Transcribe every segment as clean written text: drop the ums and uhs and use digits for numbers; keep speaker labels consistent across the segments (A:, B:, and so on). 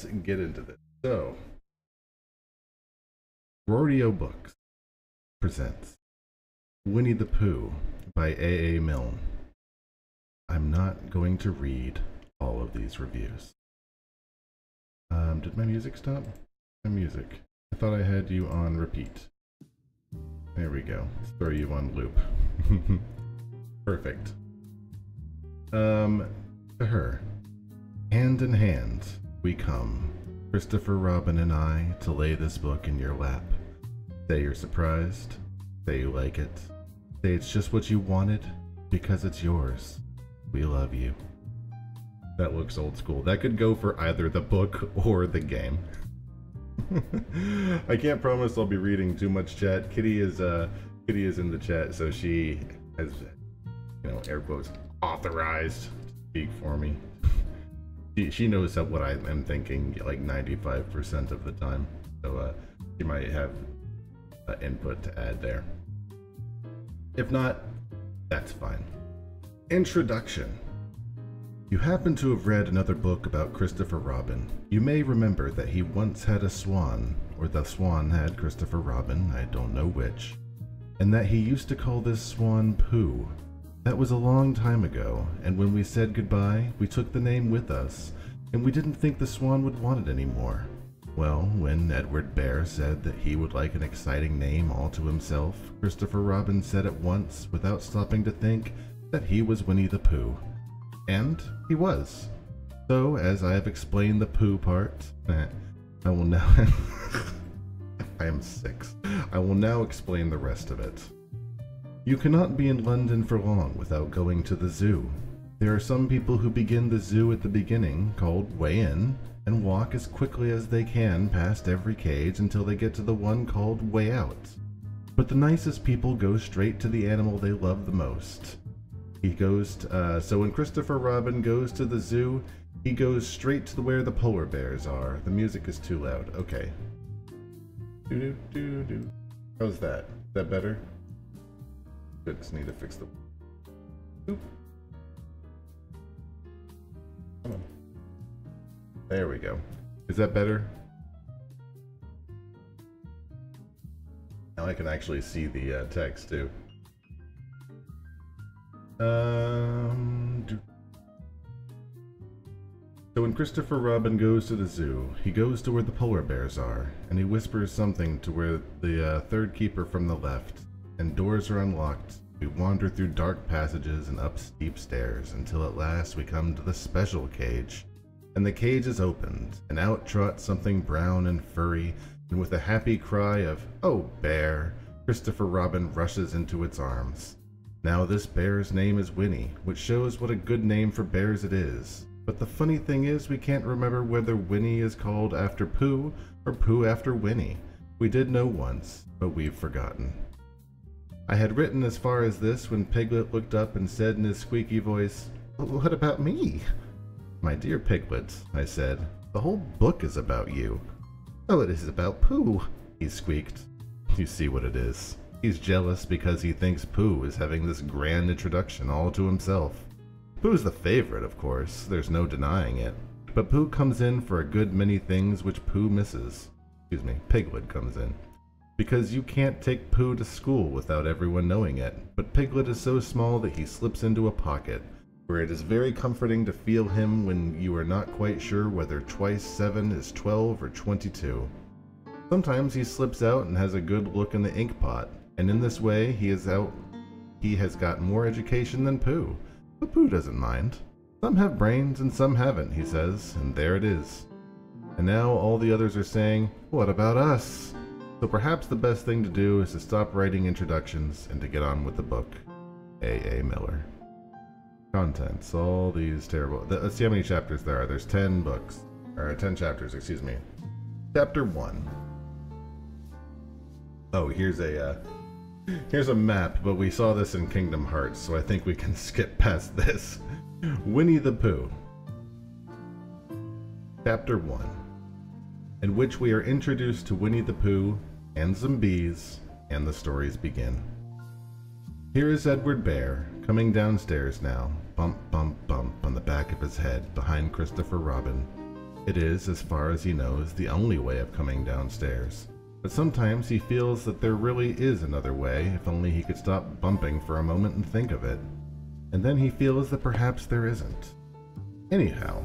A: let's get into this. So, Roardiobooks presents Winnie the Pooh by A. Milne. I'm not going to read all of these reviews. Did my music stop? My music. I thought I had you on repeat. There we go. Let's throw you on loop. Perfect. To her. Hand in hand, we come, Christopher Robin and I, to lay this book in your lap. Say you're surprised. Say you like it. Say it's just what you wanted, because it's yours. We love you. That looks old school. That could go for either the book or the game. I can't promise I'll be reading too much chat. Kitty is in the chat, so she has, air quotes, authorized to speak for me. She knows what I am thinking like 95% of the time, so she might have input to add there. If not, that's fine. Introduction. You happen to have read another book about Christopher Robin. You may remember that he once had a swan, or the swan had Christopher Robin, I don't know which, and that he used to call this swan Pooh. That was a long time ago, and when we said goodbye, we took the name with us, and we didn't think the swan would want it anymore. Well, when Edward Bear said that he would like an exciting name all to himself, Christopher Robin said at once, without stopping to think, that he was Winnie the Pooh. And he was. So, as I have explained the Pooh part, I will now... I am 6. I will now explain the rest of it. You cannot be in London for long without going to the zoo. There are some people who begin the zoo at the beginning, called Way In, and walk as quickly as they can past every cage until they get to the one called Way Out. But the nicest people go straight to the animal they love the most. He goes so when Christopher Robin goes to the zoo, he goes straight to where the polar bears are. The music is too loud. Okay. Do. How's that? Is that better? Good, just need to fix the... Oop. Come on. There we go. Is that better? Now I can actually see the text too. So when Christopher Robin goes to the zoo, he goes to where the polar bears are, and he whispers something to where the third keeper from the left, and doors are unlocked. We wander through dark passages and up steep stairs until at last we come to the special cage, and the cage is opened, and out trots something brown and furry, and with a happy cry of, "Oh, bear!" Christopher Robin rushes into its arms. Now this bear's name is Winnie, which shows what a good name for bears it is. But the funny thing is we can't remember whether Winnie is called after Pooh or Pooh after Winnie. We did know once, but we've forgotten. I had written as far as this when Piglet looked up and said in his squeaky voice, "What about me?" "My dear Piglet," I said, "the whole book is about you." "Oh, it is about Pooh," he squeaked. You see what it is. He's jealous because he thinks Pooh is having this grand introduction all to himself. Pooh's the favorite, of course, there's no denying it. But Pooh comes in for a good many things which Pooh misses. Piglet comes in. Because you can't take Pooh to school without everyone knowing it, but Piglet is so small that he slips into a pocket, where it is very comforting to feel him when you are not quite sure whether twice 7 is 12 or 22. Sometimes he slips out and has a good look in the ink pot, and in this way he has got more education than Pooh. But Pooh doesn't mind. Some have brains and some haven't, he says, and there it is. And now all the others are saying, "What about us?" So perhaps the best thing to do is to stop writing introductions and to get on with the book. A. Miller. Contents, all these terrible... Let's see how many chapters there are. There's 10 books. Or 10 chapters, excuse me. Chapter 1. Oh, here's a map, but we saw this in Kingdom Hearts, so I think we can skip past this. Winnie the Pooh. Chapter 1, in which we are introduced to Winnie the Pooh and some bees, and the stories begin. Here is Edward Bear, coming downstairs now, bump, bump, bump on the back of his head behind Christopher Robin. It is, as far as he knows, the only way of coming downstairs. But sometimes he feels that there really is another way, if only he could stop bumping for a moment and think of it. And then he feels that perhaps there isn't. Anyhow,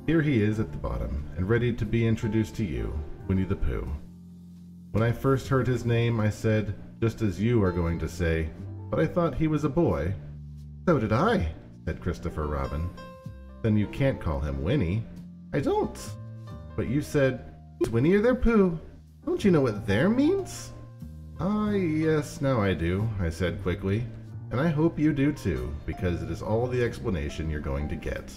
A: here he is at the bottom, and ready to be introduced to you, Winnie the Pooh. When I first heard his name, I said, just as you are going to say, but I thought he was a boy. So did I, said Christopher Robin. Then you can't call him Winnie. I don't. But you said, it's Winnie or their Pooh. Don't you know what there means? Ah, yes, now I do, I said quickly. And I hope you do too, because it is all the explanation you're going to get.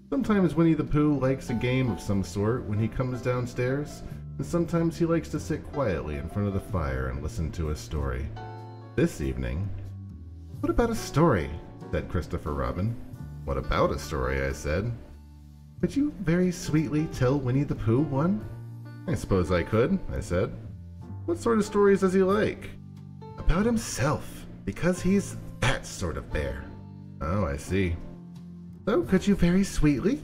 A: Sometimes Winnie the Pooh likes a game of some sort when he comes downstairs, and sometimes he likes to sit quietly in front of the fire and listen to a story. This evening... What about a story? Said Christopher Robin. What about a story? I said. Could you very sweetly tell Winnie the Pooh one? I suppose I could, I said. What sort of stories does he like? About himself, because he's that sort of bear. Oh, I see. So, could you very sweetly?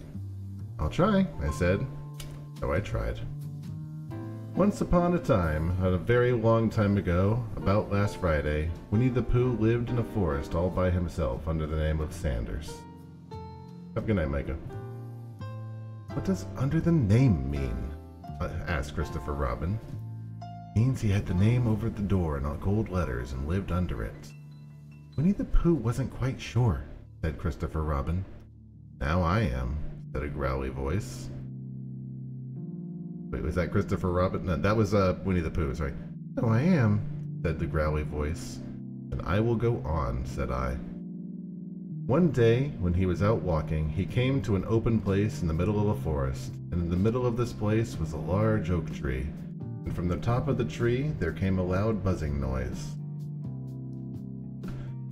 A: I'll try, I said. So I tried. Once upon a time, a very long time ago, about last Friday, Winnie the Pooh lived in a forest all by himself under the name of Sanders. Have a good night, Micah. What does under the name mean? Asked Christopher Robin. Means he had the name over the door in gold letters and lived under it. Winnie the Pooh wasn't quite sure, said Christopher Robin. Now I am, said a growly voice. Wait, was that Christopher Robin? No, that was Winnie the Pooh, sorry. No, I am, said the growly voice. And I will go on, said I. One day, when he was out walking, he came to an open place in the middle of a forest, and in the middle of this place was a large oak tree, and from the top of the tree there came a loud buzzing noise.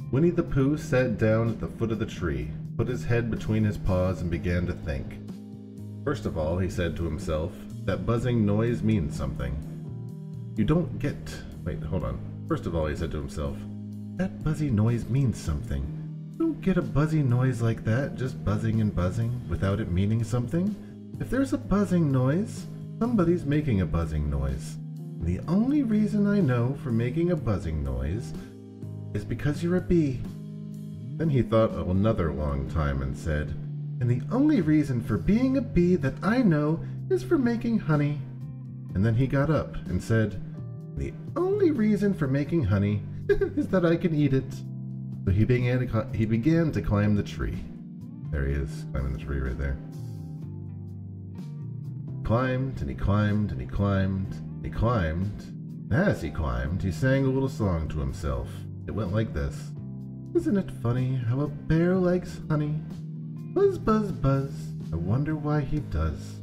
A: Winnie the Pooh sat down at the foot of the tree, put his head between his paws, and began to think. First of all, he said to himself, that buzzing noise means something. You don't get... Wait, hold on. First of all, he said to himself, that buzzy noise means something. You don't get a buzzy noise like that, just buzzing and buzzing, without it meaning something. If there's a buzzing noise, somebody's making a buzzing noise. And the only reason I know for making a buzzing noise is because you're a bee. Then he thought of another long time and said, and the only reason for being a bee that I know is for making honey. And then he got up and said, the only reason for making honey is that I can eat it. So he began to climb the tree. There he is, climbing the tree right there. Climbed, and he climbed, and he climbed, and he climbed. And as he climbed, he sang a little song to himself. It went like this. Isn't it funny how a bear likes honey? Buzz, buzz, buzz, I wonder why he does.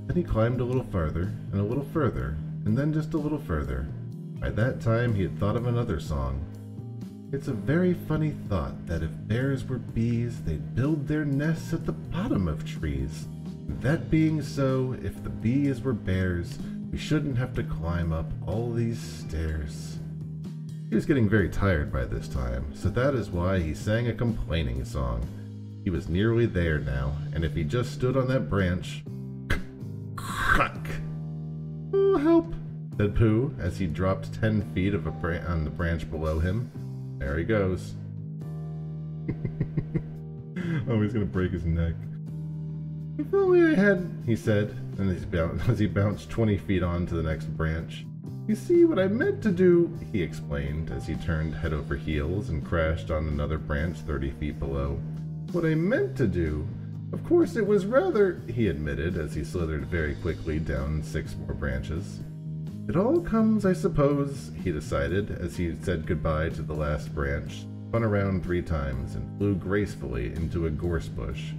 A: Then he climbed a little farther, and a little further, and then just a little further. By that time he had thought of another song. It's a very funny thought that if bears were bees, they'd build their nests at the bottom of trees. That being so, if the bees were bears, we shouldn't have to climb up all these stairs. He was getting very tired by this time, so that is why he sang a complaining song. He was nearly there now, and if he just stood on that branch... Crack! Oh, help! Said Pooh, as he dropped 10 feet on the branch below him. There he goes. Oh, he's gonna break his neck. If only I had, he said, as he bounced 20 feet on to the next branch. You see, what I meant to do, he explained, as he turned head over heels and crashed on another branch 30 feet below. What I meant to do? Of course, it was rather, he admitted, as he slithered very quickly down 6 more branches. It all comes, I suppose, he decided, as he said goodbye to the last branch, spun around 3 times, and flew gracefully into a gorse bush.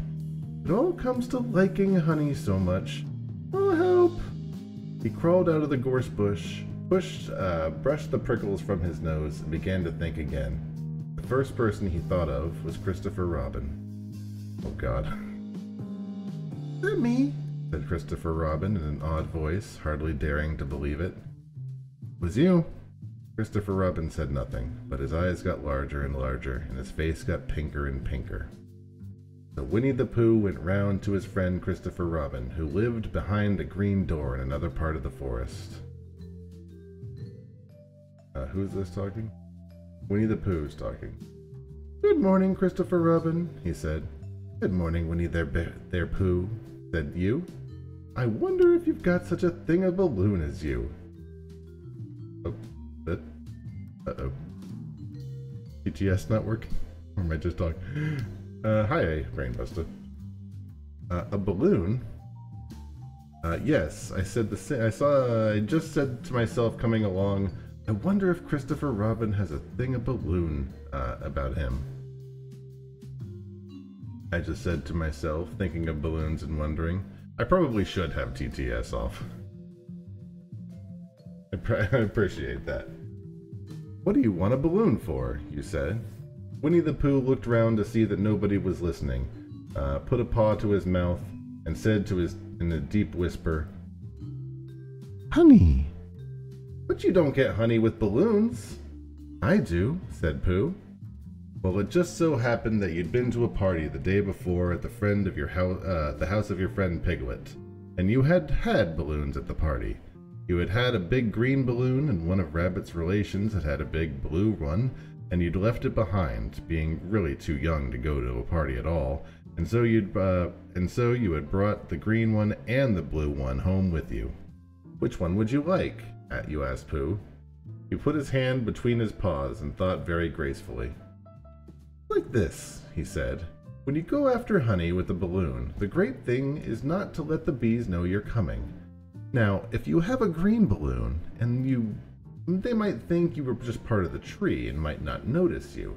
A: It all comes to liking honey so much. Oh, help! He crawled out of the gorse bush, brushed the prickles from his nose, and began to think again. The first person he thought of was Christopher Robin. Oh, God. Is that me? Said Christopher Robin in an odd voice, hardly daring to believe it. It was you. Christopher Robin said nothing, but his eyes got larger and larger, and his face got pinker and pinker. So Winnie the Pooh went round to his friend Christopher Robin, who lived behind a green door in another part of the forest. Who's this talking? Winnie the Pooh's talking. "Good morning, Christopher Robin," he said. "Good morning, Winnie there Pooh," said you. "I wonder if you've got such a thing a balloon as you." Oh, that. Uh-oh. TTS not working? Or am I just talking? Hi, Brainbuster. A balloon? Yes, I said the same. I just said to myself coming along, I wonder if Christopher Robin has a thing a balloon, about him. I just said to myself, thinking of balloons and wondering. I probably should have TTS off. I appreciate that. "What do you want a balloon for?" you said. Winnie the Pooh looked round to see that nobody was listening, put a paw to his mouth, and said in a deep whisper, "Honey." "But you don't get honey with balloons." "I do," said Pooh. "Well, it just so happened that you'd been to a party the day before at the house of your friend Piglet, and you had balloons at the party. You had a big green balloon, and one of Rabbit's relations had a big blue one, and you'd left it behind, being really too young to go to a party at all, and so you had brought the green one and the blue one home with you. Which one would you like?" you asked Pooh. He put his hand between his paws and thought very gracefully. "Like this," he said. "When you go after honey with a balloon, the great thing is not to let the bees know you're coming. Now, if you have a green balloon, they might think you were just part of the tree and might not notice you.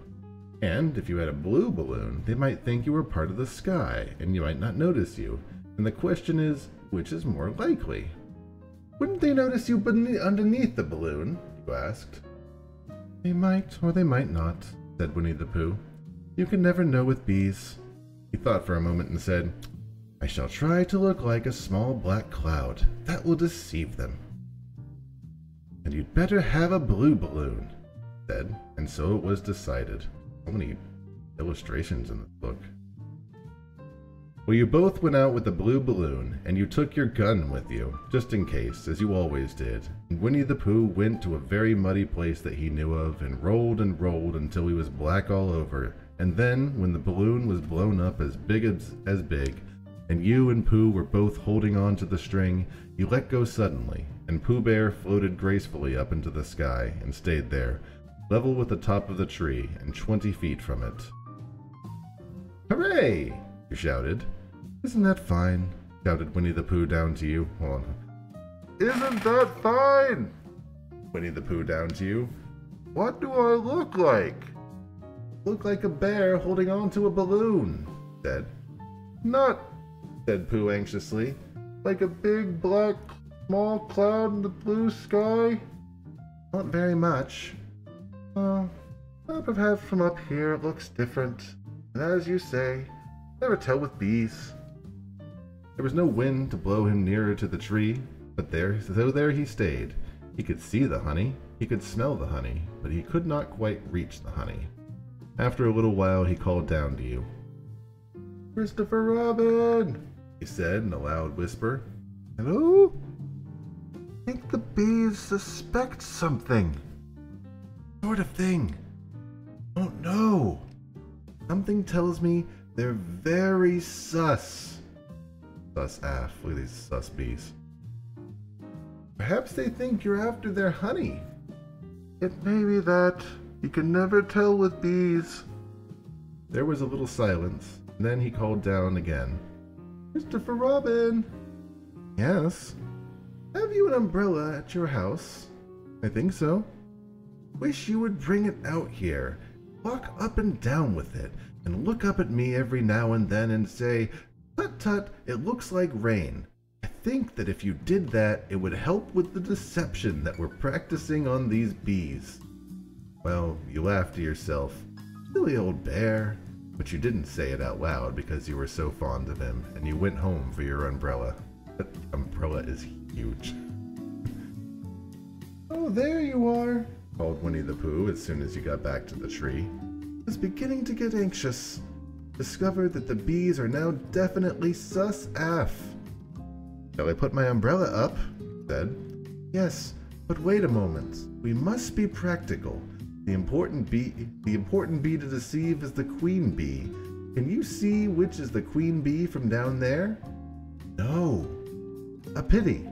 A: And if you had a blue balloon, they might think you were part of the sky and you might not notice you. And the question is, which is more likely?" "Wouldn't they notice you underneath the balloon?" you asked. "They might or they might not," said Winnie the Pooh. "You can never know with bees." He thought for a moment and said, "I shall try to look like a small black cloud. That will deceive them." "And you'd better have a blue balloon," he said, and so it was decided. How many illustrations in this book. Well, you both went out with a blue balloon, and you took your gun with you, just in case, as you always did. And Winnie the Pooh went to a very muddy place that he knew of, and rolled until he was black all over. And then, when the balloon was blown up as big, and you and Pooh were both holding on to the string, you let go suddenly, and Pooh Bear floated gracefully up into the sky and stayed there, level with the top of the tree and 20 feet from it. "Hooray!" you shouted. "Isn't that fine?" shouted Winnie the Pooh down to you. Hold on. "Isn't that fine?" Winnie the Pooh down to you. "What do I look like?" "Look like a bear holding on to a balloon," said. "Not," said Pooh anxiously, "like a big black small cloud in the blue sky?" "Not very much." Perhaps from up here it looks different. And as you say, never tell with bees." There was no wind to blow him nearer to the tree, but there he stayed. He could see the honey, he could smell the honey, but he could not quite reach the honey. After a little while he called down to you. "Christopher Robin," he said in a loud whisper. "Hello? I think the bees suspect something." "Sort of thing?" "Don't know. Something tells me they're very sus." Sus af. Look at these sus bees. "Perhaps they think you're after their honey." "It may be that. You can never tell with bees." There was a little silence, and then he called down again. "Christopher Robin." "Yes?" "Have you an umbrella at your house?" "I think so." "Wish you would bring it out here. Walk up and down with it, and look up at me every now and then and say, 'Tut tut, it looks like rain.' I think that if you did that, it would help with the deception that we're practicing on these bees." Well, you laughed to yourself. Silly old bear. But you didn't say it out loud because you were so fond of him, and you went home for your umbrella. That umbrella is huge. "Oh, there you are," called Winnie the Pooh as soon as you got back to the tree. "I was beginning to get anxious." discovered that the bees are now definitely sus F. Shall I put my umbrella up? He said. Yes, but wait a moment. We must be practical. The important bee to deceive is the queen bee. Can you see which is the queen bee from down there? No. A pity.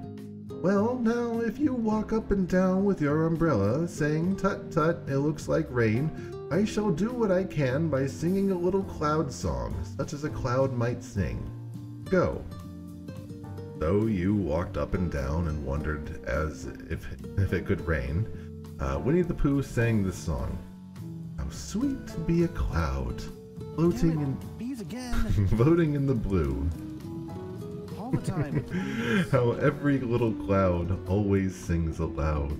A: Well, now, if you walk up and down with your umbrella, saying, "Tut tut, it looks like rain," I shall do what I can by singing a little cloud song, such as a cloud might sing. Go. So you walked up and down and wondered as if it could rain. Winnie the Pooh sang this song. How sweet to be a cloud, floating in...
B: Bees again.
A: Floating in the blue.
B: All the time.
A: How every little cloud always sings aloud.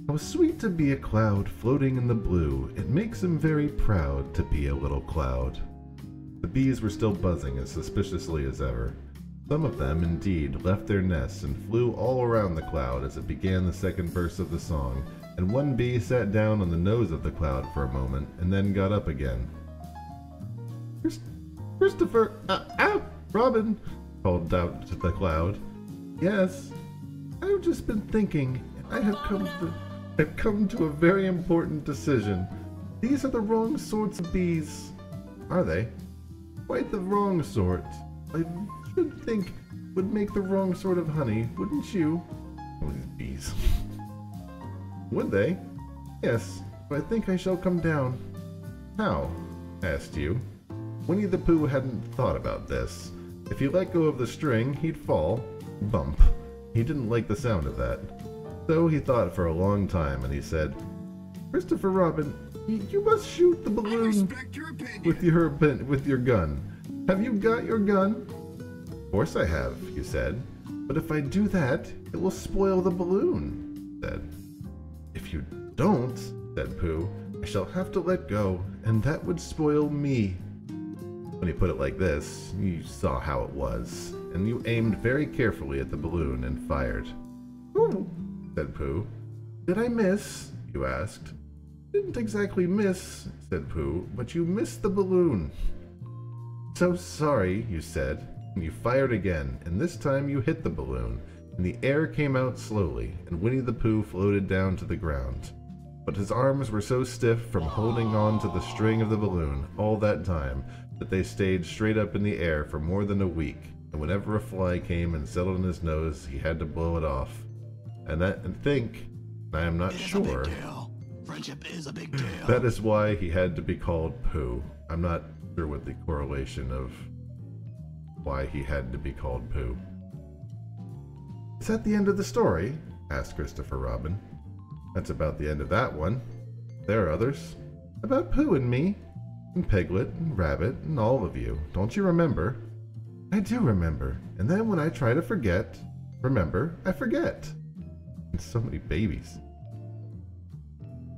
A: How sweet to be a cloud floating in the blue. It makes him very proud to be a little cloud. The bees were still buzzing as suspiciously as ever. Some of them, indeed, left their nests and flew all around the cloud as it began the second verse of the song, and one bee sat down on the nose of the cloud for a moment and then got up again. Christopher! Robin! Called out to the cloud. Yes, I've just been thinking, and I have come to a very important decision. These are the wrong sorts of bees. Are they? Quite the wrong sort. I should think would make the wrong sort of honey, wouldn't you? Oh, these bees. Would they? Yes, but I think I shall come down. How? Asked you. Winnie the Pooh hadn't thought about this. If you let go of the string, he'd fall. Bump. He didn't like the sound of that. So he thought for a long time, and he said, Christopher Robin, you must shoot the balloon with your gun. Have you got your gun? Of course I have, you said. But if I do that, it will spoil the balloon, said. If you don't, said Pooh, I shall have to let go, and that would spoil me. When he put it like this, you saw how it was, and you aimed very carefully at the balloon and fired. Oh, said Pooh. Did I miss? You asked. Didn't exactly miss, said Pooh, but you missed the balloon. So sorry, you said, and you fired again, and this time you hit the balloon, and the air came out slowly, and Winnie the Pooh floated down to the ground. But his arms were so stiff from holding on to the string of the balloon all that time that they stayed straight up in the air for more than a week, and whenever a fly came and settled on his nose, he had to blow it off. I am not sure.
B: Friendship is a big deal.
A: That is why he had to be called Pooh. I'm not sure what the correlation of why he had to be called Pooh. Is that the end of the story? Asked Christopher Robin. That's about the end of that one. There are others. About Pooh and me, and Piglet, and Rabbit, and all of you. Don't you remember? I do remember. And then when I try to remember, I forget. And so many babies.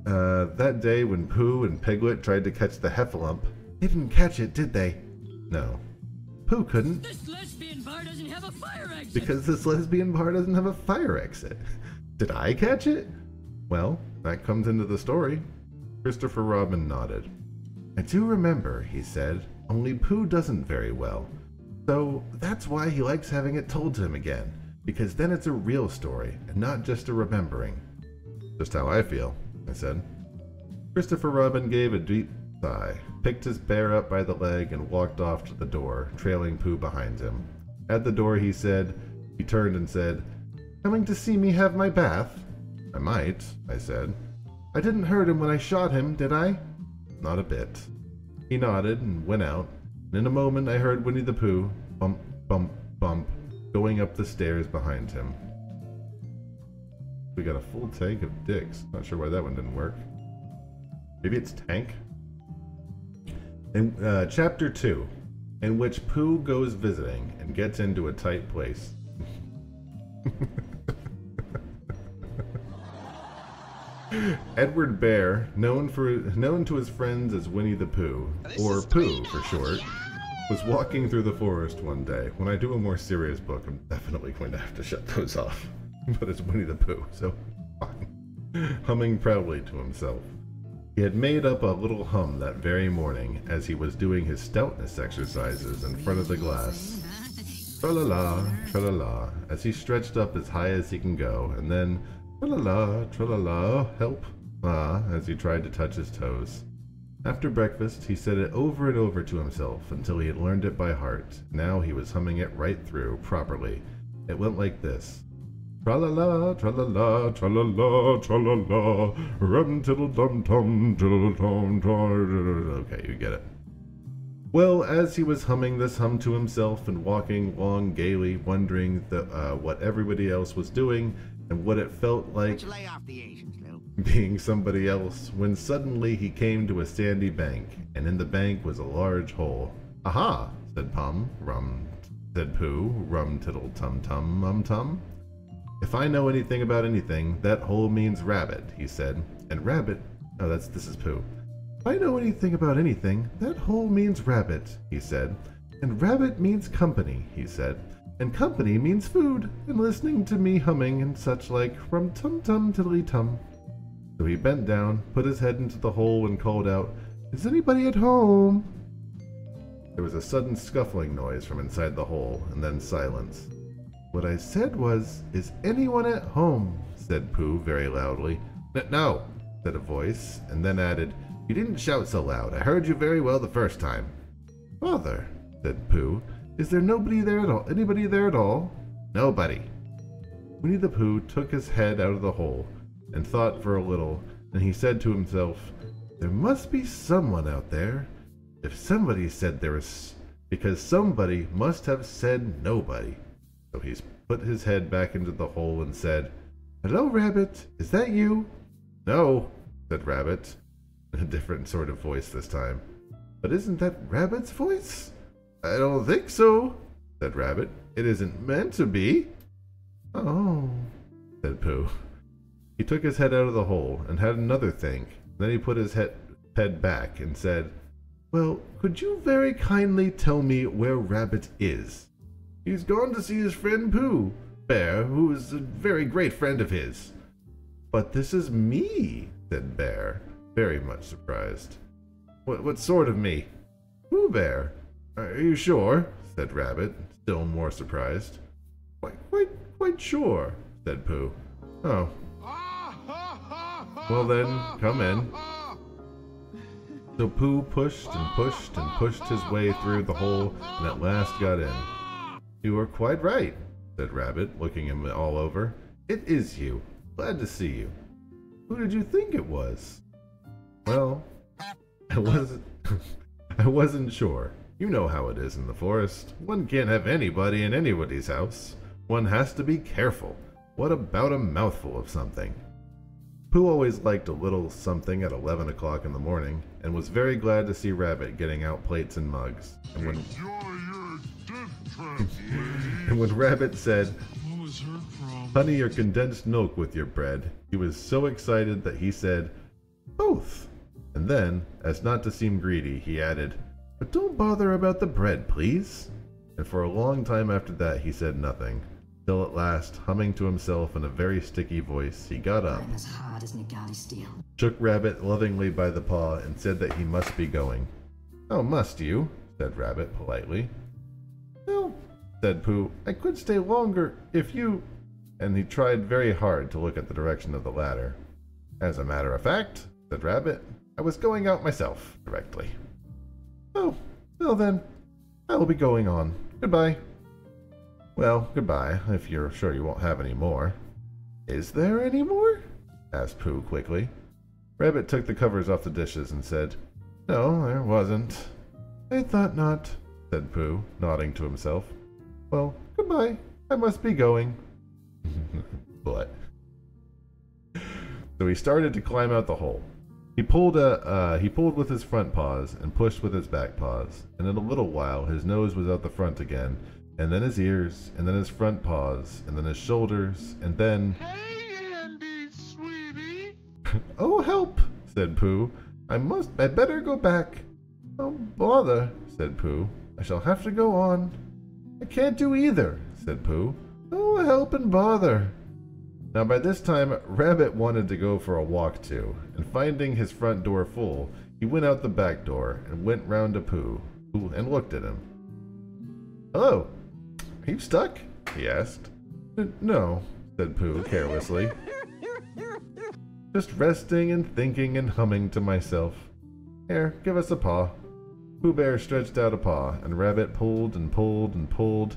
A: That day when Pooh and Piglet tried to catch the heffalump, they didn't catch it, did they? No. Pooh couldn't.
C: This lesbian bar doesn't have a fire exit!
A: Because this lesbian bar doesn't have a fire exit. Did I catch it? Well, that comes into the story. Christopher Robin nodded. I do remember, he said, only Pooh doesn't very well. So that's why he likes having it told to him again, because then it's a real story, and not just a remembering. Just how I feel, I said. Christopher Robin gave a deep sigh, picked his bear up by the leg, and walked off to the door, trailing Pooh behind him. At the door he turned and said, Coming to see me have my bath? I might, I said. I didn't hurt him when I shot him, did I? Not a bit. He nodded and went out, and in a moment I heard Winnie the Pooh, bump, bump, bump, going up the stairs behind him. We got a full tank of dicks. Not sure why that one didn't work. Maybe it's tank? In Chapter 2, in which Pooh goes visiting and gets into a tight place. Edward Bear, known to his friends as Winnie the Pooh, or Pooh for short, was walking through the forest one day. When I do a more serious book, I'm definitely going to have to shut those off. But it's Winnie the Pooh, so fine. Humming proudly to himself. He had made up a little hum that very morning as he was doing his stoutness exercises in front of the glass. Tra-la-la, tra-la-la, as he stretched up as high as he can go, and then tra-la-la, tra-la-la, help, as he tried to touch his toes. After breakfast, he said it over and over to himself until he had learned it by heart. Now he was humming it right through, properly. It went like this. Tra-la-la, tra-la-la, tra-la-la, tra-la-la, rum-tiddle-dum-tum, tiddle-dum, okay, you get it. Well, as he was humming this hum to himself and walking along gaily, wondering what everybody else was doing and what it felt like
B: Lay off the Asians, Lou.
A: being somebody else, when suddenly he came to a sandy bank, and in the bank was a large hole. Aha, said Pooh, rum-tiddle-tum-tum-mum-tum. If I know anything about anything, that hole means rabbit, he said. And rabbit... oh, this is Pooh. If I know anything about anything, that hole means rabbit, he said. And rabbit means company, he said. And company means food, and listening to me humming and such like rum-tum-tum-tiddly-tum. So he bent down, put his head into the hole and called out, "Is anybody at home?" There was a sudden scuffling noise from inside the hole, and then silence. "What I said was, is anyone at home?" said Pooh very loudly. "No," said a voice, and then added, "You didn't shout so loud. I heard you very well the first time." "Father," said Pooh, "is there nobody there at all? Anybody there at all?" "Nobody." Winnie the Pooh took his head out of the hole and thought for a little, and he said to himself, "There must be someone out there. If somebody said there was, because somebody must have said nobody." So he put his head back into the hole and said, "Hello, Rabbit, is that you?" "No," said Rabbit, in a different sort of voice this time. "But isn't that Rabbit's voice?" "I don't think so," said Rabbit. "It isn't meant to be." "Oh," said Pooh. He took his head out of the hole and had another think. Then he put his head back and said, "Well, could you very kindly tell me where Rabbit is?" "He's gone to see his friend Pooh Bear, who is a very great friend of his." "But this is me," said Bear, very much surprised. What sort of me?" "Pooh Bear." "Are you sure?" said Rabbit, still more surprised. Quite sure," said Pooh. "Oh. Well then, come in." So Pooh pushed and pushed and pushed his way through the hole and at last got in. "You are quite right," said Rabbit, looking him all over. "It is you. Glad to see you. Who did you think it was?" "Well, I wasn't sure. You know how it is in the forest. One can't have anybody in anybody's house. One has to be careful. What about a mouthful of something?" Pooh always liked a little something at 11 o'clock in the morning, and was very glad to see Rabbit getting out plates and mugs. And when Rabbit said, "Honey or condensed milk with your bread," he was so excited that he said, "Both." And then, as not to seem greedy, he added, "But don't bother about the bread, please." And for a long time after that he said nothing, till at last, humming to himself in a very sticky voice, he got up,
D: as hard as Nagati steel,
A: shook Rabbit lovingly by the paw, and said that he must be going. "Oh, must you?" said Rabbit politely. "No," said Pooh, "I could stay longer if you—" and he tried very hard to look at the direction of the ladder. "As a matter of fact," said Rabbit, "I was going out myself directly." "Oh, well then, I will be going on. Goodbye." "Well, goodbye, if you're sure you won't have any more." "Is there any more?" asked Pooh quickly. Rabbit took the covers off the dishes and said, "No, there wasn't." "I thought not," said Pooh, nodding to himself. "Well, goodbye. I must be going." But so he started to climb out the hole. He pulled with his front paws and pushed with his back paws, and in a little while his nose was out the front again, and then his ears, and then his front paws, and then his shoulders, and then...
E: "Hey, Andy, sweetie!"
A: "Oh, help!" said Pooh. "I better go back." "Oh, bother," said Pooh. "I shall have to go on." "I can't do either," said Pooh. "Oh, help and bother." Now by this time, Rabbit wanted to go for a walk too, and finding his front door full, he went out the back door and went round to Pooh, and looked at him. "Hello, are you stuck?" he asked. "No," said Pooh carelessly. "Just resting and thinking and humming to myself. Here, give us a paw." Pooh Bear stretched out a paw, and Rabbit pulled and pulled and pulled.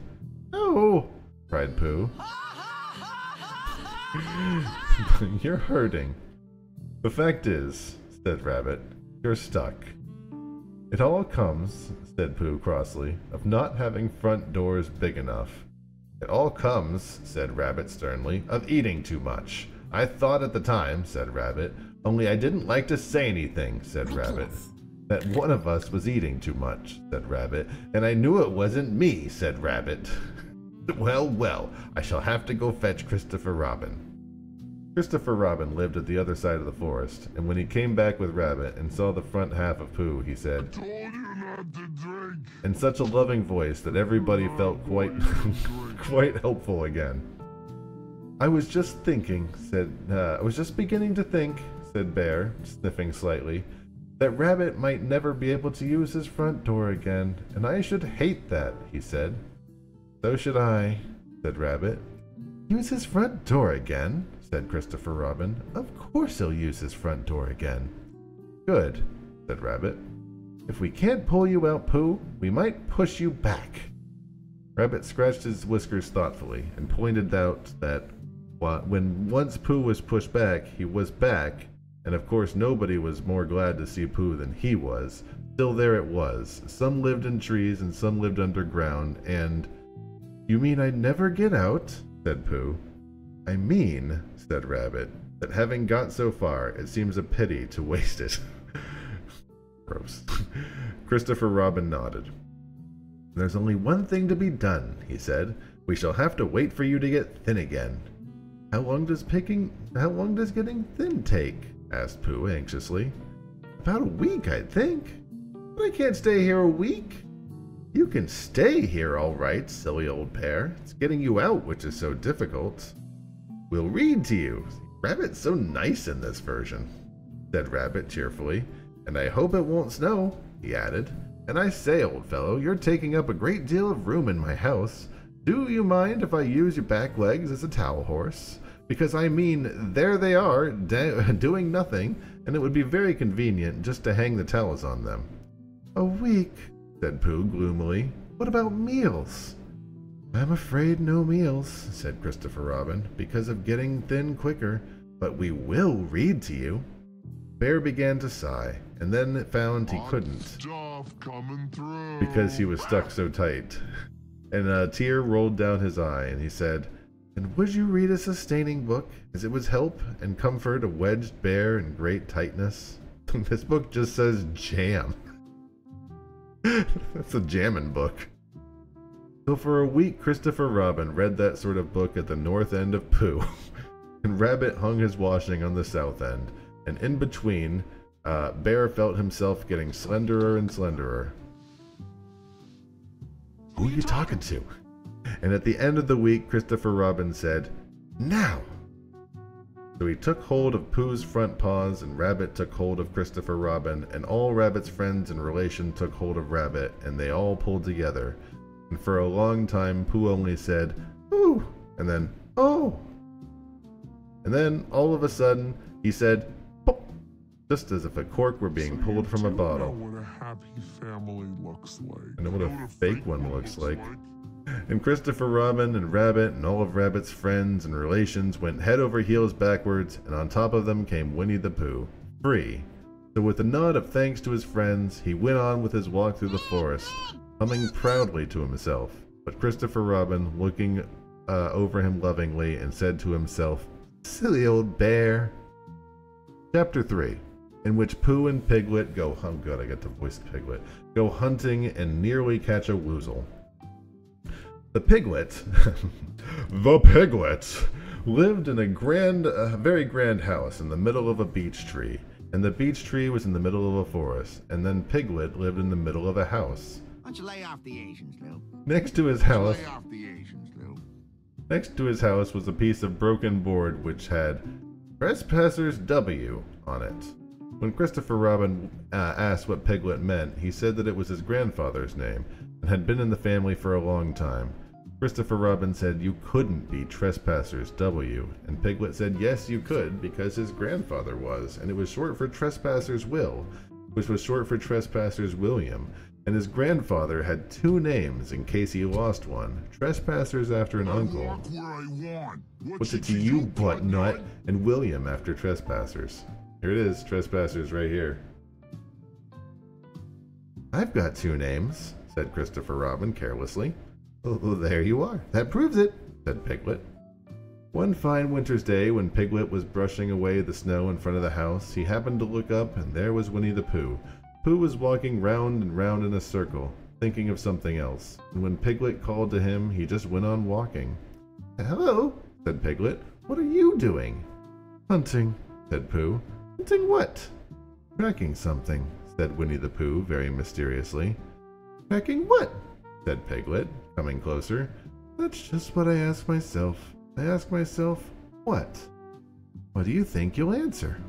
A: "Oh!" cried Pooh. "You're hurting." "The fact is," said Rabbit, "you're stuck." "It all comes," said Pooh crossly, "of not having front doors big enough." "It all comes," said Rabbit sternly, "of eating too much. I thought at the time," said Rabbit, "only I didn't like to say anything," said Rabbit. "That one of us was eating too much," said Rabbit, "and I knew it wasn't me," said Rabbit. "Well, well, I shall have to go fetch Christopher Robin." Christopher Robin lived at the other side of the forest, and when he came back with Rabbit and saw the front half of Pooh, he said,
E: Told you not to drink.
A: in such a loving voice that everybody felt quite helpful again. I was just beginning to think, said Bear, sniffing slightly, that Rabbit might never be able to use his front door again, and I should hate that, he said. So should I, said Rabbit. Use his front door again, said Christopher Robin. Of course he'll use his front door again. Good, said Rabbit. If we can't pull you out, Pooh, we might push you back. Rabbit scratched his whiskers thoughtfully and pointed out that when once Pooh was pushed back, he was back, and of course nobody was more glad to see Pooh than he was. Still there it was. Some lived in trees and some lived underground, and... You mean I'd never get out? Said Pooh. I mean, said Rabbit, that having got so far, it seems a pity to waste it. Gross. Christopher Robin nodded. There's only one thing to be done, he said. We shall have to wait for you to get thin again. How long does getting thin take? Asked Pooh anxiously. About a week, I think. But I can't stay here a week. You can stay here all right, silly old bear. It's getting you out which is so difficult. We'll read to you. Rabbit's so nice in this version, said Rabbit cheerfully. And I hope it won't snow, he added. And I say, old fellow, you're taking up a great deal of room in my house. Do you mind if I use your back legs as a towel horse? Because I mean, there they are, doing nothing, and it would be very convenient just to hang the towels on them. A week, said Pooh gloomily. What about meals? I'm afraid no meals, said Christopher Robin, because of getting thin quicker, but we will read to you. Bear began to sigh, and then found he couldn't,
E: Stuff coming through.
A: because he was stuck so tight. And a tear rolled down his eye, and he said, And would you read a sustaining book, as it was help and comfort a wedged bear in great tightness? This book just says jam. That's a jammin' book. So for a week Christopher Robin read that sort of book at the north end of Pooh, and Rabbit hung his washing on the south end, and in between, Bear felt himself getting slenderer and slenderer. Who are you talking to? And at the end of the week, Christopher Robin said, Now! So he took hold of Pooh's front paws, and Rabbit took hold of Christopher Robin, and all Rabbit's friends and relations took hold of Rabbit, and they all pulled together. And for a long time, Pooh only said, Ooh! And then, Oh! And then, all of a sudden, he said, Pop! Just as if a cork were being pulled from a bottle.
E: Know what a happy family looks like.
A: I know what a fake one looks like. And Christopher Robin and Rabbit and all of Rabbit's friends and relations went head over heels backwards, and on top of them came Winnie the Pooh, free. So with a nod of thanks to his friends, he went on with his walk through the forest, humming proudly to himself. But Christopher Robin, looking over him lovingly, and said to himself, Silly old bear. Chapter 3, in which Pooh and Piglet go hunting and nearly catch a woozle. The Piglet, lived in a very grand house in the middle of a beech tree, and the beech tree was in the middle of a forest, and then Piglet lived in the middle of a house.
B: Why don't you lay off the Asians, Lou?
A: Next to his house,
B: Lay off the Asians, Lou.
A: Next to his house was a piece of broken board which had Trespassers W on it. When Christopher Robin asked what Piglet meant, he said that it was his grandfather's name and had been in the family for a long time. Christopher Robin said you couldn't be Trespassers W, and Piglet said yes you could because his grandfather was, and it was short for Trespassers Will, which was short for Trespassers William, and his grandfather had two names in case he lost one, Trespassers after an uncle.
E: Walk where I want.
A: What's it to you, butt nut? And William after Trespassers. Here it is, Trespassers right here. I've got two names, said Christopher Robin carelessly. Well, there you are. That proves it, said Piglet. One fine winter's day, when Piglet was brushing away the snow in front of the house, he happened to look up, and there was Winnie the Pooh. Pooh was walking round and round in a circle, thinking of something else, and when Piglet called to him, he just went on walking. Hello, said Piglet. What are you doing? Hunting, said Pooh. Hunting what? Tracking something, said Winnie the Pooh very mysteriously. Tracking what? Said Piglet, coming closer. That's just what I ask myself. I ask myself, what? What do you think you'll answer?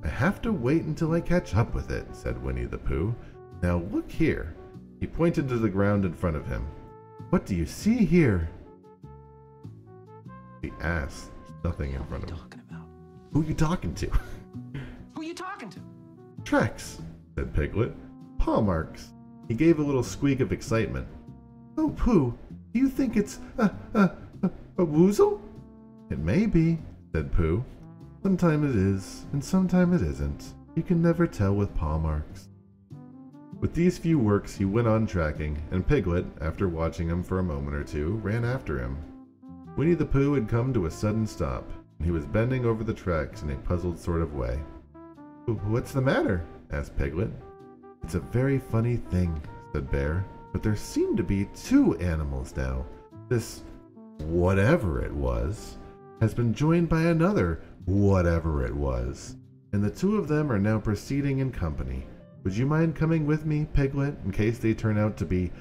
A: I have to wait until I catch up with it, said Winnie the Pooh. Now look here. He pointed to the ground in front of him. What do you see here? He asked. There's nothing in front of him. Who are you talking to?
D: Who are you talking to?
A: Tracks, said Piglet. Paw marks. He gave a little squeak of excitement. Oh, Pooh, do you think it's a woozle? It may be, said Pooh. Sometime it is, and sometime it isn't. You can never tell with paw marks. With these few works, he went on tracking, and Piglet, after watching him for a moment or two, ran after him. Winnie the Pooh had come to a sudden stop, and he was bending over the tracks in a puzzled sort of way. What's the matter? Asked Piglet. It's a very funny thing, said Bear, but there seem to be two animals now. This whatever it was has been joined by another whatever it was, and the two of them are now proceeding in company. Would you mind coming with me, Piglet, in case they turn out to be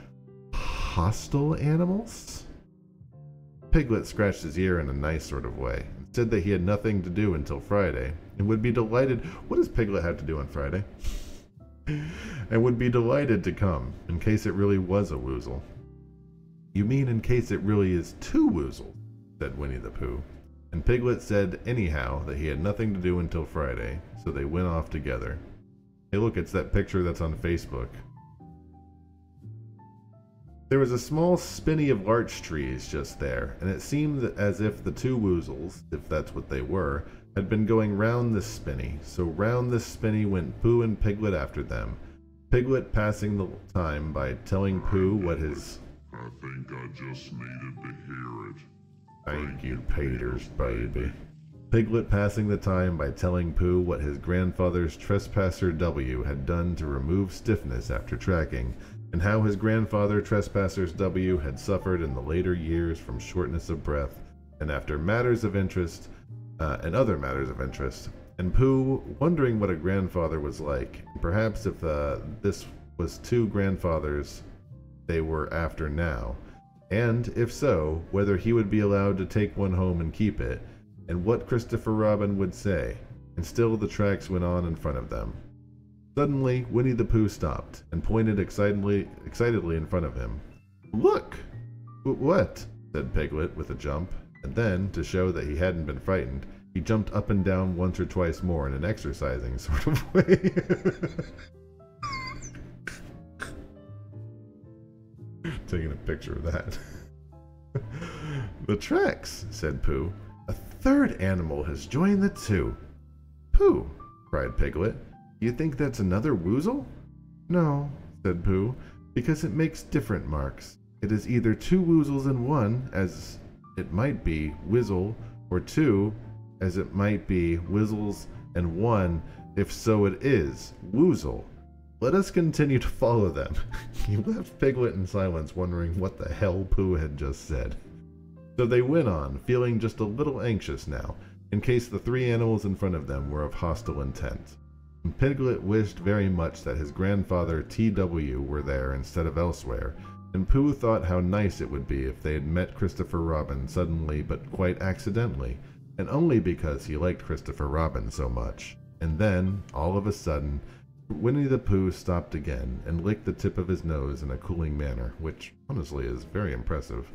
A: hostile animals? Piglet scratched his ear in a nice sort of way, and said that he had nothing to do until Friday, and would be delighted— what does Piglet have to do on Friday? And would be delighted to come, in case it really was a woozle. You mean in case it really is two woozles, said Winnie the Pooh. And Piglet said anyhow that he had nothing to do until Friday, so they went off together. Hey look, it's that picture that's on Facebook. There was a small spinney of larch trees just there, and it seemed as if the two woozles, if that's what they were, had been going round this spinney, so round this spinney went Pooh and Piglet after them, Piglet passing the time by telling Pooh what his—
E: I think I just needed to hear it.
A: Thank you, Peters, baby. Piglet passing the time by telling Pooh what his grandfather's Trespasser W had done to remove stiffness after tracking, and how his grandfather Trespassers W had suffered in the later years from shortness of breath, and after matters of interest, and other matters of interest, and Pooh wondering what a grandfather was like, and perhaps if this was two grandfathers they were after now, and if so, whether he would be allowed to take one home and keep it, and what Christopher Robin would say, and still the tracks went on in front of them. Suddenly, Winnie the Pooh stopped, and pointed excitedly in front of him. Look! What? Said Piglet with a jump, and then, to show that he hadn't been frightened, he jumped up and down once or twice more in an exercising sort of way. Taking a picture of that. The tracks, said Pooh. A third animal has joined the two. Pooh, cried Piglet. Do you think that's another woozle? No, said Pooh, because it makes different marks. It is either two woozles in one, as it might be Wizzle, or two, as it might be Wizzles, and one, if so it is, Woozle. Let us continue to follow them. He left Piglet in silence, wondering what the hell Pooh had just said. So they went on, feeling just a little anxious now, in case the three animals in front of them were of hostile intent. And Piglet wished very much that his grandfather T.W. were there instead of elsewhere, and Pooh thought how nice it would be if they had met Christopher Robin suddenly but quite accidentally, and only because he liked Christopher Robin so much. And then, all of a sudden, Winnie the Pooh stopped again and licked the tip of his nose in a cooling manner, which honestly is very impressive,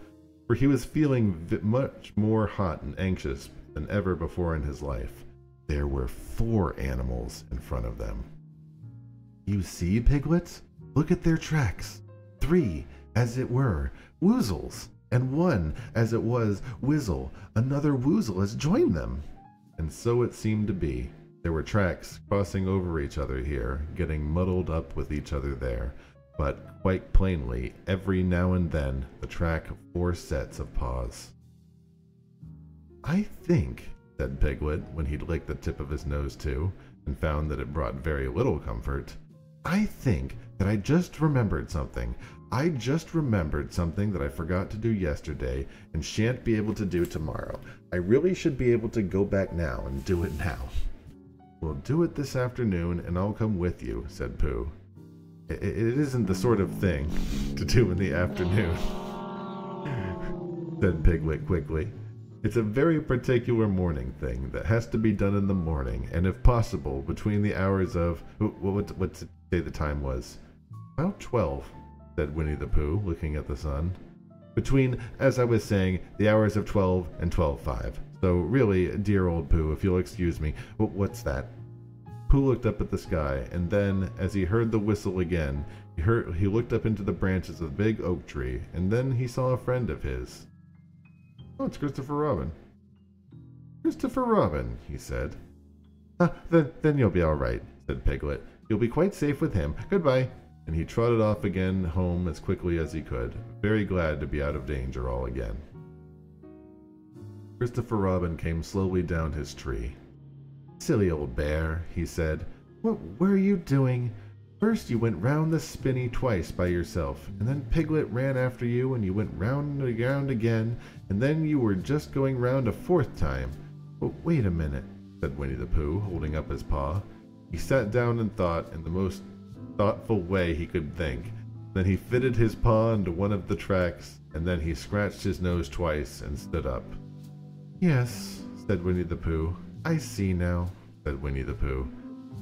A: for he was feeling much more hot and anxious than ever before in his life. There were 4 animals in front of them. "You see, piglets? Look at their tracks. 3, as it were, woozles, and 1, as it was, whizzle. Another woozle has joined them." And so it seemed to be. There were tracks crossing over each other here, getting muddled up with each other there, but quite plainly, every now and then, the track of 4 sets of paws. "I think," said Piglet, when he'd licked the tip of his nose too, and found that it brought very little comfort, "I think that I just remembered something. I just remembered something that I forgot to do yesterday and shan't be able to do tomorrow. I really should be able to go back now and do it now." "We'll do it this afternoon, and I'll come with you," said Pooh. It isn't the sort of thing to do in the afternoon," said Piglet quickly. "It's a very particular morning thing that has to be done in the morning, and if possible, between the hours of—" what's it say the time was? "About 12, said Winnie the Pooh, looking at the sun. "Between, as I was saying, the hours of 12 and 12:05. So really, dear old Pooh, if you'll excuse me, what's that?" Pooh looked up at the sky, and then, as he heard the whistle again, he looked up into the branches of the big oak tree, and then he saw a friend of his. "Oh, it's Christopher Robin." "Christopher Robin," he said. Then you'll be all right," said Piglet. "You'll be quite safe with him. Goodbye." And he trotted off again home as quickly as he could, very glad to be out of danger all again. Christopher Robin came slowly down his tree. "Silly old bear," he said. "What were you doing? First you went round the spinney twice by yourself, and then Piglet ran after you, and you went round and round again, and then you were just going round a 4th time. Wait a minute," said Winnie the Pooh, holding up his paw. He sat down and thought in the most thoughtful way he could think. Then he fitted his paw into one of the tracks, and then he scratched his nose twice and stood up. "Yes," said Winnie the Pooh. "I see now," said Winnie the Pooh.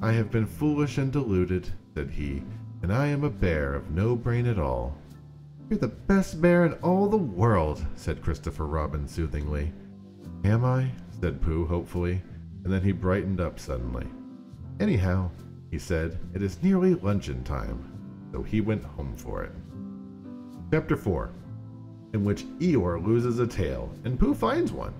A: "I have been foolish and deluded," said he, "and I am a bear of no brain at all." "You're the best bear in all the world," said Christopher Robin soothingly. "Am I?" said Pooh hopefully, and then he brightened up suddenly. "Anyhow," he said, "it is nearly luncheon time," so he went home for it. Chapter 4, in which Eeyore loses a tail and Pooh finds one.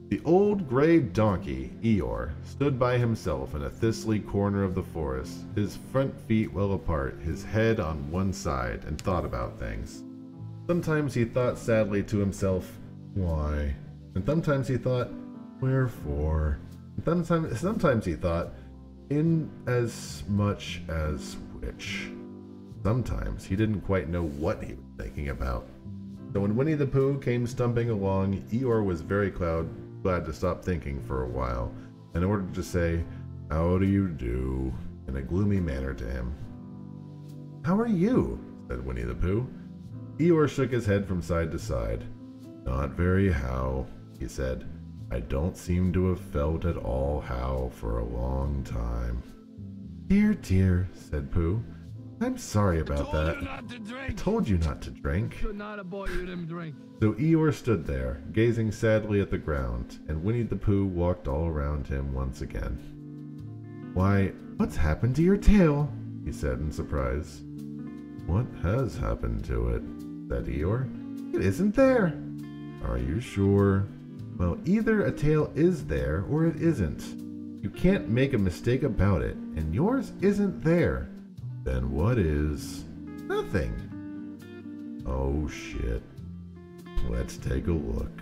A: The old gray donkey, Eeyore, stood by himself in a thistly corner of the forest, his front feet well apart, his head on one side, and thought about things. Sometimes he thought sadly to himself, "Why?" And sometimes he thought, "Wherefore?" And sometimes he thought, "In as much as which?" Sometimes he didn't quite know what he was thinking about. So when Winnie the Pooh came stumping along, Eeyore was very glad to stop thinking for a while, in order to say, "How do you do?" in a gloomy manner to him. "How are you?" said Winnie the Pooh. Eeyore shook his head from side to side. "Not very how," he said. "I don't seem to have felt at all how for a long time." "Dear, dear," said Pooh. "I'm sorry about that. I told you not to drink."
C: Should not have bought you them drinks.
A: So Eeyore stood there, gazing sadly at the ground, and Winnie the Pooh walked all around him once again. "Why, what's happened to your tail?" he said in surprise. "What has happened to it?" said Eeyore. "It isn't there." "Are you sure?" "Well, either a tail is there or it isn't. You can't make a mistake about it, and yours isn't there." "Then what is?" "Nothing." "Oh shit. Let's take a look,"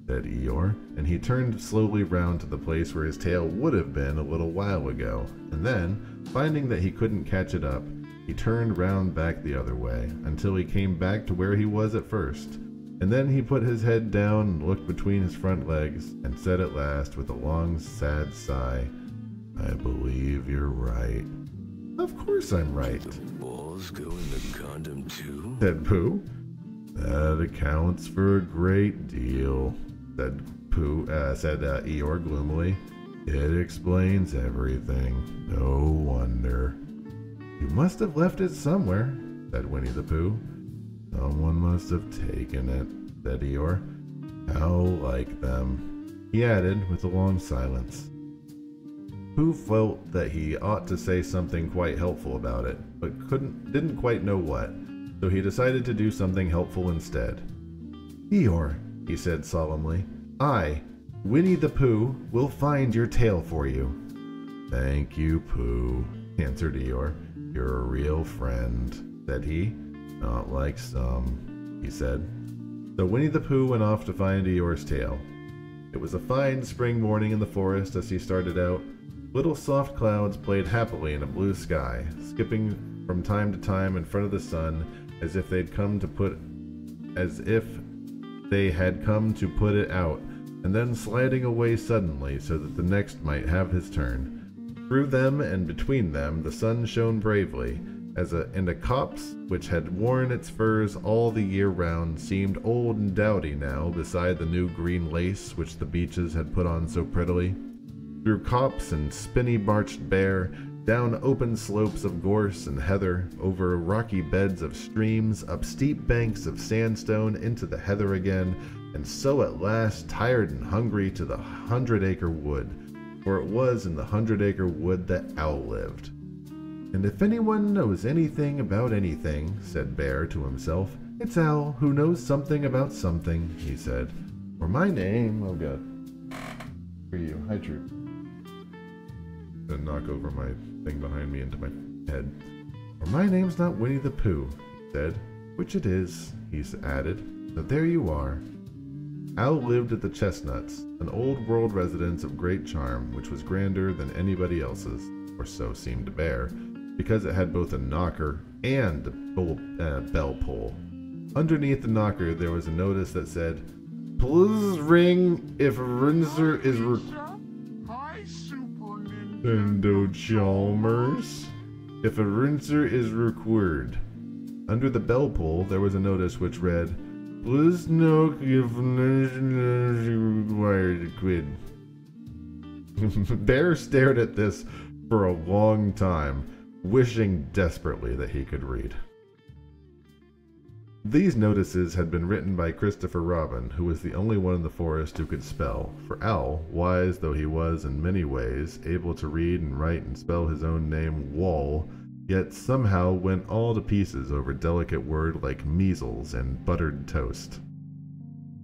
A: said Eeyore, and he turned slowly round to the place where his tail would have been a little while ago, and then, finding that he couldn't catch it up, he turned round back the other way, until he came back to where he was at first, and then he put his head down and looked between his front legs, and said at last with a long sad sigh, "I believe you're right." Of course I'm right,
F: The balls go in the condom too?
A: said Pooh. That accounts for a great deal, said Eeyore gloomily. It explains everything. No wonder. You must have left it somewhere, said Winnie the Pooh. Someone must have taken it, said Eeyore. How like them, he added with a long silence. Pooh felt that he ought to say something quite helpful about it, but didn't quite know what, so he decided to do something helpful instead. Eeyore, he said solemnly, I, Winnie the Pooh, will find your tail for you. Thank you, Pooh, answered Eeyore. You're a real friend, said he. Not like some, he said. So Winnie the Pooh went off to find Eeyore's tail. It was a fine spring morning in the forest as he started out. Little soft clouds played happily in a blue sky, skipping from time to time in front of the sun as if they had come to put it out, and then sliding away suddenly so that the next might have his turn. Through them and between them the sun shone bravely, and a copse which had worn its furs all the year round seemed old and dowdy now beside the new green lace which the beeches had put on so prettily. Through copse and spinny-marched bear, down open slopes of gorse and heather, over rocky beds of streams, up steep banks of sandstone into the heather again, and so at last, tired and hungry, to the 100-acre wood, for it was in the 100-acre wood that Owl lived. And if anyone knows anything about anything, said Bear to himself, it's Owl who knows something about something, he said. For my name, oh god, for you, hi Troop. Gonna knock over my thing behind me into my head. For my name's not Winnie the Pooh, he said, which it is, he added, so there you are. Owl lived at the Chestnuts, an old world residence of great charm, which was grander than anybody else's, or so seemed to Bear, because it had both a knocker and a bell pull. Underneath the knocker there was a notice that said, Please ring if a rinser is
E: Hi, Super
A: Nintendo Chalmers. If a rinser is required. Under the bell pull there was a notice which read, Please note if a rinser is required to quit. Bear stared at this for a long time, wishing desperately that he could read. These notices had been written by Christopher Robin, who was the only one in the forest who could spell, for Owl, wise though he was in many ways, able to read and write and spell his own name Wall, yet somehow went all to pieces over delicate words like measles and buttered toast.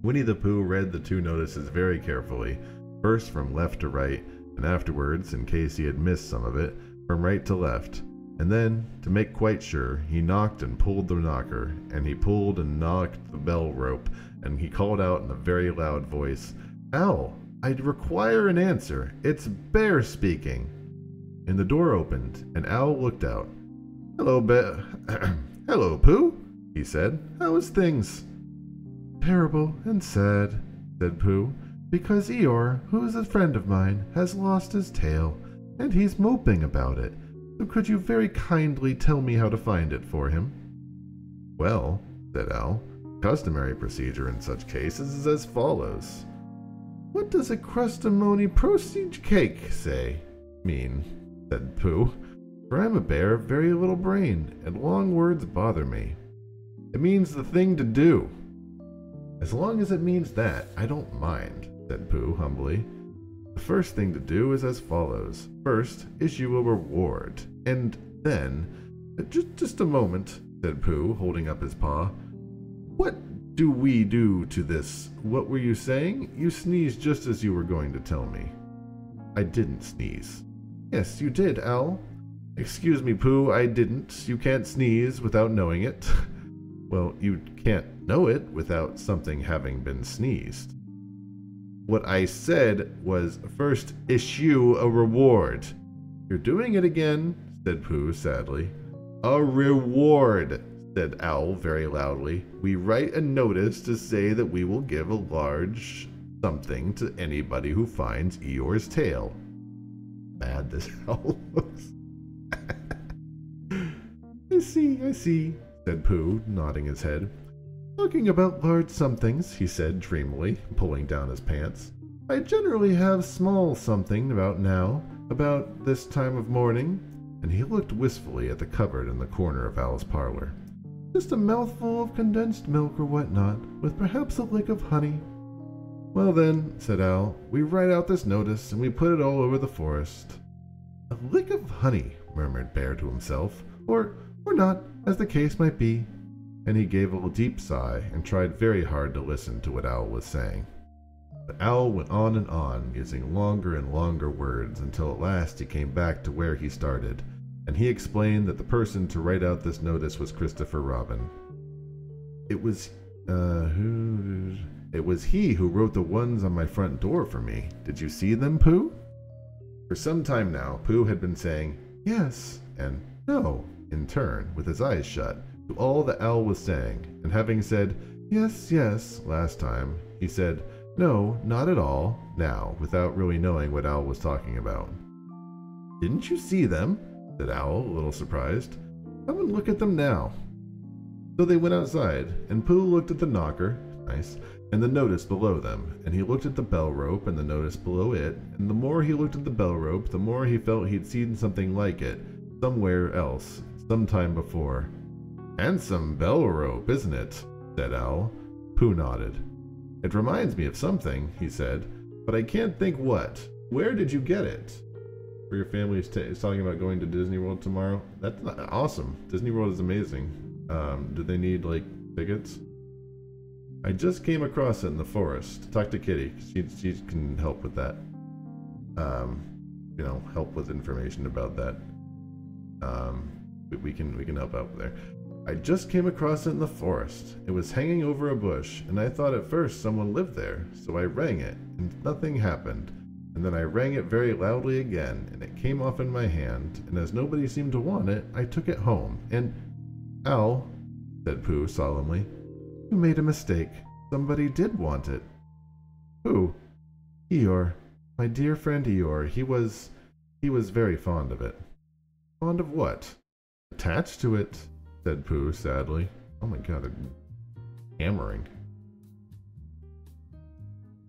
A: Winnie the Pooh read the two notices very carefully, first from left to right, and afterwards, in case he had missed some of it, from right to left. And then, to make quite sure, he knocked and pulled the knocker, and he pulled and knocked the bell rope, and he called out in a very loud voice, Owl, I require an answer. It's Bear speaking. And the door opened, and Owl looked out. Hello, Hello, Pooh, he said. How is things? Terrible and sad, said Pooh, because Eeyore, who is a friend of mine, has lost his tail, and he's moping about it. So could you very kindly tell me how to find it for him? Well, said Owl, customary procedure in such cases is as follows. What does a crustamony procedure cake mean? Said Pooh, for I'm a bear of very little brain, and long words bother me. It means the thing to do. As long as it means that, I don't mind, said Pooh humbly. The first thing to do is as follows. First, issue a reward, and then... Just a moment, said Pooh, holding up his paw. What do we do to this? What were you saying? You sneezed just as you were going to tell me. I didn't sneeze. Yes, you did, Owl. Excuse me, Pooh, I didn't. You can't sneeze without knowing it. Well, you can't know it without something having been sneezed. What I said was, first issue a reward. You're doing it again, said Pooh sadly. A reward, said Owl very loudly. We write a notice to say that we will give a large something to anybody who finds Eeyore's tail. Bad this Owl looks. I see, said Pooh, nodding his head. Talking about large somethings, he said dreamily, pulling down his pants. I generally have small something about now, about this time of morning, and he looked wistfully at the cupboard in the corner of Al's parlor. Just a mouthful of condensed milk or whatnot, with perhaps a lick of honey. Well then, said Al, we write out this notice and we put it all over the forest. A lick of honey, murmured Bear to himself, or not, as the case might be. And he gave a deep sigh and tried very hard to listen to what Al was saying. But Al went on and on, using longer and longer words, until at last he came back to where he started, and he explained that the person to write out this notice was Christopher Robin. It was he who wrote the ones on my front door for me. Did you see them, Pooh? For some time now, Pooh had been saying yes and no in turn, with his eyes shut, to all that Al was saying, and having said yes, yes last time, he said no, not at all now, without really knowing what Al was talking about. Didn't you see them? Said Al, a little surprised. Come and look at them now. So they went outside, and Pooh looked at the knocker, nice, and the notice below them, and he looked at the bell rope and the notice below it, and the more he looked at the bell rope, the more he felt he'd seen something like it, somewhere else, sometime before. Handsome bell rope, isn't it? Said Al. Pooh nodded. It reminds me of something, he said, but I can't think what. Where did you get it? For your family is talking about going to Disney World tomorrow? That's awesome. Disney World is amazing. Do they need, like, tickets? I just came across it in the forest. Talk to Kitty. She can help with that. Help with information about that. We can help out there. I just came across it in the forest. It was hanging over a bush, and I thought at first someone lived there, so I rang it, and nothing happened. And then I rang it very loudly again, and it came off in my hand, and as nobody seemed to want it, I took it home, and... Al, said Pooh solemnly, you made a mistake. Somebody did want it. Who? Eeyore. My dear friend Eeyore. He was very fond of it. Fond of what? Attached to it, said Pooh sadly. Oh my god, hammering.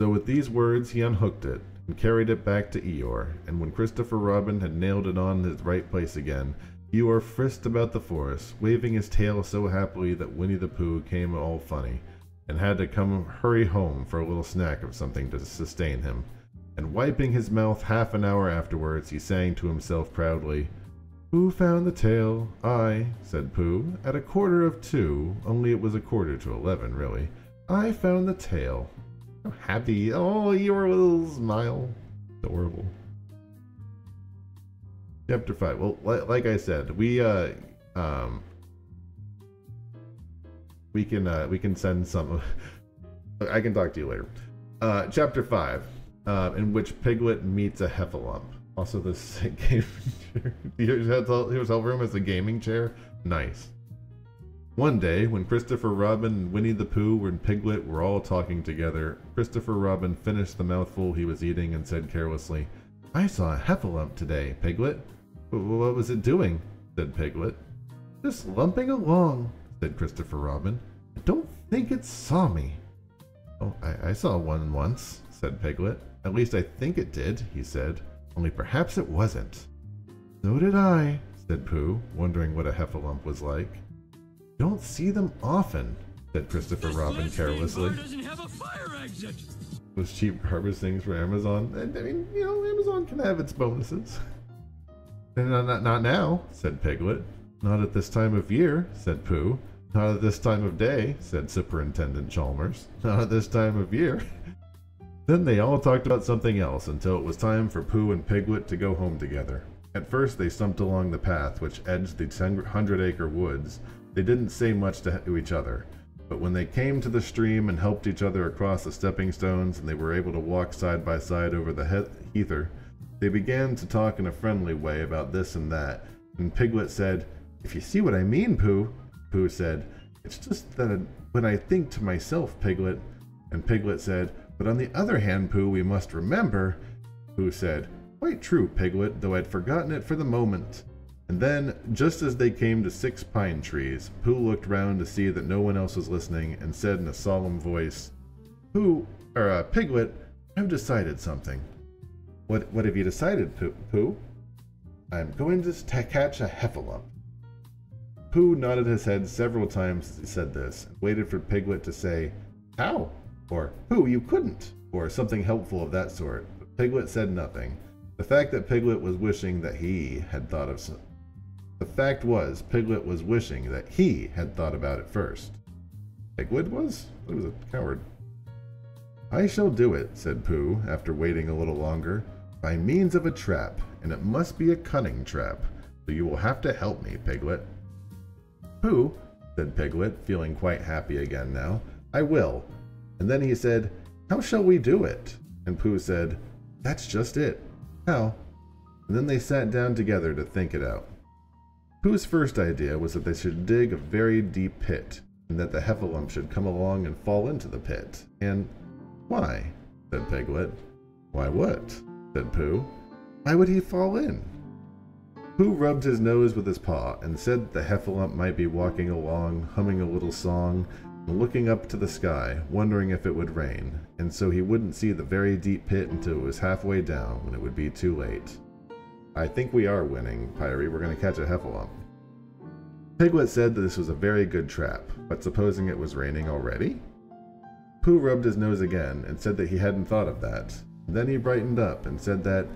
A: So with these words he unhooked it, and carried it back to Eeyore, and when Christopher Robin had nailed it on its right place again, Eeyore frisked about the forest, waving his tail so happily that Winnie the Pooh came all funny, and had to hurry home for a little snack of something to sustain him. And wiping his mouth half an hour afterwards, he sang to himself proudly, Who found the tail? I, said Pooh, at 2:45, only it was 11:15, really. I found the tail. So happy. Oh, Eeyore with a little smile. Adorable. Chapter 5. Well, like I said, we can send some. I can talk to you later. Chapter 5, in which Piglet meets a heffalump. Also, this gaming chair. Here's hotel room as a gaming chair. Nice. One day, when Christopher Robin and Winnie the Pooh and Piglet were all talking together, Christopher Robin finished the mouthful he was eating and said carelessly, I saw a heffalump today, Piglet. What was it doing? Said Piglet. Just lumping along, said Christopher Robin. I don't think it saw me. Oh, I saw one once, said Piglet. At least I think it did, he said. Only perhaps it wasn't. So did I, said Pooh, wondering what a heffalump was like. Don't see them often, said Christopher Robin carelessly.
C: Doesn't have a fire exit.
A: Those cheap harvest things for Amazon. I mean, Amazon can have its bonuses. Not now, said Piglet. Not at this time of year, said Pooh. Not at this time of day, said Superintendent Chalmers. Not at this time of year. Then they all talked about something else until it was time for Pooh and Piglet to go home together. At first they stumped along the path which edged the 100-acre woods. They didn't say much to each other, but when they came to the stream and helped each other across the stepping stones and they were able to walk side by side over the heather, they began to talk in a friendly way about this and that, and Piglet said, If you see what I mean, Pooh, Pooh said, It's just that when I think to myself, Piglet, and Piglet said, But on the other hand, Pooh, we must remember, Pooh said, Quite true, Piglet, though I'd forgotten it for the moment. And then, just as they came to 6 pine trees, Pooh looked round to see that no one else was listening and said in a solemn voice, Piglet, I've decided something. What have you decided, Pooh? I'm going to catch a heffalump. Pooh nodded his head several times as he said this, and waited for Piglet to say, how? Or, Pooh, you couldn't, or something helpful of that sort. But Piglet said nothing. The fact that Piglet was wishing that he had thought of some... The fact was, Piglet was wishing that he had thought about it first. Piglet was? He was a coward. I shall do it, said Pooh, after waiting a little longer, by means of a trap, and it must be a cunning trap, so you will have to help me, Piglet. Pooh, said Piglet, feeling quite happy again now, I will. And then he said, how shall we do it? And Pooh said, that's just it. How? And then they sat down together to think it out. Pooh's first idea was that they should dig a very deep pit, and that the heffalump should come along and fall into the pit. And why? Said Piglet. Why what? Said Pooh. Why would he fall in? Pooh rubbed his nose with his paw and said the heffalump might be walking along, humming a little song, and looking up to the sky, wondering if it would rain, and so he wouldn't see the very deep pit until it was halfway down, when it would be too late. I think we are winning, Pyrie. We're going to catch a heffalump. Piglet said that this was a very good trap, but supposing it was raining already? Pooh rubbed his nose again and said that he hadn't thought of that. Then he brightened up and said that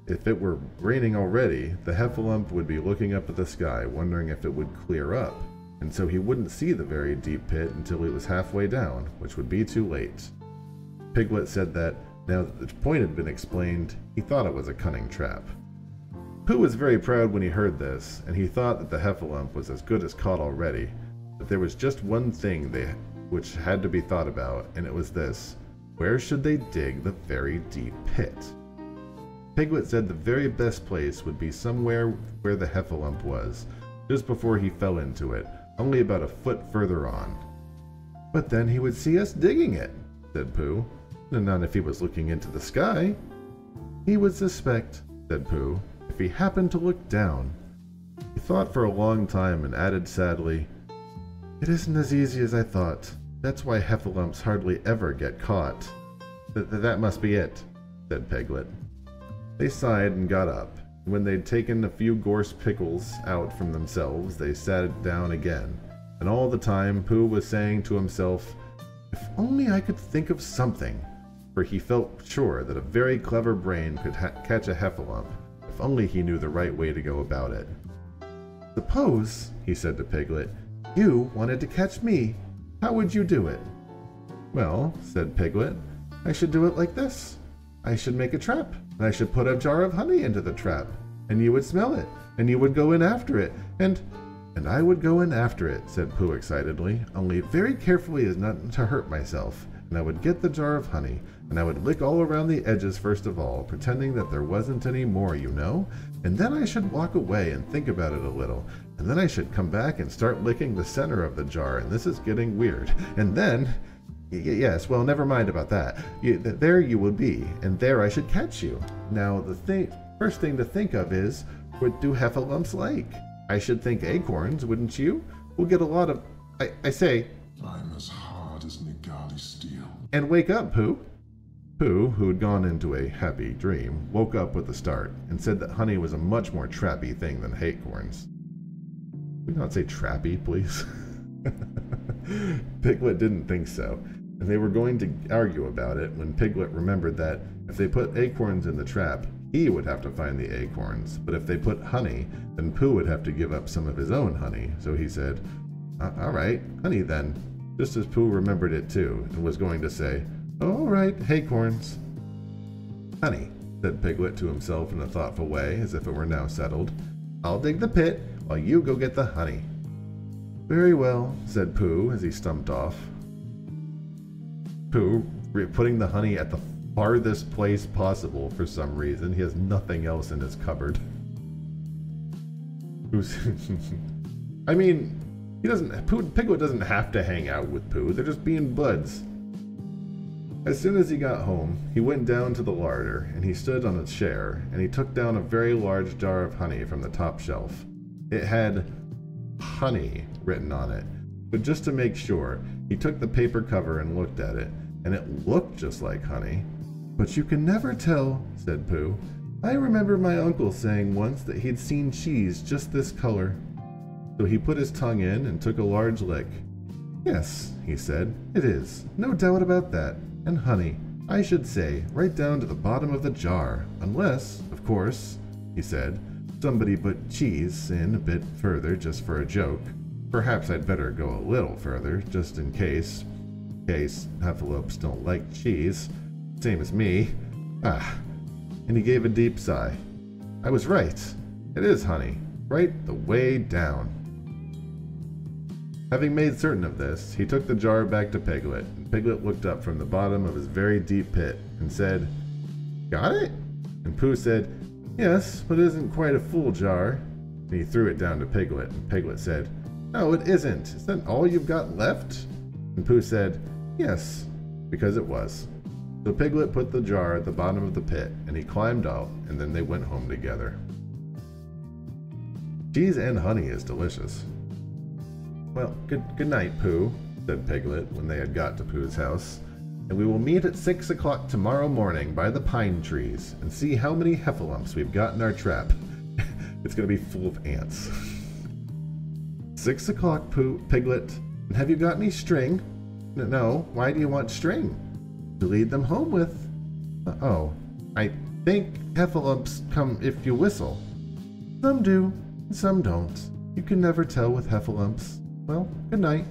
A: if it were raining already, the heffalump would be looking up at the sky, wondering if it would clear up, and so he wouldn't see the very deep pit until he was halfway down, which would be too late. Piglet said that, now that the point had been explained, he thought it was a cunning trap. Pooh was very proud when he heard this, and he thought that the heffalump was as good as caught already, but there was just one thing which had to be thought about, and it was this. Where should they dig the very deep pit? Piglet said the very best place would be somewhere where the heffalump was, just before he fell into it, only about a foot further on. But then he would see us digging it, said Pooh. Not if he was looking into the sky. He would suspect, said Pooh, if he happened to look down. He thought for a long time and added sadly, it isn't as easy as I thought. That's why heffalumps hardly ever get caught. That must be it, said Piglet. They sighed and got up. When they'd taken a few gorse pickles out from themselves, they sat down again. And all the time Pooh was saying to himself, if only I could think of something, for he felt sure that a very clever brain could catch a heffalump, if only he knew the right way to go about it. Suppose, he said to Piglet, you wanted to catch me. How would you do it? Well, said Piglet, I should do it like this. I should make a trap, and I should put a jar of honey into the trap, and you would smell it, and you would go in after it, and I would go in after it, said Pooh excitedly, only very carefully as not to hurt myself, and I would get the jar of honey, and I would lick all around the edges first of all, pretending that there wasn't any more, you know, and then I should walk away and think about it a little, and then I should come back and start licking the center of the jar, and this is getting weird, and then... Yes, well, never mind about that. There you would be, and there I should catch you. Now, the first thing to think of is, what do heffalumps like? I should think acorns, wouldn't you? We'll get a lot of... I say...
E: I'm as hard as Nigali steel.
A: And wake up, Pooh. Pooh, who had gone into a happy dream, woke up with a start, and said that honey was a much more trappy thing than acorns. Would not say trappy, please? Piglet didn't think so, and they were going to argue about it when Piglet remembered that if they put acorns in the trap, he would have to find the acorns, but if they put honey, then Pooh would have to give up some of his own honey, so he said, all right, honey then, just as Pooh remembered it too, and was going to say, all right, acorns. Honey, said Piglet to himself in a thoughtful way, as if it were now settled. I'll dig the pit, while you go get the honey. Very well, said Pooh as he stumped off. Pooh, putting the honey at the farthest place possible for some reason. He has nothing else in his cupboard. I mean, Piglet doesn't have to hang out with Pooh. They're just being buds. As soon as he got home, he went down to the larder, and he stood on a chair, and he took down a very large jar of honey from the top shelf. It had honey written on it, but just to make sure, he took the paper cover and looked at it, and it looked just like honey. But you can never tell, said Pooh. I remember my uncle saying once that he'd seen cheese just this color. So he put his tongue in and took a large lick. Yes, he said, it is, no doubt about that, and honey, I should say, right down to the bottom of the jar, unless, of course, he said, somebody put cheese in a bit further just for a joke. Perhaps I'd better go a little further, just in case heffalumps don't like cheese, same as me. And he gave a deep sigh. I was right. It is honey, right the way down. Having made certain of this, he took the jar back to Piglet, and Piglet looked up from the bottom of his very deep pit and said, Got it? And Pooh said, Yes, but it isn't quite a full jar. And he threw it down to Piglet, and Piglet said, No, it isn't. Is that all you've got left? And Pooh said, Yes, because it was. So Piglet put the jar at the bottom of the pit, and he climbed out, and then they went home together. Cheese and honey is delicious. Well, good night, Pooh, said Piglet when they had got to Pooh's house, and we will meet at 6 o'clock tomorrow morning by the pine trees and see how many heffalumps we've got in our trap. It's going to be full of ants. 6 o'clock, Piglet. And have you got any string? No, why do you want string? To lead them home with. Oh, I think heffalumps come if you whistle. Some do, and some don't. You can never tell with heffalumps. Well, good night.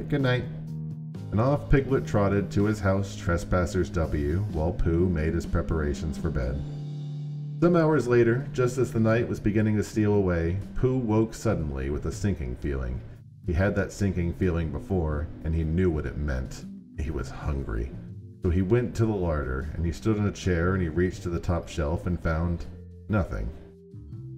A: Good night. And off Piglet trotted to his house, Trespassers W, while Pooh made his preparations for bed. Some hours later, just as the night was beginning to steal away, Pooh woke suddenly with a sinking feeling. He had that sinking feeling before, and he knew what it meant. He was hungry. So he went to the larder, and he stood on a chair, and he reached to the top shelf and found nothing.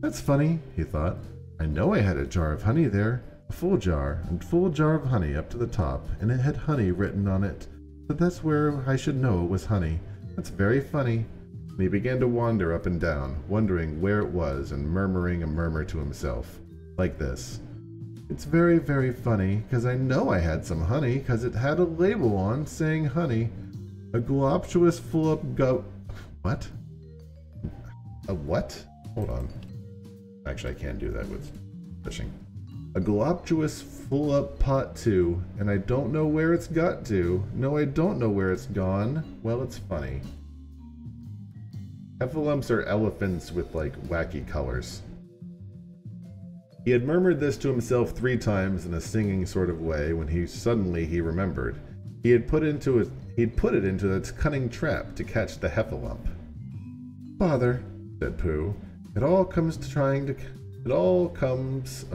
A: That's funny, he thought. I know I had a jar of honey there. A full jar of honey up to the top, and it had honey written on it. But that's where I should know it was honey. That's very funny. And he began to wander up and down, wondering where it was and murmuring a murmur to himself, like this. It's very, very funny, 'cause I know I had some honey, 'cause it had a label on saying honey. A gloptuous full-up What? A what? Hold on. Actually, I can't do that with fishing. A gloptuous full-up pot too, and I don't know where it's got to. No, I don't know where it's gone. Well, it's funny. Heffalumps are elephants with, like, wacky colors. He had murmured this to himself 3 times in a singing sort of way when he remembered. He'd put it into its cunning trap to catch the heffalump. Father, said Pooh, it all comes of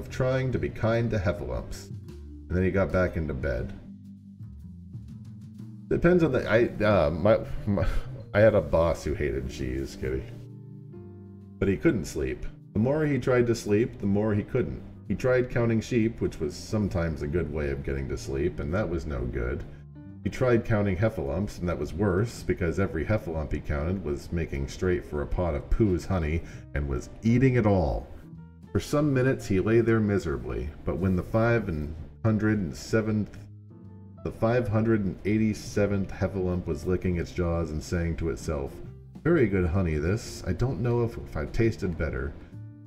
A: trying to be kind to heffalumps. And then he got back into bed. Depends on I had a boss who hated cheese, kitty. But he couldn't sleep. The more he tried to sleep, the more he couldn't. He tried counting sheep, which was sometimes a good way of getting to sleep, and that was no good. He tried counting heffalumps, and that was worse, because every heffalump he counted was making straight for a pot of Pooh's honey, and was eating it all. For some minutes he lay there miserably, but when the 587th heffalump was licking its jaws and saying to itself, Very good honey this, I don't know if I've tasted better,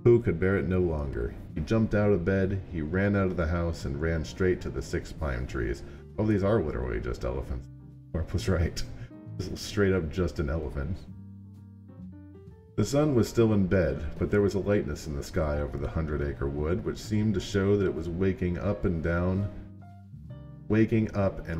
A: Pooh could bear it no longer. He jumped out of bed, he ran out of the house, and ran straight to the 6 pine trees. Oh, these are literally just elephants. Mark was right. This is straight up just an elephant. The sun was still in bed, but there was a lightness in the sky over the 100-acre wood, which seemed to show that it was waking up and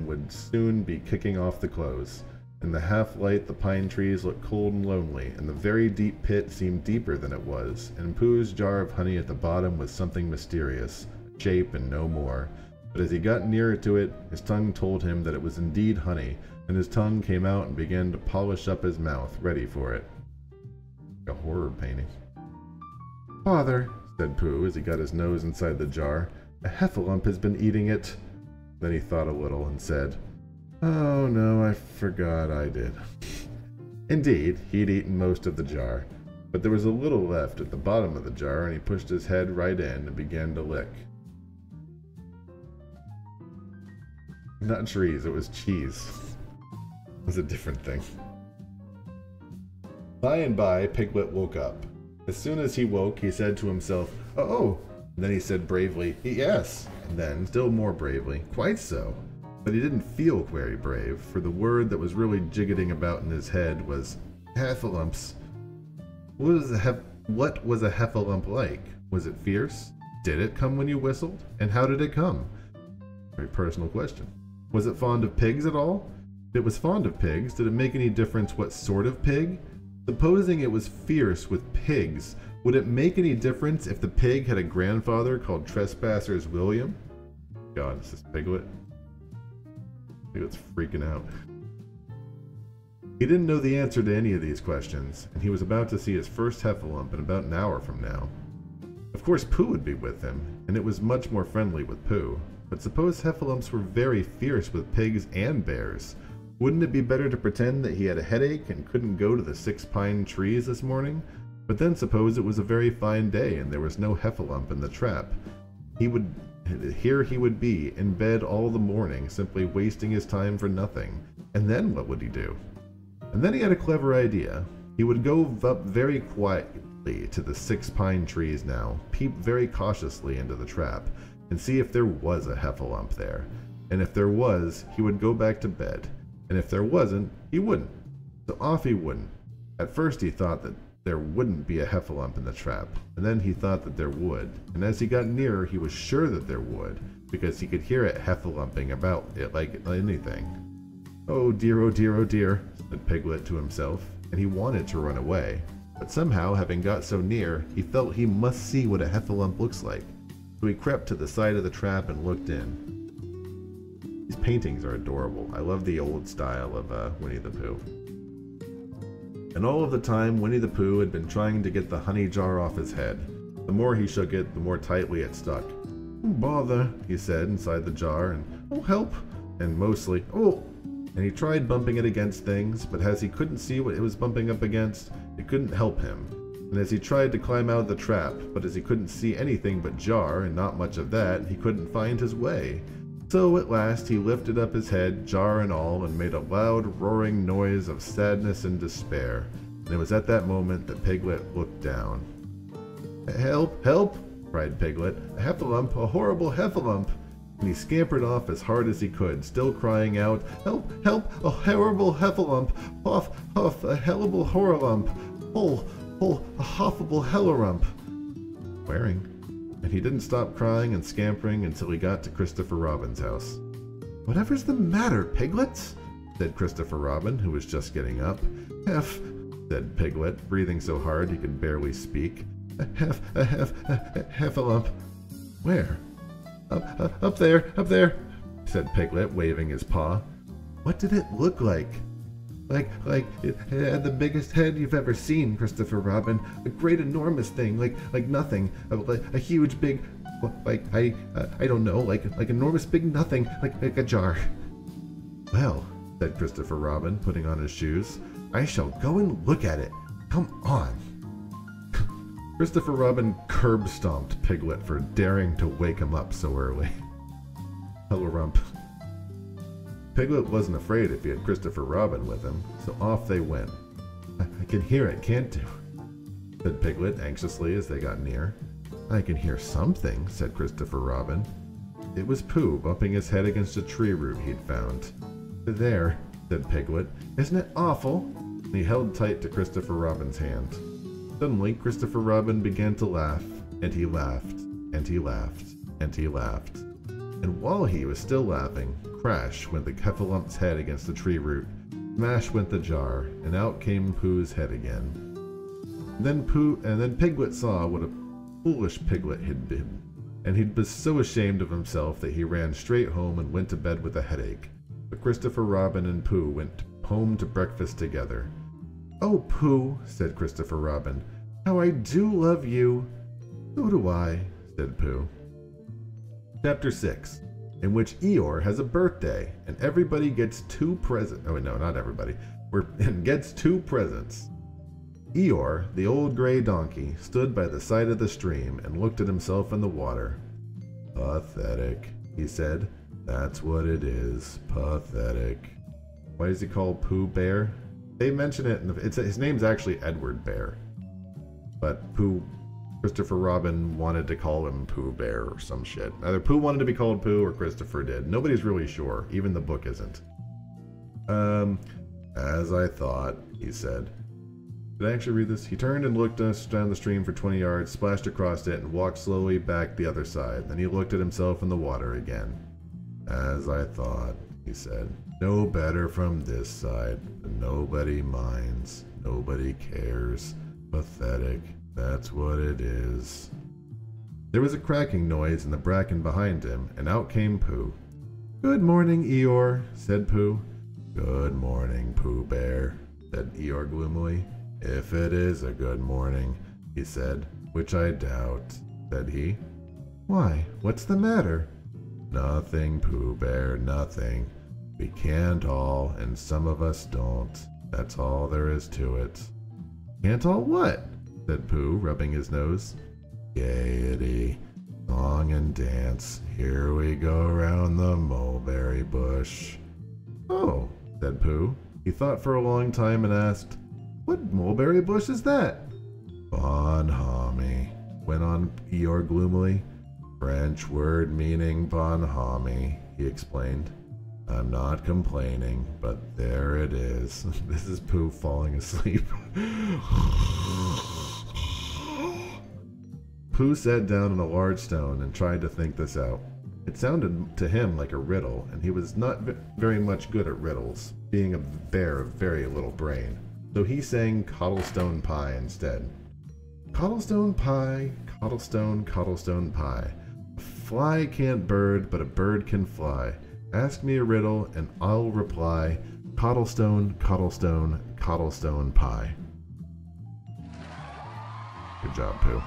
A: would soon be kicking off the clothes. In the half-light, the pine trees looked cold and lonely, and the very deep pit seemed deeper than it was, and Pooh's jar of honey at the bottom was something mysterious, a shape and no more. But as he got nearer to it, his tongue told him that it was indeed honey, and his tongue came out and began to polish up his mouth, ready for it. Like a horror painting. Father, said Pooh as he got his nose inside the jar, a heffalump has been eating it. Then he thought a little and said, Oh no, I forgot I did. Indeed, he'd eaten most of the jar. but there was a little left at the bottom of the jar, and he pushed his head right in and began to lick. Not trees, it was cheese. It was a different thing. By and by, Piglet woke up. As soon as he woke, he said to himself, "Oh!" And then he said bravely, "Yes!" And then, still more bravely, "Quite so." But he didn't feel very brave, for the word that was really jiggetting about in his head was heffalumps. What was a heffalump like? Was it fierce? Did it come when you whistled? And how did it come? Very personal question. Was it fond of pigs at all? If it was fond of pigs, did it make any difference what sort of pig? Supposing it was fierce with pigs, would it make any difference if the pig had a grandfather called Trespassers William? God, is this Piglet? Piglet's freaking out. He didn't know the answer to any of these questions, and he was about to see his first heffalump in about an hour from now. Of course Pooh would be with him, and it was much more friendly with Pooh. But suppose heffalumps were very fierce with pigs and bears. Wouldn't it be better to pretend that he had a headache and couldn't go to the 6 pine trees this morning? But then suppose it was a very fine day and there was no heffalump in the trap. Here he would be, in bed all the morning, simply wasting his time for nothing. And then what would he do? And then he had a clever idea. He would go up very quietly to the 6 pine trees now, peep very cautiously into the trap, and see if there was a heffalump there. And if there was, he would go back to bed. And if there wasn't, he wouldn't. So off he wouldn't. At first he thought that there wouldn't be a heffalump in the trap, and then he thought that there would. And as he got nearer, he was sure that there would, because he could hear it heffalumping about it like anything. "Oh dear, oh dear, oh dear," said Piglet to himself, and he wanted to run away. But somehow, having got so near, he felt he must see what a heffalump looks like. So he crept to the side of the trap and looked in. These paintings are adorable. I love the old style of Winnie the Pooh. And all of the time, Winnie the Pooh had been trying to get the honey jar off his head. The more he shook it, the more tightly it stuck. "Oh, bother," he said inside the jar, and "Oh, help," and mostly, "Oh." And he tried bumping it against things, but as he couldn't see what it was bumping up against, it couldn't help him. And as he tried to climb out of the trap, but as he couldn't see anything but jar, and not much of that, he couldn't find his way. So at last he lifted up his head, jar and all, and made a loud roaring noise of sadness and despair. And it was at that moment that Piglet looked down. "Help! Help!" cried Piglet. "A heffalump! A horrible heffalump!" And he scampered off as hard as he could, still crying out, "Help! Help! A horrible heffalump! Huff! Huff! A hellable horrorlump! Pull! Pull! A hoffable hellerump!" Swearing. And he didn't stop crying and scampering until he got to Christopher Robin's house. "Whatever's the matter, Piglets?" said Christopher Robin, who was just getting up. "Heff," said Piglet, breathing so hard he could barely speak. "A heffalump." "Where?" Up there," said Piglet, waving his paw. "What did it look like?" Like it had the biggest head you've ever seen, Christopher Robin. A great enormous thing, like nothing. Like a huge big, like I don't know, like enormous big nothing, like a jar." "Well," said Christopher Robin, putting on his shoes, "I shall go and look at it. Come on." Christopher Robin curb-stomped Piglet for daring to wake him up so early. Hellerump. Piglet wasn't afraid if he had Christopher Robin with him, so off they went. I can hear it, can't you?" said Piglet anxiously as they got near. "I can hear something," said Christopher Robin. It was Pooh bumping his head against a tree root he'd found. "There," said Piglet. "Isn't it awful?" And he held tight to Christopher Robin's hand. Suddenly, Christopher Robin began to laugh, and he laughed, and he laughed, and he laughed. And while he was still laughing, crash went the heffalump's head against the tree root, smash went the jar, and out came Pooh's head again. And then Piglet saw what a foolish Piglet he'd been, and he was so ashamed of himself that he ran straight home and went to bed with a headache. But Christopher Robin and Pooh went home to breakfast together. "Oh, Pooh," said Christopher Robin, "how I do love you." "So do I," said Pooh. Chapter 6, in which Eeyore has a birthday, and everybody gets 2 presents. Oh, no, not everybody. And gets 2 presents. Eeyore, the old gray donkey, stood by the side of the stream and looked at himself in the water. Pathetic, he said. That's what it is. Pathetic. Why is he called Pooh Bear? They mention it, his name's actually Edward Bear. But Christopher Robin wanted to call him Pooh Bear or some shit. Either Pooh wanted to be called Pooh or Christopher did. Nobody's really sure. Even the book isn't. As I thought, he said. Did I actually read this? He turned and looked down the stream for 20 yards, splashed across it, and walked slowly back the other side. Then he looked at himself in the water again. As I thought, he said. No better from this side. Nobody minds. Nobody cares. Pathetic. That's what it is. There was a cracking noise in the bracken behind him, and out came Pooh. Good morning, Eeyore, said Pooh. Good morning, Pooh Bear, said Eeyore gloomily. If it is a good morning, he said, which I doubt, said he. Why, what's the matter? Nothing, Pooh Bear, nothing. We can't all, and some of us don't. That's all there is to it. Can't all what? Said Pooh, rubbing his nose. Gaiety, song and dance. Here we go round the mulberry bush. Oh, said Pooh. He thought for a long time and asked, What mulberry bush is that? Bonhomie, went on Eeyore gloomily. French word meaning bonhomie, he explained. I'm not complaining, but there it is. This is Pooh falling asleep. Pooh sat down on a large stone and tried to think this out. It sounded to him like a riddle, and he was not very much good at riddles, being a bear of very little brain. So he sang Cottlestone Pie instead. Cottlestone pie, cottlestone, cottlestone pie. A fly can't bird, but a bird can fly. Ask me a riddle, and I'll reply, Cottlestone, cottlestone, cottlestone pie. Good job, Pooh.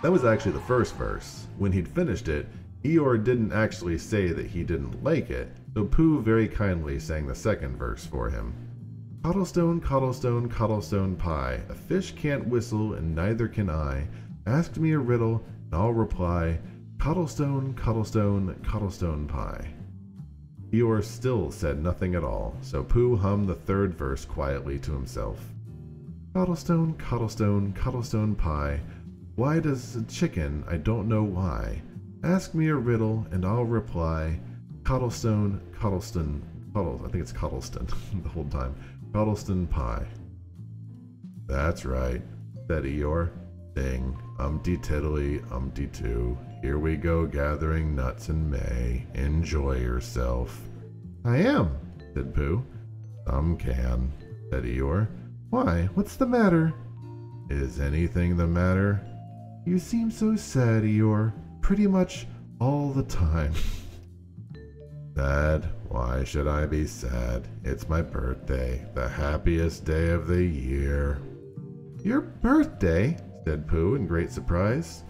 A: That was actually the first verse. When he'd finished it, Eeyore didn't actually say that he didn't like it, so Pooh very kindly sang the second verse for him. Cottlestone, cottlestone, cottlestone pie. A fish can't whistle, and neither can I. Ask me a riddle, and I'll reply, Cottlestone, cottlestone, cottlestone pie. Eeyore still said nothing at all, so Pooh hummed the third verse quietly to himself. Cottlestone, cottlestone, cottlestone pie. Why does a chicken? I don't know why. Ask me a riddle, and I'll reply, Cottlestone, Cottlestone, I think it's Cottleston the whole time. Cottlestone pie. That's right, said Eeyore. Sing, tiddly, too. Here we go gathering nuts in May. Enjoy yourself. I am, said Pooh. Some can, said Eeyore. Why, what's the matter? Is anything the matter? You seem so sad, Eeyore. Pretty much all the time. Sad? Why should I be sad? It's my birthday, the happiest day of the year. Your birthday? Said Pooh in great surprise.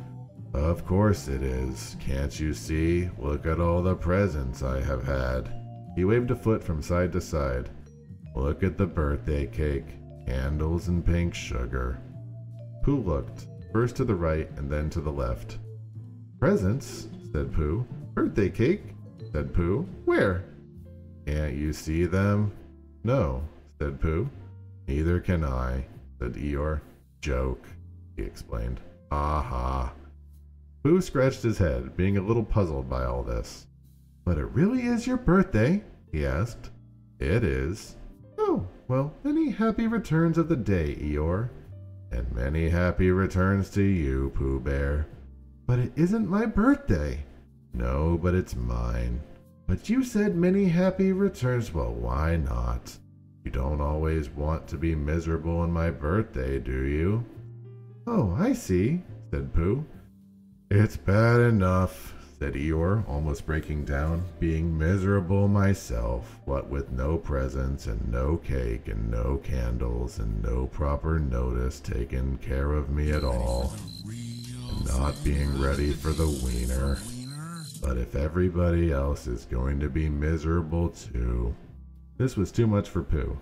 A: Of course it is. Can't you see? Look at all the presents I have had. He waved a foot from side to side. Look at the birthday cake, candles and pink sugar. Pooh looked, first to the right and then to the left. Presents? Said Pooh. Birthday cake? Said Pooh. Where? Can't you see them? No, said Pooh. Neither can I, said Eeyore. Joke, he explained. Ha ha. Pooh scratched his head, being a little puzzled by all this. But it really is your birthday? He asked. It is. Oh, well, many happy returns of the day, Eeyore. And many happy returns to you, Pooh Bear. But it isn't my birthday. No, but it's mine. But you said many happy returns. Well, why not? You don't always want to be miserable on my birthday, do you? Oh, I see, said Pooh. It's bad enough, said Eeyore, almost breaking down, being miserable myself, what with no presents and no cake and no candles and no proper notice taken care of me at all, and not being ready for the wiener. But if everybody else is going to be miserable too. This was too much for Pooh.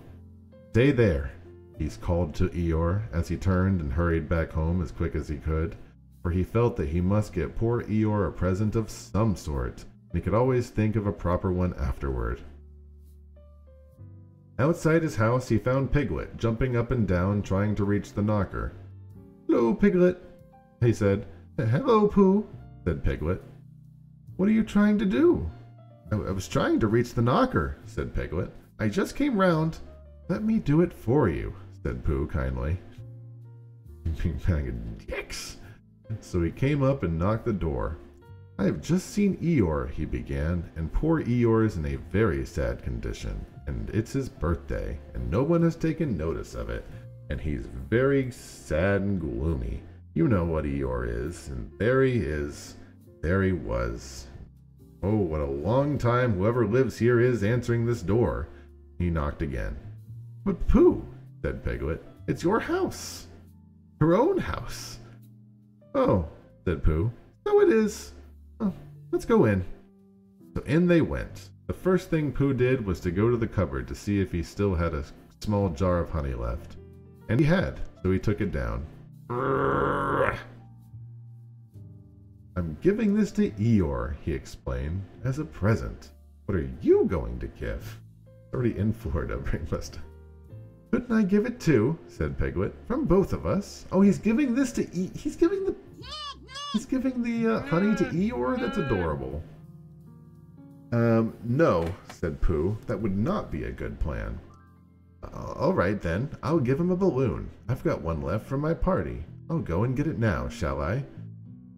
A: Stay there, he called to Eeyore as he turned and hurried back home as quick as he could, for he felt that he must get poor Eeyore a present of some sort, and he could always think of a proper one afterward. Outside his house, he found Piglet jumping up and down trying to reach the knocker. "Hello, Piglet," he said. "Hello, Pooh," said Piglet. "What are you trying to do?" I was trying to reach the knocker," said Piglet. "I just came round." "Let me do it for you," said Pooh kindly. Big bag of dicks. So he came up and knocked the door. "I have just seen Eeyore," he began, "and poor Eeyore is in a very sad condition, and it's his birthday, and no one has taken notice of it, and he's very sad and gloomy. You know what Eeyore is, and there he is. There he was. Oh, what a long time whoever lives here is answering this door." He knocked again. "But Pooh," said Piglet, "it's your house. Her own house." "Oh," said Pooh, "so it is. Oh, let's go in." So in they went. The first thing Pooh did was to go to the cupboard to see if he still had a small jar of honey left. And he had, so he took it down. "I'm giving this to Eeyore," he explained, "as a present. What are you going to give?" Already in for it, a breakfast. "Couldn't I give it too?" said Piglet. "From both of us." "Oh, he's giving this to He's giving the honey to Eeyore? That's adorable." No," said Pooh. "That would not be a good plan." "All right then, I'll give him a balloon. I've got one left from my party. I'll go and get it now, shall I?"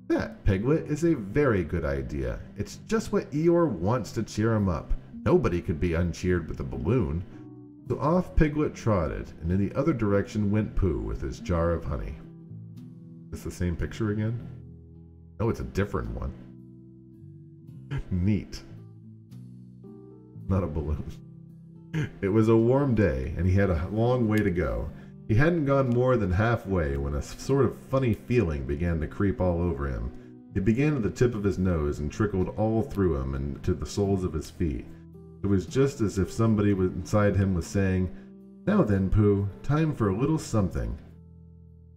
A: "That, Piglet, is a very good idea. It's just what Eeyore wants to cheer him up. Nobody could be uncheered with a balloon." So off Piglet trotted, and in the other direction went Pooh with his jar of honey. Is this the same picture again? No, it's a different one. Neat. Not a balloon. It was a warm day, and he had a long way to go. He hadn't gone more than halfway when a sort of funny feeling began to creep all over him. It began at the tip of his nose and trickled all through him and to the soles of his feet. It was just as if somebody inside him was saying, "Now then, Pooh, time for a little something."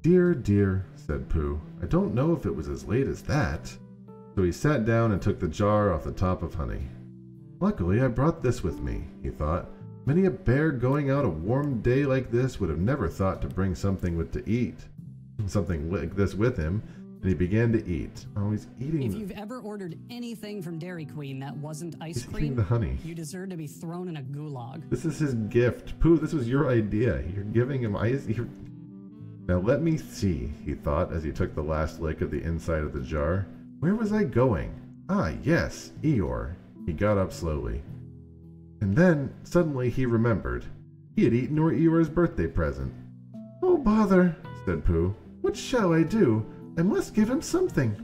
A: "Dear, dear," said Pooh, "I don't know if it was as late as that." So he sat down and took the jar off the top of honey. "Luckily I brought this with me," he thought. "Many a bear going out a warm day like this would have never thought to bring something to eat. Something like this with him." And he began to eat. Oh, he's eating.
G: If you've ever ordered anything from Dairy Queen that wasn't ice
A: He's
G: cream,
A: eating the honey.
G: you deserve to be thrown in a gulag.
A: This is his gift. Pooh, this was your idea. You're giving him ice. Now let me see, he thought as he took the last lick of the inside of the jar. Where was I going? Ah, yes, Eeyore. He got up slowly. And then, suddenly he remembered. He had eaten Eeyore's birthday present. "Oh, bother," said Pooh. "What shall I do? I must give him something."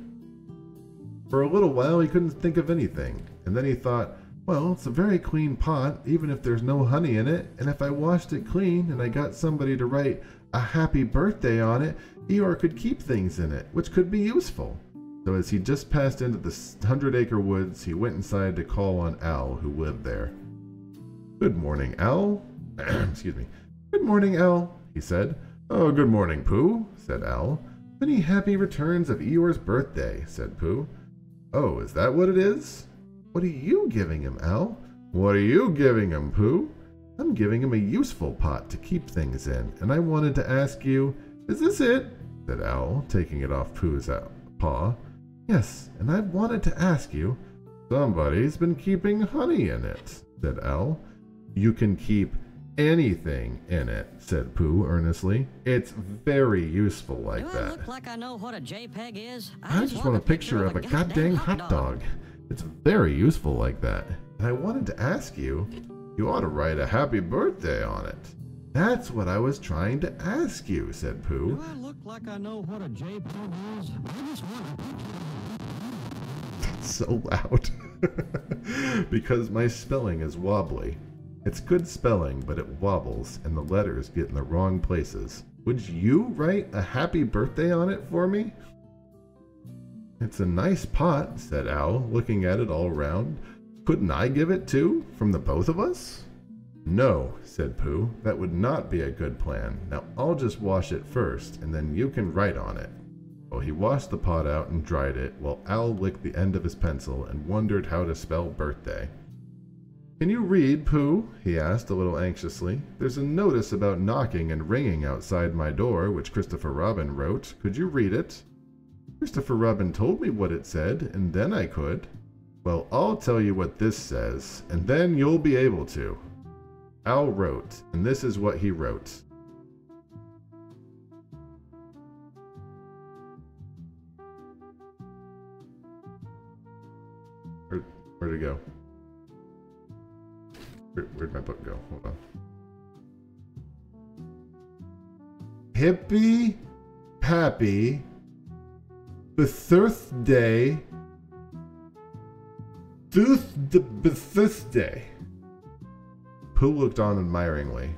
A: For a little while he couldn't think of anything, and then he thought, well, it's a very clean pot, even if there's no honey in it, and if I washed it clean and I got somebody to write a happy birthday on it, Eeyore could keep things in it, which could be useful. So as he just passed into the 100-acre woods, he went inside to call on Al, who lived there. "Good morning, Al." Excuse me. "Good morning, Al," he said. "Oh, good morning, Pooh," said Al. "Many happy returns of Eeyore's birthday," said Pooh. "Oh, is that what it is? What are you giving him, Al?" "What are you giving him, Pooh?" "I'm giving him a useful pot to keep things in, and I wanted to ask you—" "Is this it?" said Al, taking it off Pooh's paw. "Yes, and I wanted to ask you—" "Somebody's been keeping honey in it," said Al. "You can keep anything in it," said Pooh earnestly. "It's very useful like
H: Do
A: that."
H: I look like I know what a JPEG is?
A: I just want a picture of a goddamn hot dog. It's very useful like that. And I wanted to ask you, you ought to write a happy birthday on it. "That's what I was trying to ask you," said Pooh.
B: Do I look like I know what a JPEG is? I just want
A: So loud. Because my spelling is wobbly. It's good spelling, but it wobbles, and the letters get in the wrong places. Would you write a happy birthday on it for me? "It's a nice pot," said Al, looking at it all round. "Couldn't I give it too, from the both of us?" No, said Pooh, that would not be a good plan. Now I'll just wash it first, and then you can write on it. Well, he washed the pot out and dried it, while Al licked the end of his pencil and wondered how to spell birthday. Can you read, Pooh? He asked a little anxiously. There's a notice about knocking and ringing outside my door, which Christopher Robin wrote. Could you read it? Christopher Robin told me what it said, and then I could. Well, I'll tell you what this says, and then you'll be able to. Al wrote, and this is what he wrote. Where'd it go? Where'd my book go? Hold on. Hippie, happy, birthday, birthday. Pooh looked on admiringly.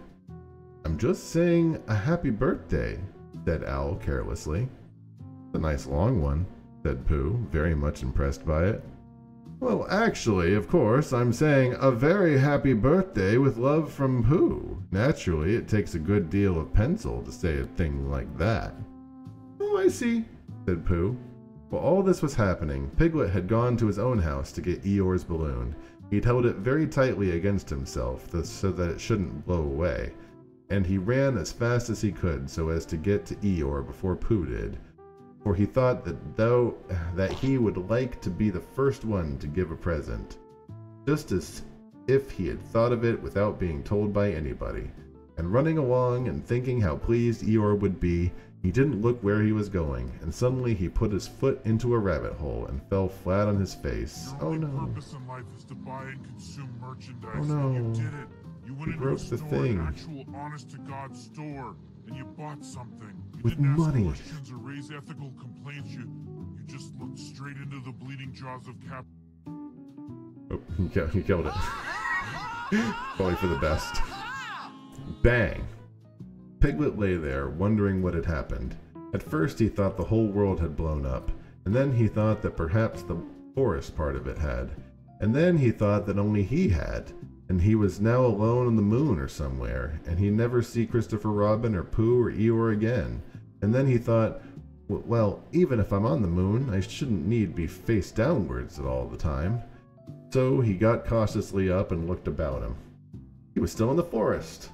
A: I'm just saying a happy birthday, said Al carelessly. A nice long one, said Pooh, very much impressed by it. Well, actually, of course, I'm saying a very happy birthday with love from Pooh. Naturally, it takes a good deal of pencil to say a thing like that. Oh, I see, said Pooh. While all this was happening, Piglet had gone to his own house to get Eeyore's balloon. He'd held it very tightly against himself so that it shouldn't blow away, and he ran as fast as he could so as to get to Eeyore before Pooh did. For he thought that he would like to be the first one to give a present, just as if he had thought of it without being told by anybody. And running along and thinking how pleased Eeyore would be, he didn't look where he was going, and suddenly he put his foot into a rabbit hole and fell flat on his face.
E: Your
A: Oh
E: only
A: no.
E: purpose in life is to buy and consume merchandise.
A: Oh no.
E: You did it. You went
A: He
E: into
A: broke
E: a
A: the
E: store,
A: thing.
E: an actual honest-to-God store, and you bought something. You
A: With
E: didn't
A: money.
E: ask questions or raise ethical complaints. You just looked straight into the bleeding jaws of cap.
A: Oh, he killed it. Probably for the best. Bang! Piglet lay there, wondering what had happened. At first he thought the whole world had blown up, and then he thought that perhaps the forest part of it had, and then he thought that only he had, and he was now alone on the moon or somewhere, and he'd never see Christopher Robin or Pooh or Eeyore again. And then he thought, well, even if I'm on the moon, I shouldn't need be face downwards all the time. So he got cautiously up and looked about him. He was still in the forest.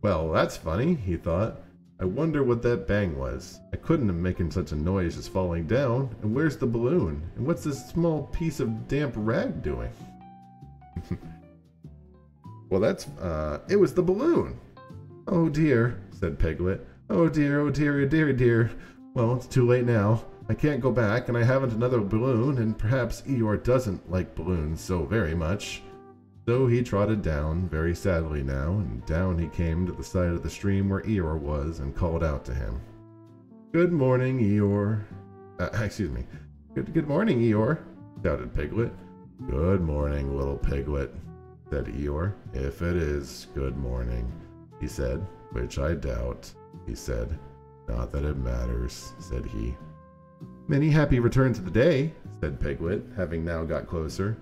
A: Well, that's funny, he thought. I wonder what that bang was. I couldn't have making such a noise as falling down. And where's the balloon? And what's this small piece of damp rag doing? Well, it was the balloon. Oh dear, said Piglet. Oh dear, oh dear, oh dear, dear. Well, it's too late now. I can't go back, and I haven't another balloon, and perhaps Eeyore doesn't like balloons so very much. So he trotted down, very sadly now, and down he came to the side of the stream where Eeyore was, and called out to him. Good morning, Eeyore. Excuse me. Good morning, Eeyore, shouted Piglet. Good morning, little Piglet, said Eeyore. If it is good morning, he said, which I doubt, he said. Not that it matters, said he. Many happy returns of the day, said Piglet, having now got closer.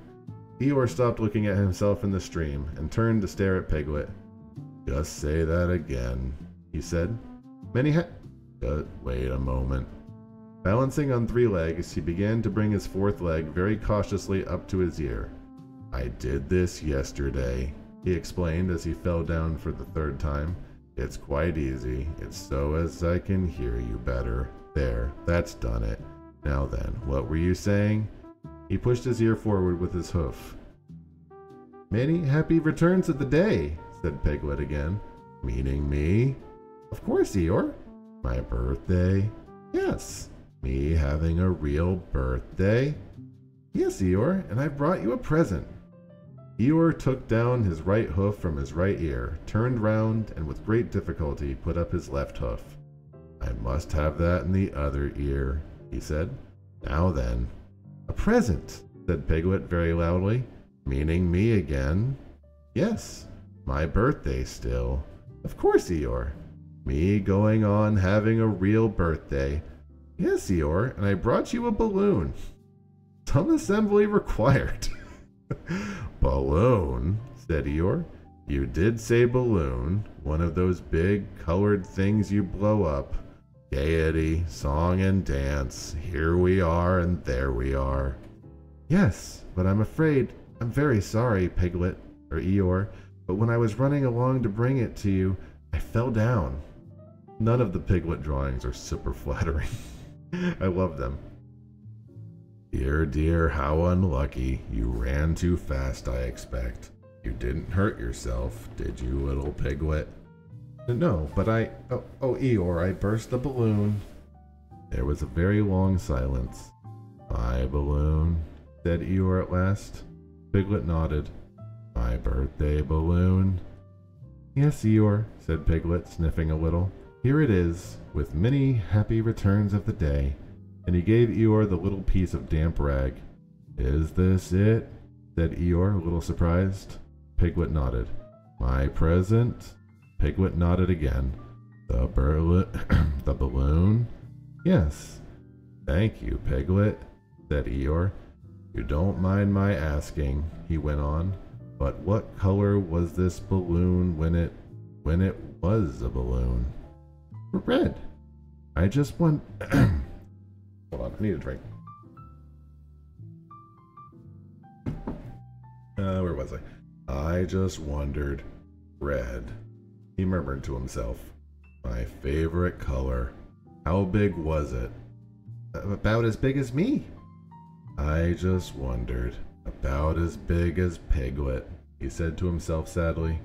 A: Eeyore stopped looking at himself in the stream and turned to stare at Piglet. Just say that again, he said. Wait a moment. Balancing on 3 legs, he began to bring his 4th leg very cautiously up to his ear. I did this yesterday, he explained as he fell down for the 3rd time. It's quite easy. It's so as I can hear you better. There, that's done it. Now then, what were you saying? He pushed his ear forward with his hoof. Many happy returns of the day, said Piglet again. Meaning me? Of course, Eeyore. My birthday? Yes. Me having a real birthday? Yes, Eeyore, and I brought you a present. Eeyore took down his right hoof from his right ear, turned round, and with great difficulty put up his left hoof. I must have that in the other ear, he said. Now then. A present, said Piglet very loudly. Meaning me again? Yes, my birthday still. Of course, Eeyore. Me going on having a real birthday. Yes, Eeyore, and I brought you a balloon. Some assembly required. Balloon, said Eeyore. You did say balloon, one of those big colored things you blow up. Gaiety, song and dance, here we are and there we are. Yes, but I'm very sorry, Piglet, or Eeyore, but when I was running along to bring it to you, I fell down. None of the Piglet drawings are super flattering. I love them. Dear, dear, how unlucky. You ran too fast, I expect. You didn't hurt yourself, did you, little Piglet? No, but Oh, Eeyore, I burst the balloon. There was a very long silence. My balloon, said Eeyore at last. Piglet nodded. My birthday balloon. Yes, Eeyore, said Piglet, sniffing a little. Here it is, with many happy returns of the day. And he gave Eeyore the little piece of damp rag. Is this it? Said Eeyore, a little surprised. Piglet nodded. My present? Piglet nodded again. The balloon? Yes. Thank you, Piglet, said Eeyore. You don't mind my asking, he went on, but what color was this balloon when it was a balloon? Red. I just want... Hold on, I need a drink. Where was I? I just wondered. Red. He murmured to himself. My favorite color. How big was it? About as big as me. I just wondered. About as big as Piglet, he said to himself sadly.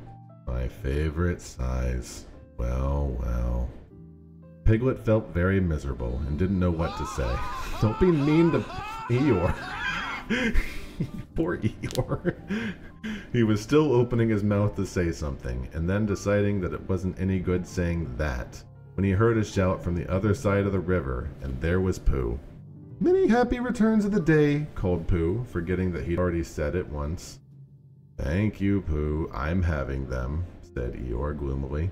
A: My favorite size. Well, well. Piglet felt very miserable and didn't know what to say. Don't be mean to Eeyore. Poor Eeyore. He was still opening his mouth to say something, and then deciding that it wasn't any good saying that, when he heard a shout from the other side of the river, and there was Pooh. Many happy returns of the day, called Pooh, forgetting that he'd already said it once. Thank you, Pooh. I'm having them, said Eeyore gloomily.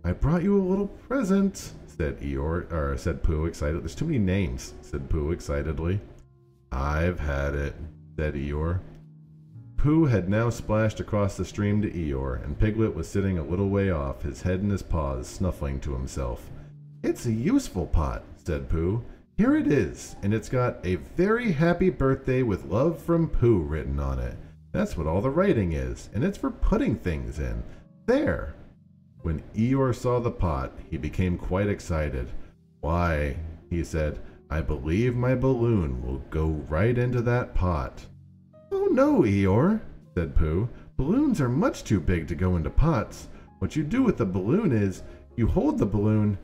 A: I brought you a little present, said Pooh excitedly. There's too many names, said Pooh excitedly. I've had it, said Eeyore. Pooh had now splashed across the stream to Eeyore, and Piglet was sitting a little way off, his head in his paws, snuffling to himself. It's a useful pot, said Pooh. Here it is, and it's got a very happy birthday with love from Pooh written on it. That's what all the writing is, and it's for putting things in. There! When Eeyore saw the pot, he became quite excited. Why, he said, I believe my balloon will go right into that pot. Oh no, Eeyore, said Pooh. Balloons are much too big to go into pots. What you do with the balloon is, you hold the balloon.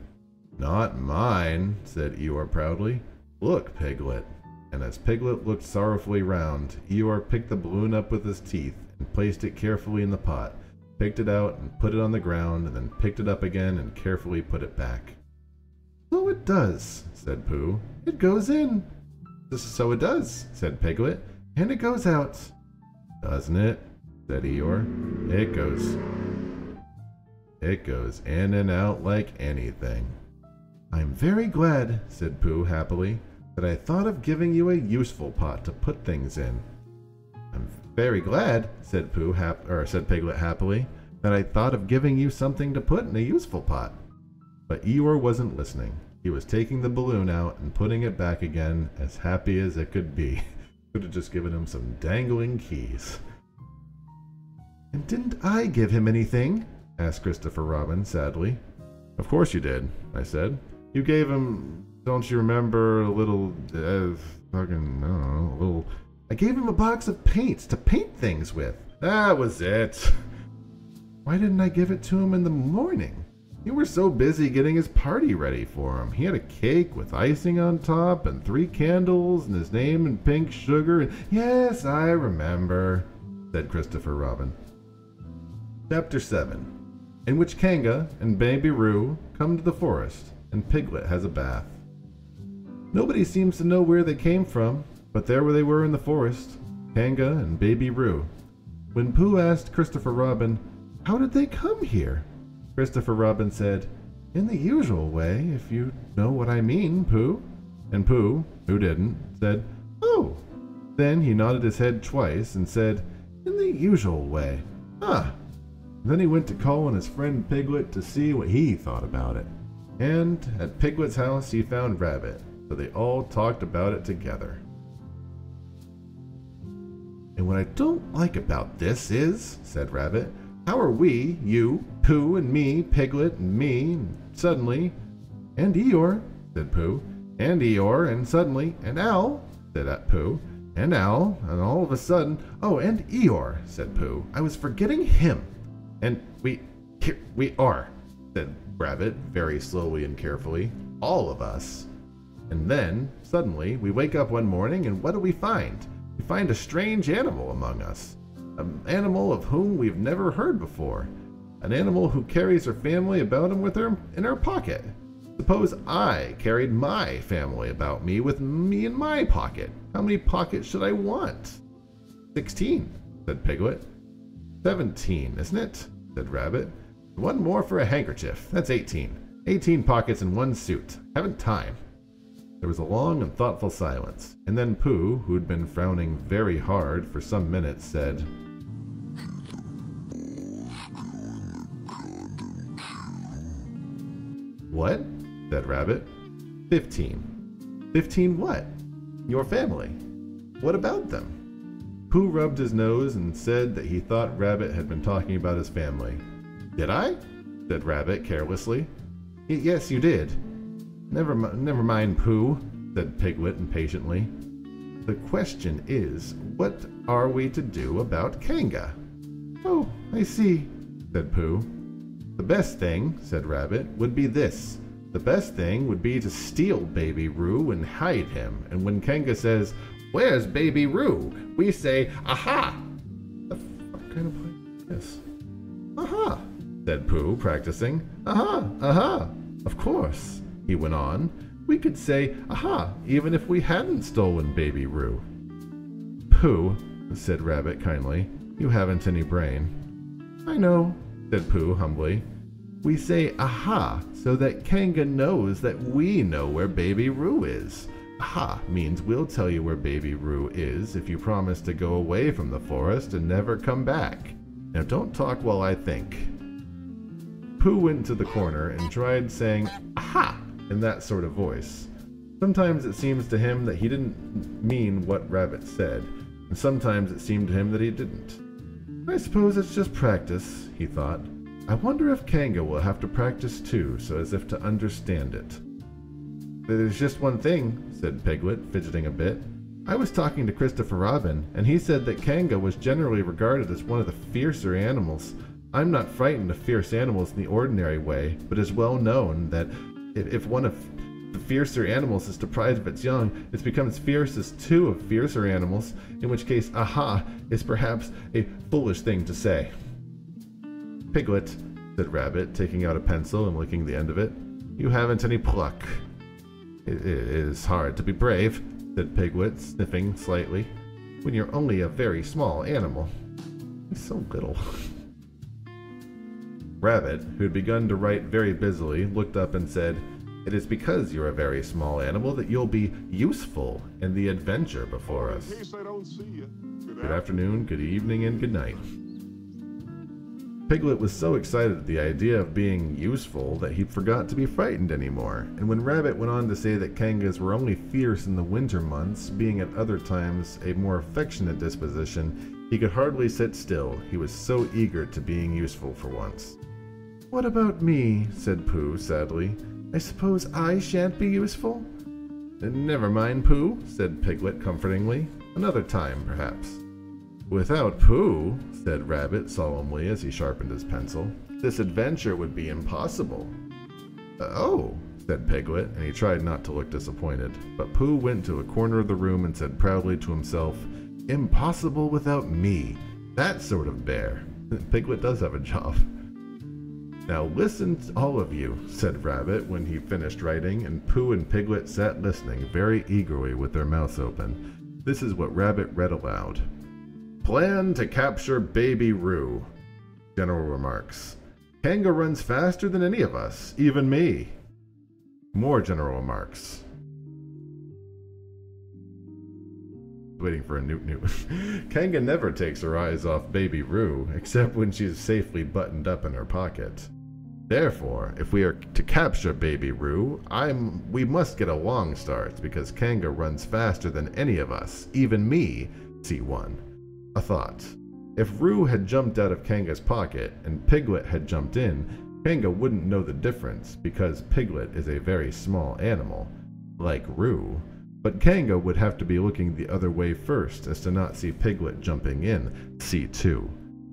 A: Not mine, said Eeyore proudly. Look, Piglet. And as Piglet looked sorrowfully round, Eeyore picked the balloon up with his teeth and placed it carefully in the pot, picked it out and put it on the ground, and then picked it up again and carefully put it back. So it does, said Pooh. It goes in. So it does, said Piglet. And it goes out. Doesn't it? Said Eeyore. It goes in and out like anything. I'm very glad, said Pooh happily, that I thought of giving you a useful pot to put things in. I'm very glad, said Piglet happily, that I thought of giving you something to put in a useful pot. But Eeyore wasn't listening. He was taking the balloon out and putting it back again, as happy as it could be. Could have just given him some dangling keys. And didn't I give him anything? Asked Christopher Robin sadly. Of course you did, I said. You gave him, don't you remember, a little, I gave him a box of paints to paint things with. That was it. Why didn't I give it to him in the morning? You were so busy getting his party ready for him. He had a cake with icing on top and 3 candles and his name in pink sugar and... Yes, I remember, said Christopher Robin. Chapter 7, in which Kanga and Baby Roo come to the forest and Piglet has a bath. Nobody seems to know where they came from, but there they were in the forest, Kanga and Baby Roo. When Pooh asked Christopher Robin, how did they come here? Christopher Robin said, in the usual way, if you know what I mean, Pooh. And Pooh, who didn't, said, oh. Then he nodded his head twice and said, in the usual way. Ah. Then he went to call on his friend Piglet to see what he thought about it. And at Piglet's house he found Rabbit, so they all talked about it together. "And what I don't like about this is," said Rabbit, "how are we, you, Pooh and me, Piglet and me, and suddenly, and Eeyore," said Pooh, "and Eeyore, and suddenly, and Al," said Pooh, "and Al, and all of a sudden, oh, and Eeyore," said Pooh. "I was forgetting him. And here we are," said Rabbit, very slowly and carefully, "all of us. And then, suddenly, we wake up one morning, and what do we find? We find a strange animal among us. An animal of whom we've never heard before. An animal who carries her family about him with her in her pocket. Suppose I carried my family about me with me in my pocket. How many pockets should I want?" 16, said Piglet. 17, isn't it? Said Rabbit. "One more for a handkerchief. That's 18. 18 pockets in one suit. Haven't time." There was a long and thoughtful silence, and then Pooh, who'd been frowning very hard for some minutes, said, "What?" said Rabbit. 15. 15 what? Your family. What about them?" Pooh rubbed his nose and said that he thought Rabbit had been talking about his family. "Did I?" said Rabbit carelessly. "Yes, you did." Never mind, Pooh," said Piglet impatiently. "The question is, what are we to do about Kanga?" "Oh, I see," said Pooh. "The best thing," said Rabbit, "would be this. The best thing would be to steal Baby Roo and hide him, and when Kanga says, 'Where's Baby Roo?' we say, 'Aha!'" "The fuck kind of place is this?" "Aha!" said Pooh, practicing. "Aha! Aha! Of course," he went on, "we could say 'Aha!' even if we hadn't stolen Baby Roo." "Pooh," said Rabbit kindly, "you haven't any brain." "I know," said Pooh humbly. "We say 'Aha!' so that Kanga knows that we know where Baby Roo is. 'Aha!' means we'll tell you where Baby Roo is if you promise to go away from the forest and never come back. Now don't talk while I think." Pooh went to the corner and tried saying "Aha!" in that sort of voice. Sometimes it seems to him that he didn't mean what Rabbit said, and sometimes it seemed to him that he didn't. "I suppose it's just practice," he thought. "I wonder if Kanga will have to practice too, so as if to understand it." "There's just one thing," said Piglet, fidgeting a bit. "I was talking to Christopher Robin, and he said that Kanga was generally regarded as one of the fiercer animals. I'm not frightened of fierce animals in the ordinary way, but it's well known that if one of the fiercer animals is deprived of its young, it becomes fierce as two of fiercer animals, in which case 'Aha!' is perhaps a foolish thing to say." "Piglet," said Rabbit, taking out a pencil and licking the end of it, "you haven't any pluck." It is hard to be brave," said Piglet, sniffing slightly, "when you're only a very small animal." "He's so little." Rabbit, who had begun to write very busily, looked up and said, "It is because you're a very small animal that you'll be useful in the adventure before us.
E: In case I don't see you.
A: Good afternoon, good evening, and good night." Piglet was so excited at the idea of being useful that he forgot to be frightened anymore, and when Rabbit went on to say that Kangas were only fierce in the winter months, being at other times a more affectionate disposition, he could hardly sit still, he was so eager to being useful for once. "What about me?" said Pooh sadly. "I suppose I shan't be useful?" "Never mind, Pooh," said Piglet comfortingly. "Another time, perhaps." "Without Pooh," said Rabbit solemnly as he sharpened his pencil, "this adventure would be impossible." "Oh," said Piglet, and he tried not to look disappointed, but Pooh went to a corner of the room and said proudly to himself, "Impossible without me. That sort of bear. Piglet does have a job." "Now listen, all of you," said Rabbit when he finished writing, and Pooh and Piglet sat listening very eagerly with their mouths open. This is what Rabbit read aloud. "Plan to capture Baby Roo. General remarks. Kanga runs faster than any of us, even me." More general remarks. Waiting for a newt. Kanga never takes her eyes off baby Roo, except when she's safely buttoned up in her pocket. Therefore, if we are to capture baby Roo, we must get a long start, because Kanga runs faster than any of us, even me, C1. A thought. If Roo had jumped out of Kanga's pocket and Piglet had jumped in, Kanga wouldn't know the difference, because Piglet is a very small animal, like Roo. But Kanga would have to be looking the other way first, as to not see Piglet jumping in, C2.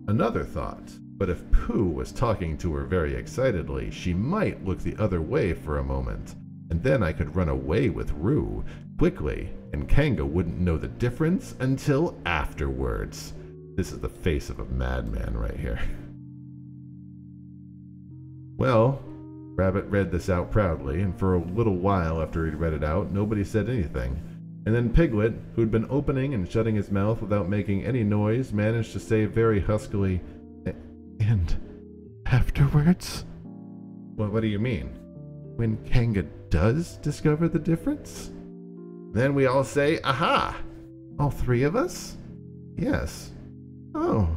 A: Another thought. But if Pooh was talking to her very excitedly, she might look the other way for a moment, and then I could run away with Roo quickly, and Kanga wouldn't know the difference until afterwards. This is the face of a madman right here. Well, Rabbit read this out proudly, and for a little while after he'd read it out, nobody said anything. And then Piglet, who'd been opening and shutting his mouth without making any noise, managed to say very huskily, "And afterwards?" Well, what do you mean? When Kanga does discover the difference? Then we all say, "Aha!" All three of us? Yes. Oh.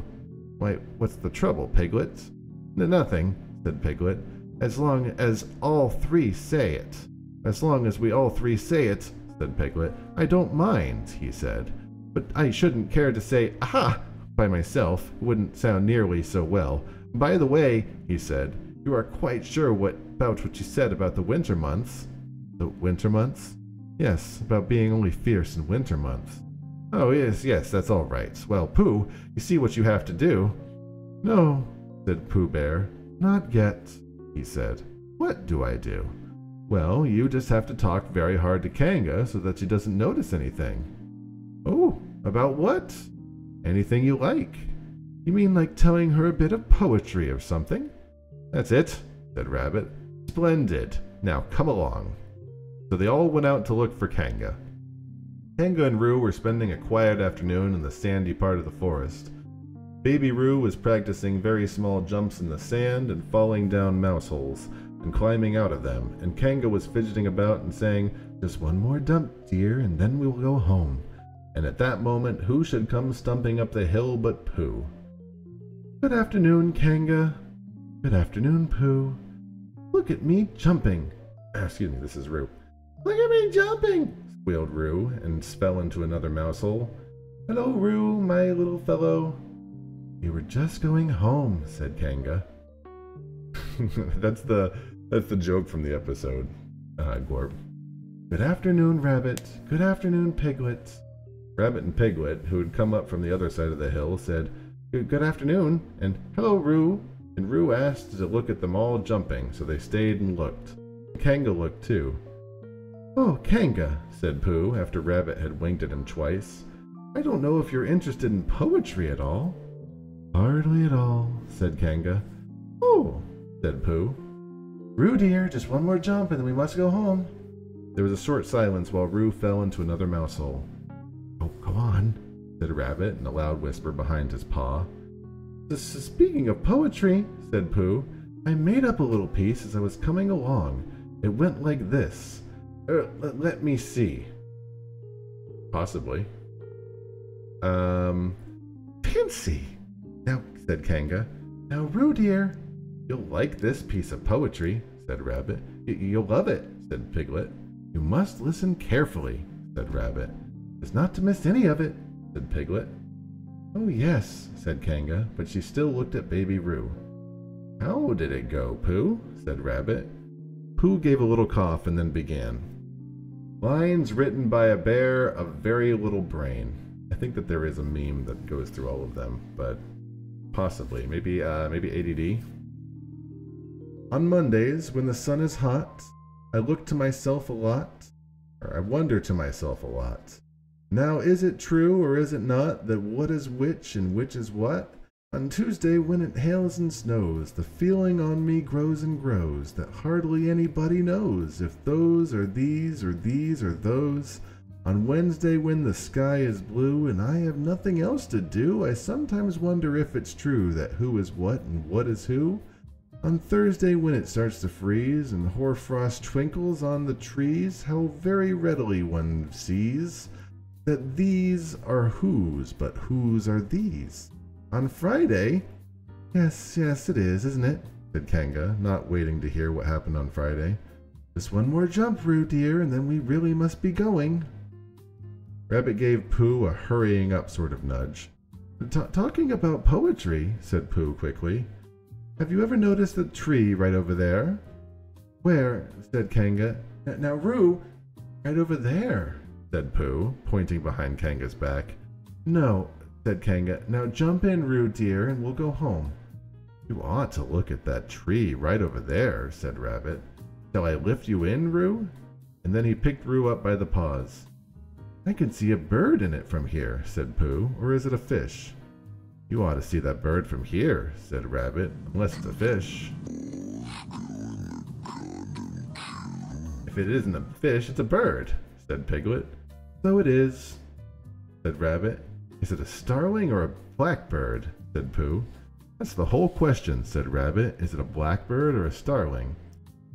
A: Why, what's the trouble, Piglet? Nothing, said Piglet. As long as all three say it. As long as we all three say it, said Piglet. I don't mind, he said. But I shouldn't care to say, "Aha!" by myself. It wouldn't sound nearly so well. By the way, he said, you are quite sure about what you said about the winter months? The winter months? Yes, about being only fierce in winter months. Oh, yes, that's all right. Well, Pooh, you see what you have to do. No, said Pooh Bear. Not yet, he said. What do I do? Well, you just have to talk very hard to Kanga so that she doesn't notice anything. Oh, about what? Anything you like. You mean like telling her a bit of poetry or something? That's it, said Rabbit. Splendid. Now come along. So they all went out to look for Kanga. Kanga and Roo were spending a quiet afternoon in the sandy part of the forest. Baby Roo was practicing very small jumps in the sand and falling down mouse holes and climbing out of them, and Kanga was fidgeting about and saying, "Just one more dump, dear, and then we'll go home." And at that moment, who should come stumping up the hill but Pooh. Good afternoon, Kanga. Good afternoon, Pooh. Look at me jumping. Excuse me, this is Roo. Look at me jumping, squealed Roo, and fell into another mouse hole. Hello, Roo, my little fellow. We were just going home, said Kanga. That's the joke from the episode, Gorb. Good afternoon, Rabbit. Good afternoon, Piglet. Rabbit and Piglet, who had come up from the other side of the hill, said, Good afternoon, and hello, Roo. And Roo asked to look at them all jumping, so they stayed and looked. Kanga looked too. Oh, Kanga, said Pooh, after Rabbit had winked at him twice. I don't know if you're interested in poetry at all. Hardly at all, said Kanga. Oh, said Pooh. Roo, dear, just one more jump and then we must go home. There was a short silence while Roo fell into another mouse hole. Oh, go on, said Rabbit in a loud whisper behind his paw. Speaking of poetry, said Pooh, I made up a little piece as I was coming along. It went like this. Let me see. Possibly. Fancy. Now, said Kanga. Now, Roo, dear, you'll like this piece of poetry, said Rabbit. You'll love it, said Piglet. You must listen carefully, said Rabbit. It's not to miss any of it, said Piglet. Oh, yes, said Kanga, but she still looked at Baby Roo. How did it go, Pooh? Said Rabbit. Pooh gave a little cough and then began. Lines written by a bear of very little brain. I think that there is a meme that goes through all of them, but possibly. Maybe ADD. On Mondays, when the sun is hot, I look to myself a lot, or I wonder to myself a lot. Now, is it true or is it not that what is which and which is what? On Tuesday, when it hails and snows, the feeling on me grows and grows that hardly anybody knows if those or these or these or those. On Wednesday, when the sky is blue and I have nothing else to do, I sometimes wonder if it's true that who is what and what is who. On Thursday, when it starts to freeze and hoarfrost twinkles on the trees, how very readily one sees that these are whose, but whose are these? On Friday? Yes, it is, isn't it? Said Kanga, not waiting to hear what happened on Friday. Just one more jump, Roo dear, and then we really must be going. Rabbit gave Pooh a hurrying up sort of nudge. Talking about poetry, said Pooh quickly. Have you ever noticed the tree right over there? Where? Said Kanga. Now, Roo, right over there, said Pooh, pointing behind Kanga's back. No, said Kanga. Now jump in, Roo dear, and we'll go home. You ought to look at that tree right over there, said Rabbit. Shall I lift you in, Roo? And then he picked Roo up by the paws. I can see a bird in it from here, said Pooh, or is it a fish? You ought to see that bird from here, said Rabbit, unless it's a fish. If it isn't a fish, it's a bird, said Piglet. So it is, said Rabbit. Is it a starling or a blackbird, said Pooh. That's the whole question, said Rabbit. Is it a blackbird or a starling?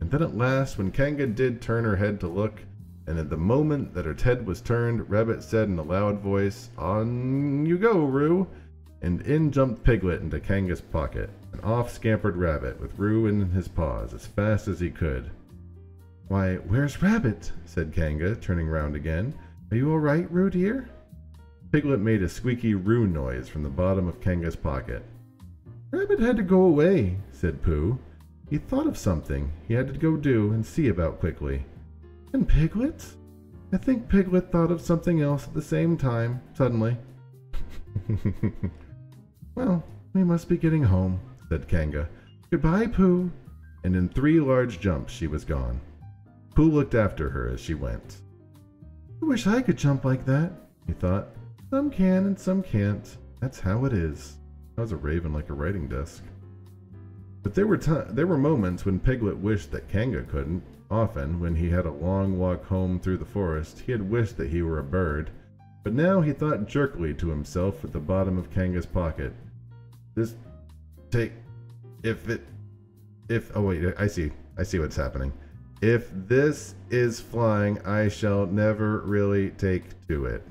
A: And then at last, when Kanga did turn her head to look, and at the moment that her head was turned, Rabbit said in a loud voice, On you go, Roo! And in jumped Piglet into Kanga's pocket, and off scampered Rabbit, with Roo in his paws, as fast as he could. Why, where's Rabbit? Said Kanga, turning round again. Are you all right, Roo dear? Piglet made a squeaky Roo noise from the bottom of Kanga's pocket. Rabbit had to go away, said Pooh. He thought of something he had to go do and see about quickly. And Piglet? I think Piglet thought of something else at the same time, suddenly. Well, we must be getting home, said Kanga. Goodbye, Pooh. And in 3 large jumps she was gone. Pooh looked after her as she went. I wish I could jump like that, he thought. Some can and some can't. That's how it is. I was a raven like a writing desk. But there were moments when Piglet wished that Kanga couldn't. Often, when he had a long walk home through the forest, he had wished that he were a bird. But now he thought jerkily to himself at the bottom of Kanga's pocket. Oh wait, I see what's happening. If this is flying, I shall never really take to it.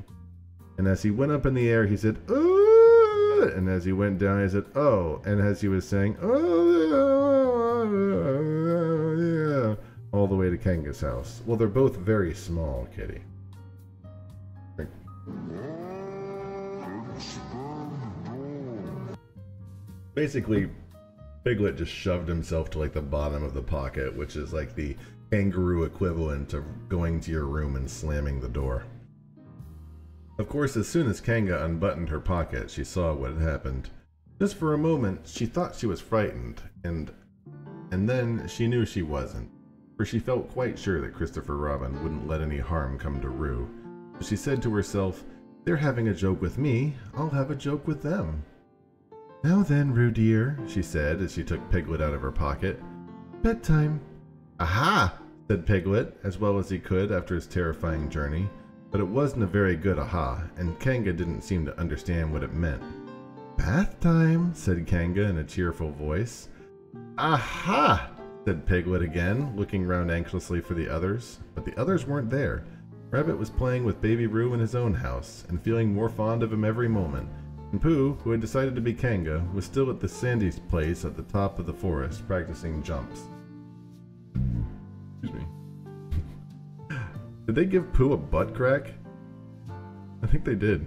A: And as he went up in the air, he said, oh, and as he went down, he said, oh, and as he was saying, oh, yeah, all the way to Kanga's house. Well, they're both very small, Kitty. Basically, Piglet just shoved himself to like the bottom of the pocket, which is like the kangaroo equivalent of going to your room and slamming the door. Of course, as soon as Kanga unbuttoned her pocket, she saw what had happened. Just for a moment, she thought she was frightened, and then she knew she wasn't, for she felt quite sure that Christopher Robin wouldn't let any harm come to Roo. So she said to herself, they're having a joke with me, I'll have a joke with them. Now then, Roo dear, she said as she took Piglet out of her pocket. Bedtime. Aha! Said Piglet, as well as he could after his terrifying journey. But it wasn't a very good aha, and Kanga didn't seem to understand what it meant. Bath time, said Kanga in a cheerful voice. Aha! Said Piglet again, looking round anxiously for the others. But the others weren't there. Rabbit was playing with Baby Roo in his own house, and feeling more fond of him every moment. And Pooh, who had decided to be Kanga, was still at the Sandy's place at the top of the forest, practicing jumps. Excuse me. Did they give Pooh a butt crack? I think they did.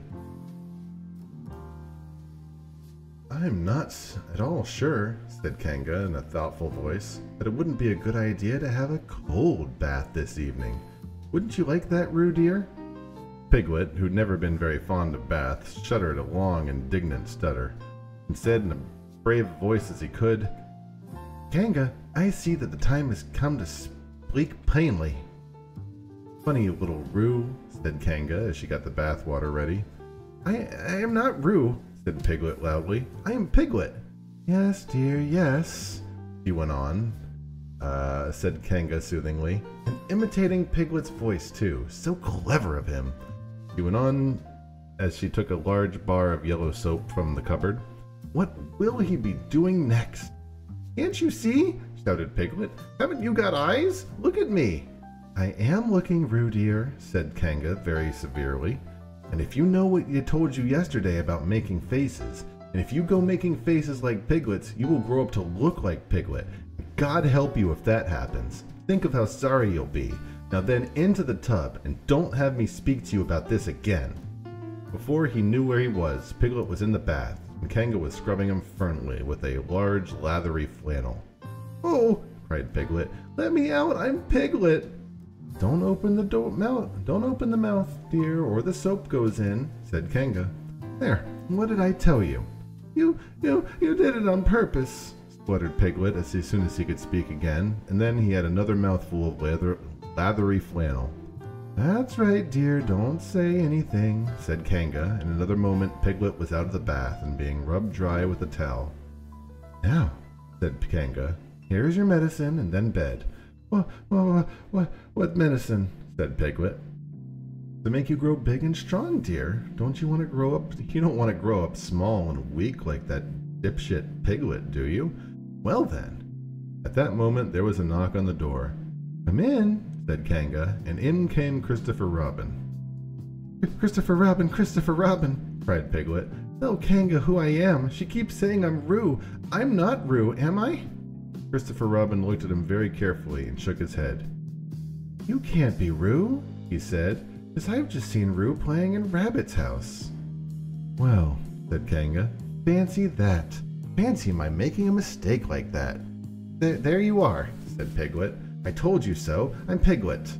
A: I'm not at all sure, said Kanga in a thoughtful voice, that it wouldn't be a good idea to have a cold bath this evening. Wouldn't you like that, Roo dear? Piglet, who'd never been very fond of baths, shuddered a long, indignant stutter, and said in a brave voice as he could, Kanga, I see that the time has come to speak plainly. Funny little Roo, said Kanga as she got the bath water ready. I am not Roo, said Piglet loudly. I am Piglet. Yes, dear, yes, she went on, said Kanga soothingly, and imitating Piglet's voice too. So clever of him. She went on as she took a large bar of yellow soap from the cupboard. What will he be doing next? Can't you see? Shouted Piglet. Haven't you got eyes? Look at me. I am looking, Roo dear, said Kanga very severely. And if you know what I told you yesterday about making faces, and if you go making faces like piglets, you will grow up to look like Piglet. God help you if that happens. Think of how sorry you'll be. Now then, into the tub, and don't have me speak to you about this again." Before he knew where he was, Piglet was in the bath, and Kanga was scrubbing him firmly with a large, lathery flannel. "Oh!" cried Piglet. "Let me out! I'm Piglet!" Don't open the mouth, dear, or the soap goes in," said Kanga. "There, what did I tell you?" You did it on purpose," spluttered Piglet as soon as he could speak again, and then he had another mouthful of lathery flannel. "That's right, dear, don't say anything," said Kanga. In another moment, Piglet was out of the bath and being rubbed dry with a towel. "Now," said Kanga, "here's your medicine and then bed." What medicine?" said Piglet. "To make you grow big and strong, dear. Don't you want to grow up? You don't want to grow up small and weak like that dipshit Piglet, do you? Well then." At that moment, there was a knock on the door. "Come in," said Kanga, and in came Christopher Robin. Christopher Robin, cried Piglet. "Tell Kanga who I am. She keeps saying I'm Roo. I'm not Roo, am I?" Christopher Robin looked at him very carefully and shook his head. "You can't be Roo," he said, "'cause I've just seen Roo playing in Rabbit's house." "Well," said Kanga, "fancy that. Fancy my making a mistake like that." There you are," said Piglet. "I told you so. I'm Piglet."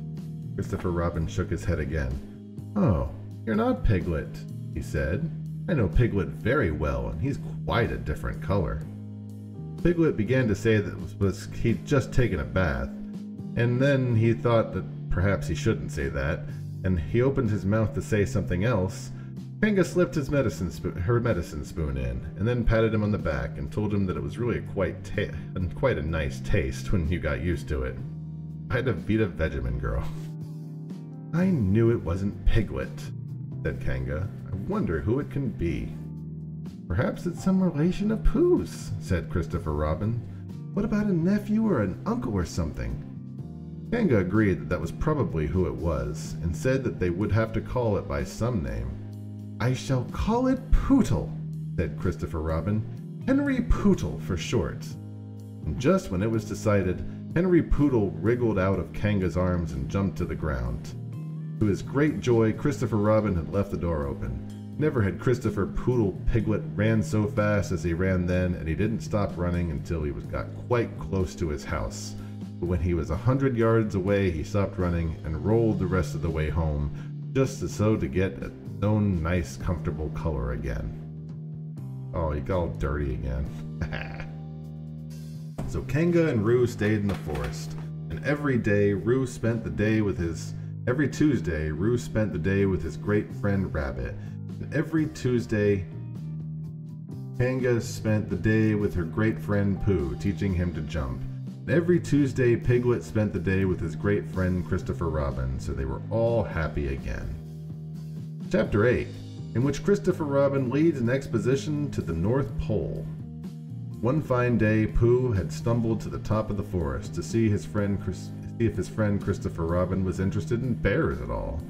A: Christopher Robin shook his head again. "Oh, you're not Piglet," he said. "I know Piglet very well, and he's quite a different color." Piglet began to say that he'd just taken a bath, and then he thought that perhaps he shouldn't say that, and he opened his mouth to say something else. Kanga slipped her medicine spoon in, and then patted him on the back and told him that it was really quite a nice taste when you got used to it. I'd have beat a Vegemin girl. "I knew it wasn't Piglet," said Kanga. "I wonder who it can be." "Perhaps it's some relation of Pooh's," said Christopher Robin. "What about a nephew or an uncle or something?" Kanga agreed that that was probably who it was, and said that they would have to call it by some name. "I shall call it Pootle," said Christopher Robin. "Henry Pootle for short." And just when it was decided, Henry Pootle wriggled out of Kanga's arms and jumped to the ground. To his great joy, Christopher Robin had left the door open. Never had Christopher Pootle Piglet ran so fast as he ran then, and he didn't stop running until he got quite close to his house. But when he was 100 yards away, he stopped running and rolled the rest of the way home, just as so to get its own nice, comfortable color again. Oh, he got all dirty again. So Kanga and Roo stayed in the forest, and every Tuesday, Roo spent the day with his great friend Rabbit. And every Tuesday, Kanga spent the day with her great friend Pooh, teaching him to jump. And every Tuesday, Piglet spent the day with his great friend Christopher Robin, so they were all happy again. Chapter 8, in which Christopher Robin leads an expedition to the North Pole. One fine day, Pooh had stumbled to the top of the forest to see if his friend Christopher Robin was interested in bears at all.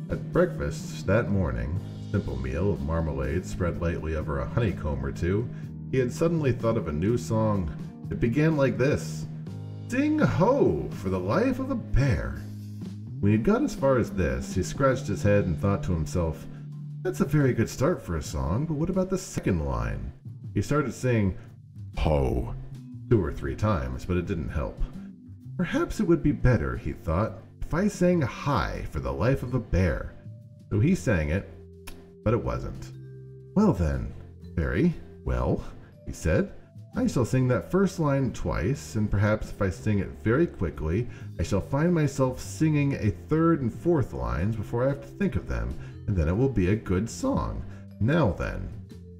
A: At breakfast that morning, a simple meal of marmalade spread lightly over a honeycomb or two, he had suddenly thought of a new song. It began like this: "Sing ho for the life of a bear." When he had got as far as this, he scratched his head and thought to himself, "That's a very good start for a song, but what about the second line?" He started singing "ho" 2 or 3 times, but it didn't help. Perhaps it would be better, he thought, if I sang "hi" for the life of a bear. So he sang it, but it wasn't. "Well then, very well," he said. "I shall sing that first line twice, and perhaps if I sing it very quickly, I shall find myself singing a third and fourth lines before I have to think of them, and then it will be a good song. Now then,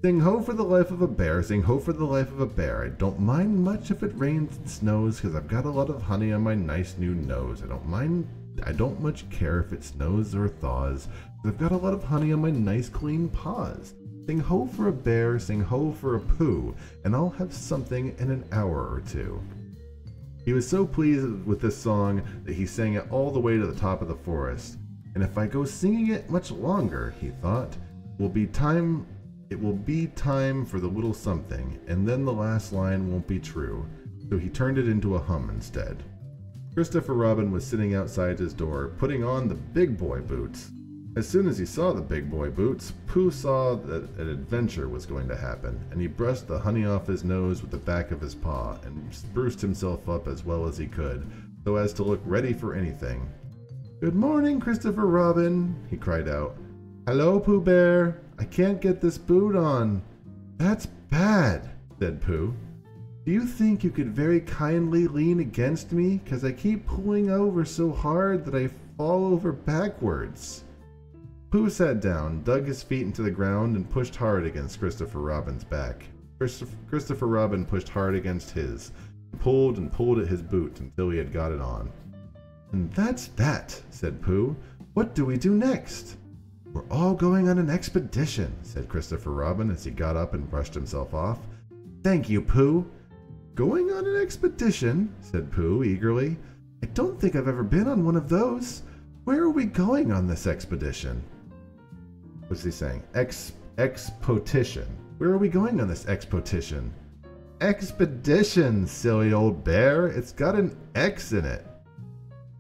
A: sing ho for the life of a bear, sing ho for the life of a bear. I don't mind much if it rains and snows, 'cause I've got a lot of honey on my nice new nose. I don't much care if it snows or thaws, 'cause I've got a lot of honey on my nice clean paws. Sing ho for a bear, sing ho for a Pooh, and I'll have something in an hour or 2. He was so pleased with this song that he sang it all the way to the top of the forest. And if I go singing it much longer, he thought, it will be time for the little something, and then the last line won't be true. So he turned it into a hum instead. Christopher Robin was sitting outside his door, putting on the big boy boots. As soon as he saw the big boy boots, Pooh saw that an adventure was going to happen, and he brushed the honey off his nose with the back of his paw and spruced himself up as well as he could, so as to look ready for anything. "Good morning, Christopher Robin," he cried out. "Hello, Pooh Bear. I can't get this boot on." "That's bad," said Pooh. "Do you think you could very kindly lean against me, 'cause I keep pulling over so hard that I fall over backwards?" Pooh sat down, dug his feet into the ground, and pushed hard against Christopher Robin's back. Christopher Robin pushed hard against his, and pulled at his boot until he had got it on. "And that's that," said Pooh. "What do we do next?" "We're all going on an expedition," said Christopher Robin as he got up and brushed himself off. "Thank you, Pooh." "Going on an expedition?" said Pooh eagerly. "I don't think I've ever been on one of those. Where are we going on this expedition?" What's he saying? Expedition. Where are we going on this expedition? Expedition, silly old bear. It's got an X in it.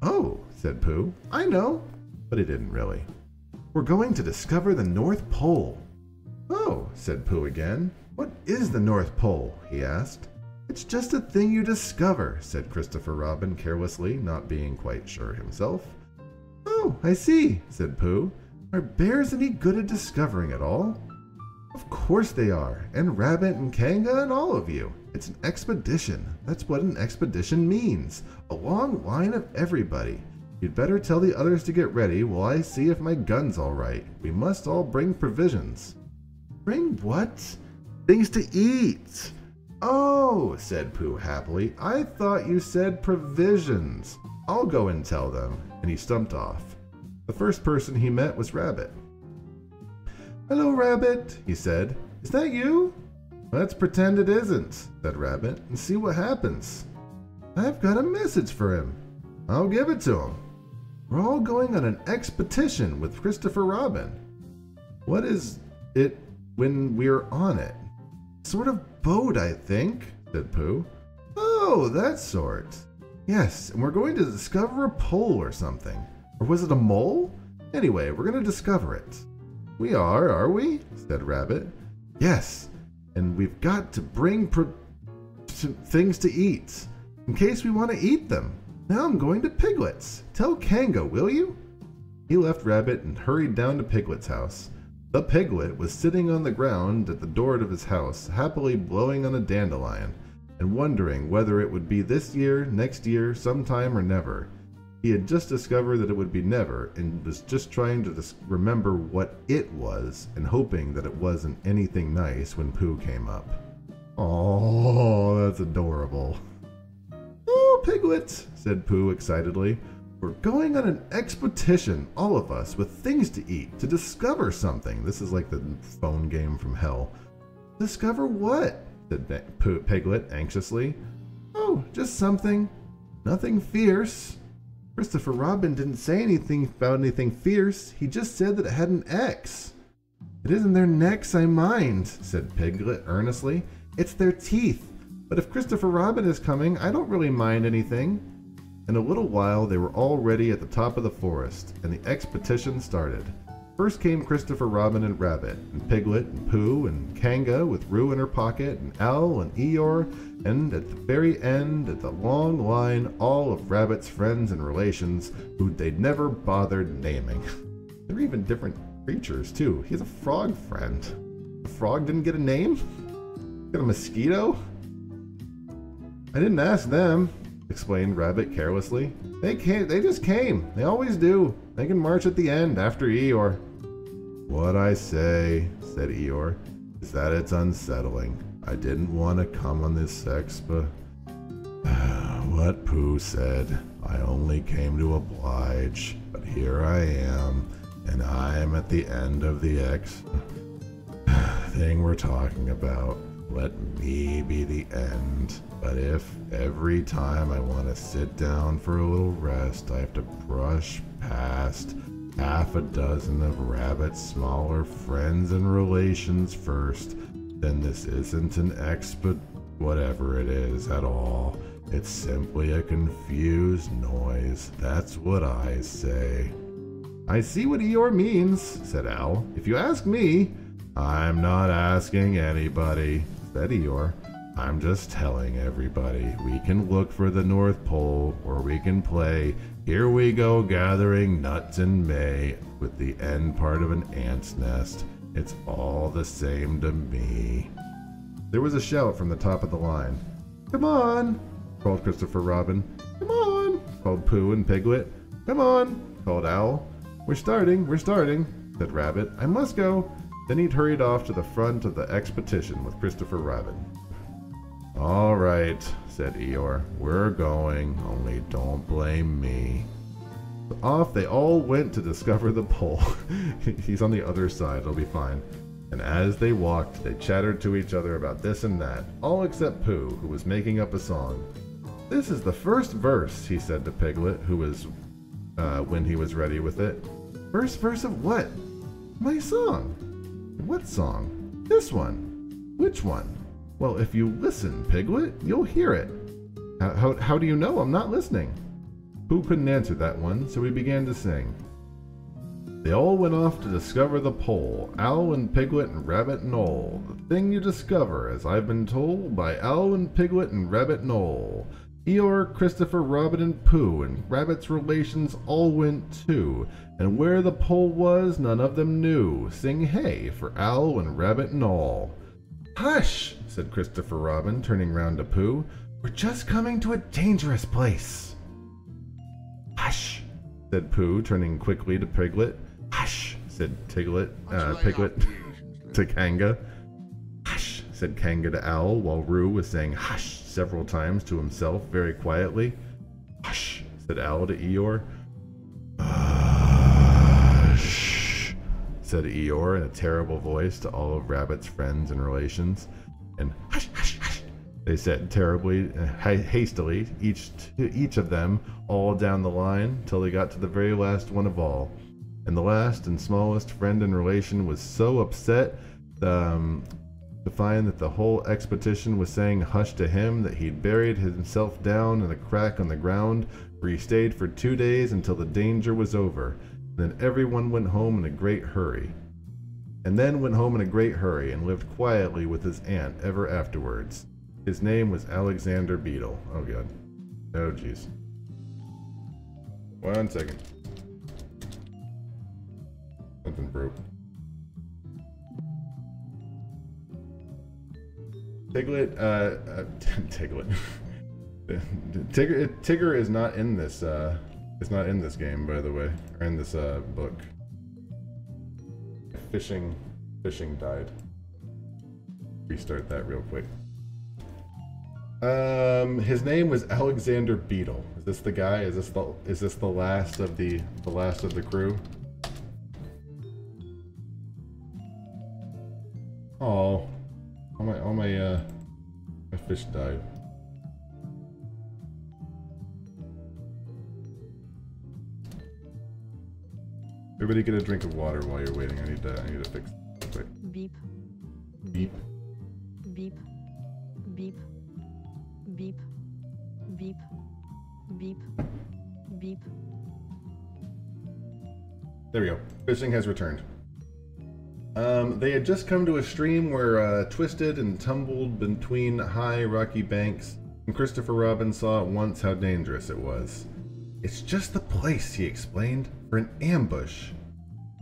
A: "Oh," said Pooh. "I know." But he didn't really. "We're going to discover the North Pole." "Oh," said Pooh again. "What is the North Pole?" he asked. "It's just a thing you discover," said Christopher Robin carelessly, not being quite sure himself. "Oh, I see," said Pooh. "Are bears any good at discovering it all?" "Of course they are, and Rabbit and Kanga and all of you. It's an expedition. That's what an expedition means. A long line of everybody. You'd better tell the others to get ready while I see if my gun's all right. We must all bring provisions." "Bring what?" "Things to eat." "Oh," said Pooh happily. "I thought you said provisions. I'll go and tell them." And he stumped off. The first person he met was Rabbit. "Hello, Rabbit," he said. "Is that you?" "Let's pretend it isn't," said Rabbit, "and see what happens." "I've got a message for him." "I'll give it to him." "We're all going on an expedition with Christopher Robin." "What is it when we're on it?" "Sort of boat, I think," said Pooh. "Oh, that sort." "Yes, and we're going to discover a pole or something. Or was it a mole? Anyway, we're going to discover it." "We are we?" said Rabbit. "Yes, and we've got to bring things to eat, in case we want to eat them. Now I'm going to Piglet's. Tell Kanga, will you?" He left Rabbit and hurried down to Piglet's house. The Piglet was sitting on the ground at the door of his house, happily blowing on a dandelion, and wondering whether it would be this year, next year, sometime, or never. He had just discovered that it would be never, and was just trying to remember what it was, and hoping that it wasn't anything nice when Pooh came up. "Oh, that's adorable." "Oh, Piglet," said Pooh excitedly. "We're going on an expedition, all of us, with things to eat, to discover something." This is like the phone game from hell. "Discover what?" said Piglet anxiously. "Oh, just something. Nothing fierce." Christopher Robin didn't say anything about anything fierce. He just said that it had an X. "It isn't their necks I mind," said Piglet earnestly. "It's their teeth. But if Christopher Robin is coming, I don't really mind anything." In a little while they were all ready at the top of the forest, and the expedition started. First came Christopher Robin and Rabbit, and Piglet, and Pooh, and Kanga with Roo in her pocket, and Owl, and Eeyore, and at the very end, at the long line, all of Rabbit's friends and relations who they'd never bothered naming. They're even different creatures, too. He has a frog friend. The frog didn't get a name? Got a mosquito? "I didn't ask them," explained Rabbit carelessly. They just came. They always do. They can march at the end after Eeyore." "What I say," said Eeyore, "is that it's unsettling. I didn't want to come on this what Pooh said. I only came to oblige, but here I am, and I am at the end of the thing we're talking about. Let me be the end. But if every time I want to sit down for a little rest, I have to brush past half a dozen of Rabbit's smaller friends and relations first, then this isn't an whatever it is at all. It's simply a confused noise. That's what I say. I see what Eeyore means, said Al. If you ask me, I'm not asking anybody, said Eeyore. I'm just telling everybody. We can look for the North Pole, or we can play Here We Go Gathering Nuts in May with the end part of an ant's nest. It's all the same to me. There was a shout from the top of the line. Come on, called Christopher Robin. Come on, called Pooh and Piglet. Come on, called Owl. We're starting, said Rabbit. I must go. Then he'd hurried off to the front of the expedition with Christopher Robin. All right, said Eeyore. We're going, only don't blame me. Off they all went to discover the pole. He's on the other side, it'll be fine. And as they walked, they chattered to each other about this and that, all except Pooh, who was making up a song. This is the first verse, he said to Piglet, who was, when he was ready with it. First verse of what? My song. What song? This one. Which one? Well, if you listen, Piglet, you'll hear it. How do you know I'm not listening? Pooh couldn't answer that one, so he began to sing. They all went off to discover the pole, Owl and Piglet and Rabbit and Ole. The thing you discover, as I've been told, by Owl and Piglet and Rabbit and Ole. Eeyore, Christopher, Robin, and Pooh, and Rabbit's relations all went too, and where the pole was, none of them knew. Sing hey for Owl and Rabbit and Ole. Hush, said Christopher Robin, turning round to Pooh. We're just coming to a dangerous place. Hush, said Pooh, turning quickly to Piglet. Hush, said Piglet to Kanga. Hush, said Kanga to Owl, while Roo was saying hush several times to himself very quietly. Hush, said Owl to Eeyore. Hush, said Eeyore in a terrible voice to all of Rabbit's friends and relations. And hush, hush, hush, they said terribly, hastily, each of them, all down the line, till they got to the very last one of all. And the last and smallest friend and relation was so upset to find that the whole expedition was saying hush to him that he'd buried himself down in a crack on the ground, where he stayed for 2 days until the danger was over. Then everyone went home in a great hurry. And lived quietly with his aunt ever afterwards. His name was Alexander Beetle. Oh god. Oh jeez. 1 second. Something broke. Tiglet, Tigger is not in this, it's not in this game, by the way, or in this, book. Fishing died. Restart that real quick. His name was Alexander Beetle. Is this the guy? Is this the last of the crew? Oh, all my fish died. Everybody get a drink of water while you're waiting. I need to fix it quick.
I: Beep.
A: Beep.
I: Beep. Beep. Beep. Beep. Beep. Beep.
A: There we go. Fishing has returned. They had just come to a stream where twisted and tumbled between high rocky banks, and Christopher Robin saw at once how dangerous it was. It's just the place, he explained, for an ambush.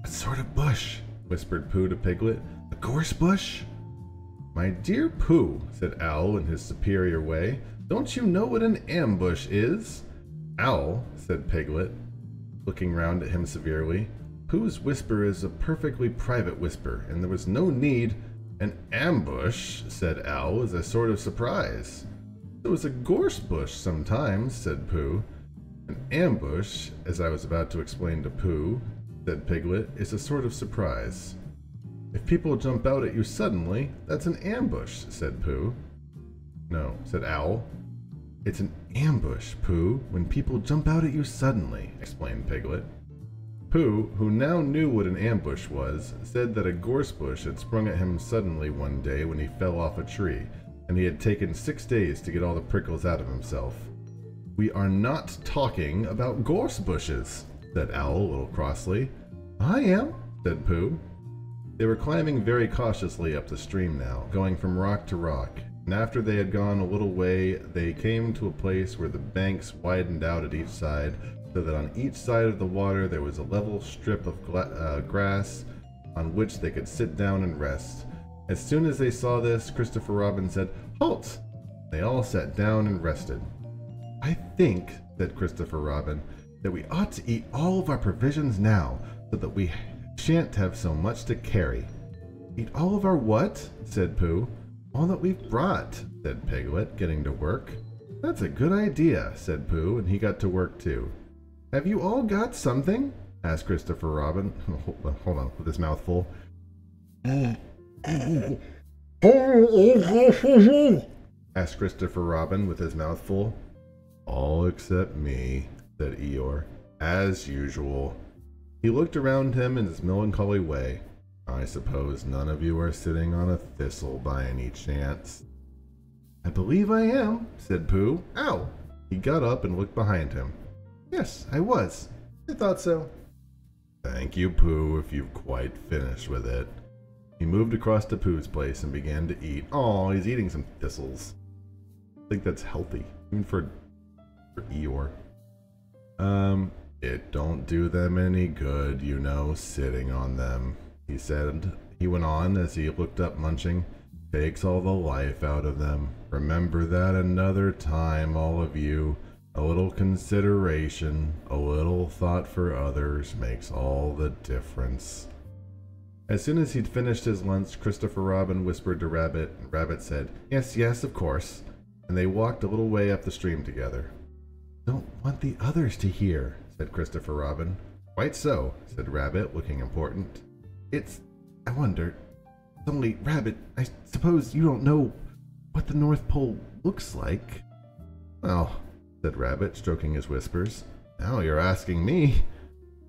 A: What sort of bush? Whispered Pooh to Piglet. A gorse bush? My dear Pooh, said Owl in his superior way, don't you know what an ambush is? Owl, said Piglet, looking round at him severely. Pooh's whisper is a perfectly private whisper, and there was no need. An ambush, said Owl, as a sort of surprise. It was a gorse bush sometimes, said Pooh. An ambush, as I was about to explain to Pooh, said Piglet, is a sort of surprise. If people jump out at you suddenly, that's an ambush, said Pooh. No, said Owl. It's an ambush, Pooh, when people jump out at you suddenly, explained Piglet. Pooh, who now knew what an ambush was, said that a gorse bush had sprung at him suddenly one day when he fell off a tree, and he had taken 6 days to get all the prickles out of himself. "We are not talking about gorse bushes," said Owl a little crossly. "I am," said Pooh. They were climbing very cautiously up the stream now, going from rock to rock, and after they had gone a little way, they came to a place where the banks widened out at each side, so that on each side of the water there was a level strip of grass on which they could sit down and rest. As soon as they saw this, Christopher Robin said, "Halt!" They all sat down and rested. "I think," said Christopher Robin, "that we ought to eat all of our provisions now, so that we shan't have so much to carry." "Eat all of our what?" said Pooh. "All that we've brought," said Piglet, getting to work. "That's a good idea," said Pooh, and he got to work too. "Have you all got something?" asked Christopher Robin. Hold on, with his mouth full. asked Christopher Robin with his mouth full. "All except me," said Eeyore, as usual. He looked around him in his melancholy way. "I suppose none of you are sitting on a thistle by any chance?" "I believe I am," said Pooh. "Ow!" He got up and looked behind him. "Yes, I was. I thought so." "Thank you, Pooh, if you've quite finished with it." He moved across to Pooh's place and began to eat. Aw, he's eating some thistles. I think that's healthy, even for Eeyore. "It don't do them any good, you know, sitting on them," he said. He went on as he looked up, munching. "Takes all the life out of them. Remember that another time, all of you. A little consideration, a little thought for others makes all the difference." As soon as he'd finished his lunch, Christopher Robin whispered to Rabbit, and Rabbit said, "Yes, yes, of course," and they walked a little way up the stream together. "Don't want the others to hear," said Christopher Robin. "Quite so," said Rabbit, looking important. I wonder, only, Rabbit, I suppose you don't know what the North Pole looks like?" "Well," said Rabbit, stroking his whiskers, "now you're asking me."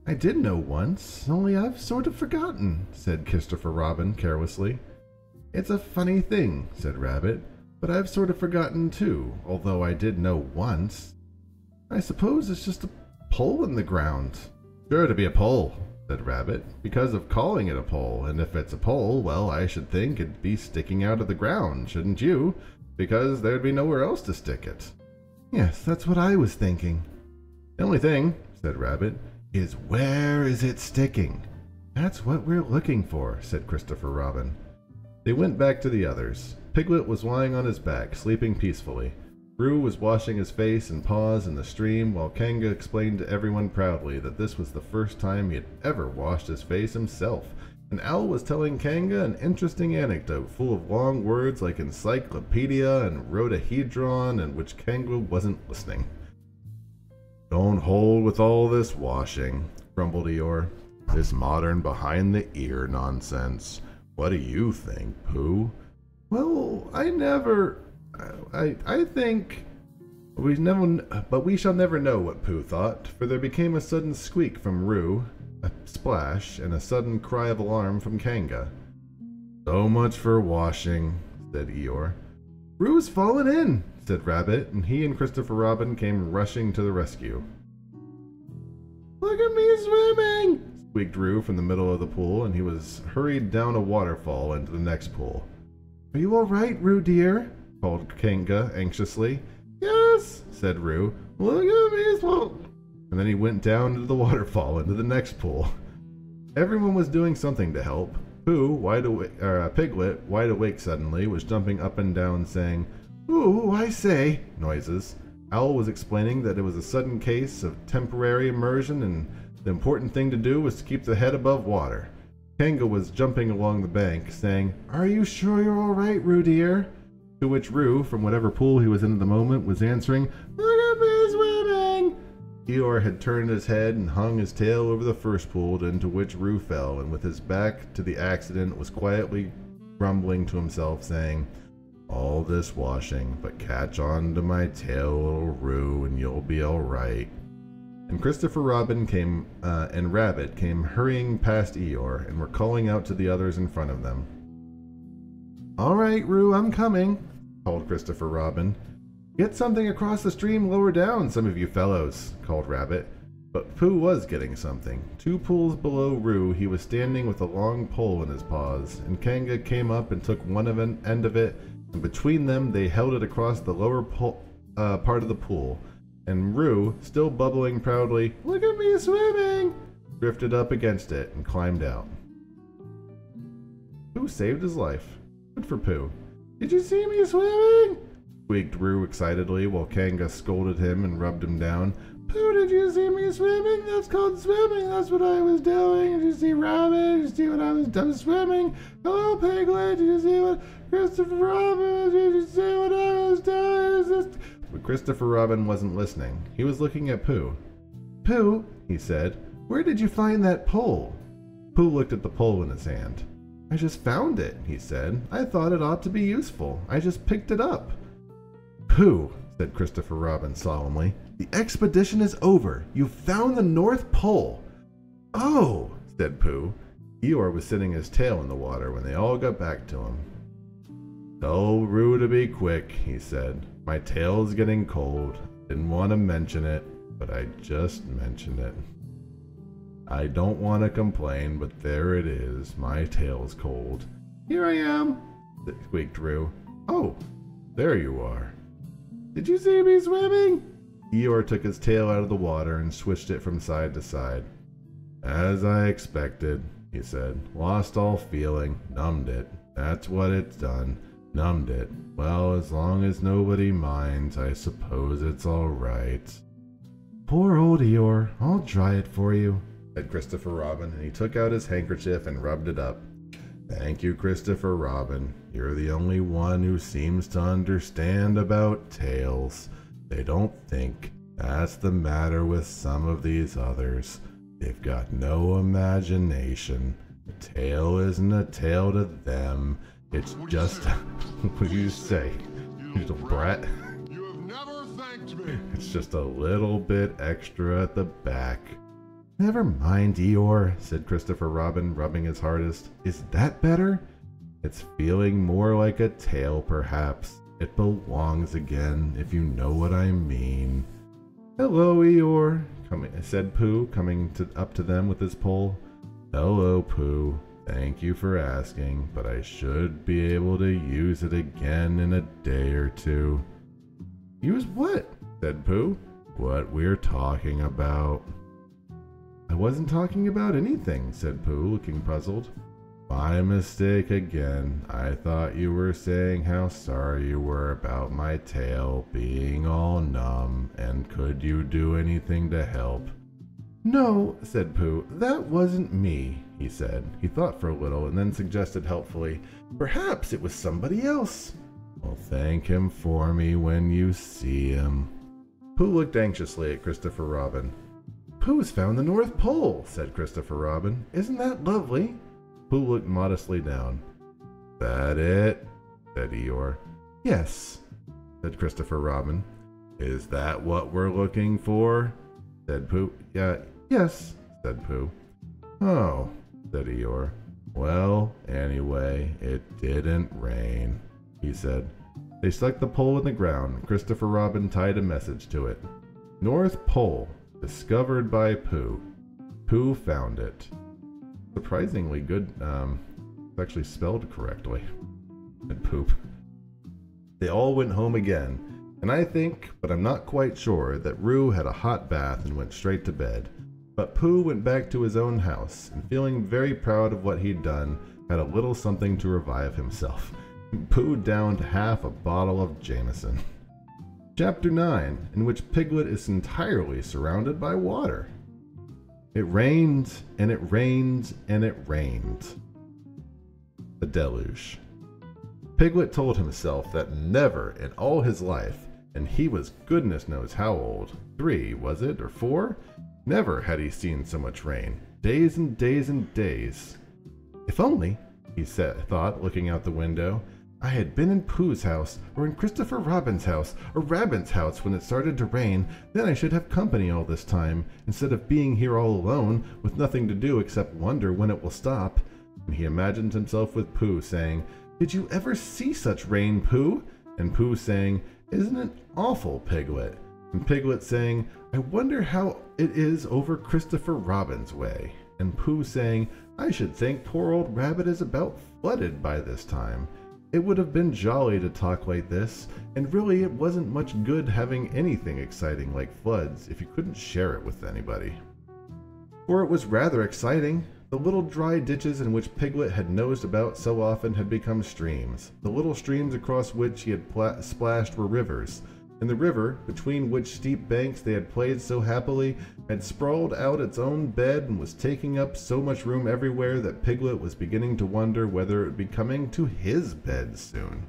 A: "I did know once, only I've sort of forgotten," said Christopher Robin carelessly. "It's a funny thing," said Rabbit, "but I've sort of forgotten too, although I did know once. I suppose it's just a pole in the ground." "Sure to be a pole," said Rabbit, "because of calling it a pole, and if it's a pole, well, I should think it'd be sticking out of the ground, shouldn't you? Because there'd be nowhere else to stick it." "Yes, that's what I was thinking." "The only thing," said Rabbit, "is where is it sticking?" "That's what we're looking for," said Christopher Robin. They went back to the others. Piglet was lying on his back, sleeping peacefully. Roo was washing his face and paws in the stream, while Kanga explained to everyone proudly that this was the first time he had ever washed his face himself, and Owl was telling Kanga an interesting anecdote full of long words like encyclopedia and rhodahedron, and which Kanga wasn't listening. "Don't hold with all this washing," grumbled Eeyore. "This modern behind-the-ear nonsense. What do you think, Pooh?" "Well, I think we shall never know what Pooh thought, for there became a sudden squeak from Roo, a splash, and a sudden cry of alarm from Kanga. "So much for washing," said Eeyore. "Roo's fallen in," said Rabbit, and he and Christopher Robin came rushing to the rescue. "Look at me swimming!" squeaked Roo from the middle of the pool, and he was hurried down a waterfall into the next pool. "Are you all right, Roo dear?" called Kanga anxiously. "Yes," said Roo. "Look at me swim!" And then he went down into the waterfall into the next pool. Everyone was doing something to help. Pooh, Piglet, wide awake suddenly, was jumping up and down, saying, "Ooh, I say," noises. Owl was explaining that it was a sudden case of temporary immersion, and the important thing to do was to keep the head above water. Kanga was jumping along the bank, saying, "Are you sure you're all right, Roo dear?" To which Roo, from whatever pool he was in at the moment, was answering, "Look at me swimming!" Eeyore had turned his head and hung his tail over the first pool into which Roo fell, and with his back to the accident was quietly grumbling to himself, saying, "All this washing, but catch on to my tail, little Roo, and you'll be all right." and Christopher Robin and Rabbit came hurrying past Eeyore and were calling out to the others in front of them. "All right, Roo, I'm coming," called Christopher Robin. "Get something across the stream lower down, some of you fellows," called Rabbit. But Pooh was getting something. 2 pools below Roo, he was standing with a long pole in his paws, and Kanga came up and took one end of it, and between them they held it across the lower part of the pool. And Roo, still bubbling proudly, "Look at me swimming!" drifted up against it and climbed out. Pooh saved his life. Good for Pooh. "Did you see me swimming?" squeaked Roo excitedly while Kanga scolded him and rubbed him down. "Pooh, did you see me swimming? That's called swimming. That's what I was doing. Did you see Rabbit? Did you see what I was doing swimming? Hello, Piglet. Did you see what Christopher Robin? Did you see what I was doing?" But Christopher Robin wasn't listening. He was looking at Pooh. "Pooh," he said, "where did you find that pole?" Pooh looked at the pole in his hand. "I just found it," he said. "I thought it ought to be useful. I just picked it up." "Pooh," said Christopher Robin solemnly, "the expedition is over. You found the North Pole." "Oh," said Pooh. Eeyore was sitting his tail in the water when they all got back to him. "Tell Roo to be quick," he said. "My tail's getting cold. Didn't want to mention it, but I just mentioned it. I don't want to complain, but there it is. My tail's cold." "Here I am," squeaked Roo. "Oh, there you are." "Did you see me swimming?" Eeyore took his tail out of the water and swished it from side to side. "As I expected," he said. "Lost all feeling. Numbed it. That's what it's done. Numbed it. Well, as long as nobody minds, I suppose it's all right." "Poor old Eeyore. I'll dry it for you," said Christopher Robin, and he took out his handkerchief and rubbed it up. "Thank you, Christopher Robin. You're the only one who seems to understand about tails. They don't think. That's the matter with some of these others. They've got no imagination. A tail isn't a tail to them. It's just..." "What do you say? You little brat?"
E: You have never thanked me.
A: "It's just a little bit extra at the back." "Never mind, Eeyore," said Christopher Robin, rubbing his hardest. "Is that better?" "It's feeling more like a tail, perhaps. It belongs again, if you know what I mean." "Hello, Eeyore," said Pooh, coming up to them with his pole. "Hello, Pooh. Thank you for asking, but I should be able to use it again in a day or 2. "Use what?" said Pooh. "What we're talking about." "I wasn't talking about anything," said Pooh, looking puzzled. "My mistake again. I thought you were saying how sorry you were about my tail being all numb, and could you do anything to help?" "No," said Pooh, "that wasn't me," he said. He thought for a little and then suggested helpfully, "Perhaps it was somebody else." "Well, thank him for me when you see him." Pooh looked anxiously at Christopher Robin. "Pooh's found the North Pole," said Christopher Robin. "Isn't that lovely?" Pooh looked modestly down. "That it?" said Eeyore. "Yes," said Christopher Robin. "Is that what we're looking for?" said Pooh. Yes, said Pooh. "Oh," said Eeyore. "Well, anyway, it didn't rain," he said. They stuck the pole in the ground, and Christopher Robin tied a message to it. "North Pole, discovered by Pooh. Pooh found it." Surprisingly good, it's actually spelled correctly. And poop. They all went home again, and I think, but I'm not quite sure, that Roo had a hot bath and went straight to bed. But Pooh went back to his own house, and feeling very proud of what he'd done, had a little something to revive himself. Pooh downed half a bottle of Jameson. Chapter 9, in which Piglet is entirely surrounded by water. It rained, and it rained, and it rained. A deluge. Piglet told himself that never in all his life, and he was goodness knows how old, 3, was it, or 4? Never had he seen so much rain. Days and days and days. If only, he thought, looking out the window, I had been in Pooh's house, or in Christopher Robin's house, or Rabbit's house when it started to rain, then I should have company all this time, instead of being here all alone, with nothing to do except wonder when it will stop. And he imagined himself with Pooh, saying, Did you ever see such rain, Pooh? And Pooh saying, Isn't it awful, Piglet? And Piglet saying, I wonder how it is over Christopher Robin's way. And Pooh saying, I should think poor old Rabbit is about flooded by this time. It would have been jolly to talk like this, and really it wasn't much good having anything exciting like floods if you couldn't share it with anybody. For it was rather exciting. The little dry ditches in which Piglet had nosed about so often had become streams. The little streams across which he had splashed were rivers, and the river, between which steep banks they had played so happily, had sprawled out its own bed and was taking up so much room everywhere that Piglet was beginning to wonder whether it would be coming to his bed soon.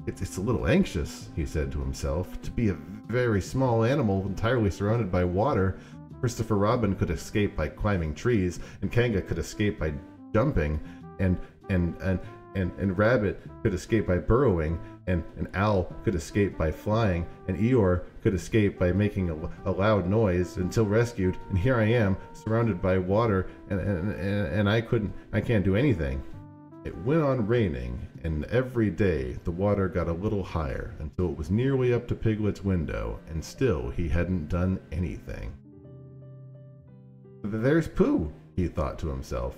A: It's a little anxious, he said to himself, to be a very small animal entirely surrounded by water. Christopher Robin could escape by climbing trees, and Kanga could escape by jumping, and Rabbit could escape by burrowing, and Owl could escape by flying, and Eeyore could escape by making a loud noise until rescued, and here I am, surrounded by water, and I can't do anything. It went on raining, and every day the water got a little higher, until it was nearly up to Piglet's window, and still he hadn't done anything. There's Pooh, he thought to himself.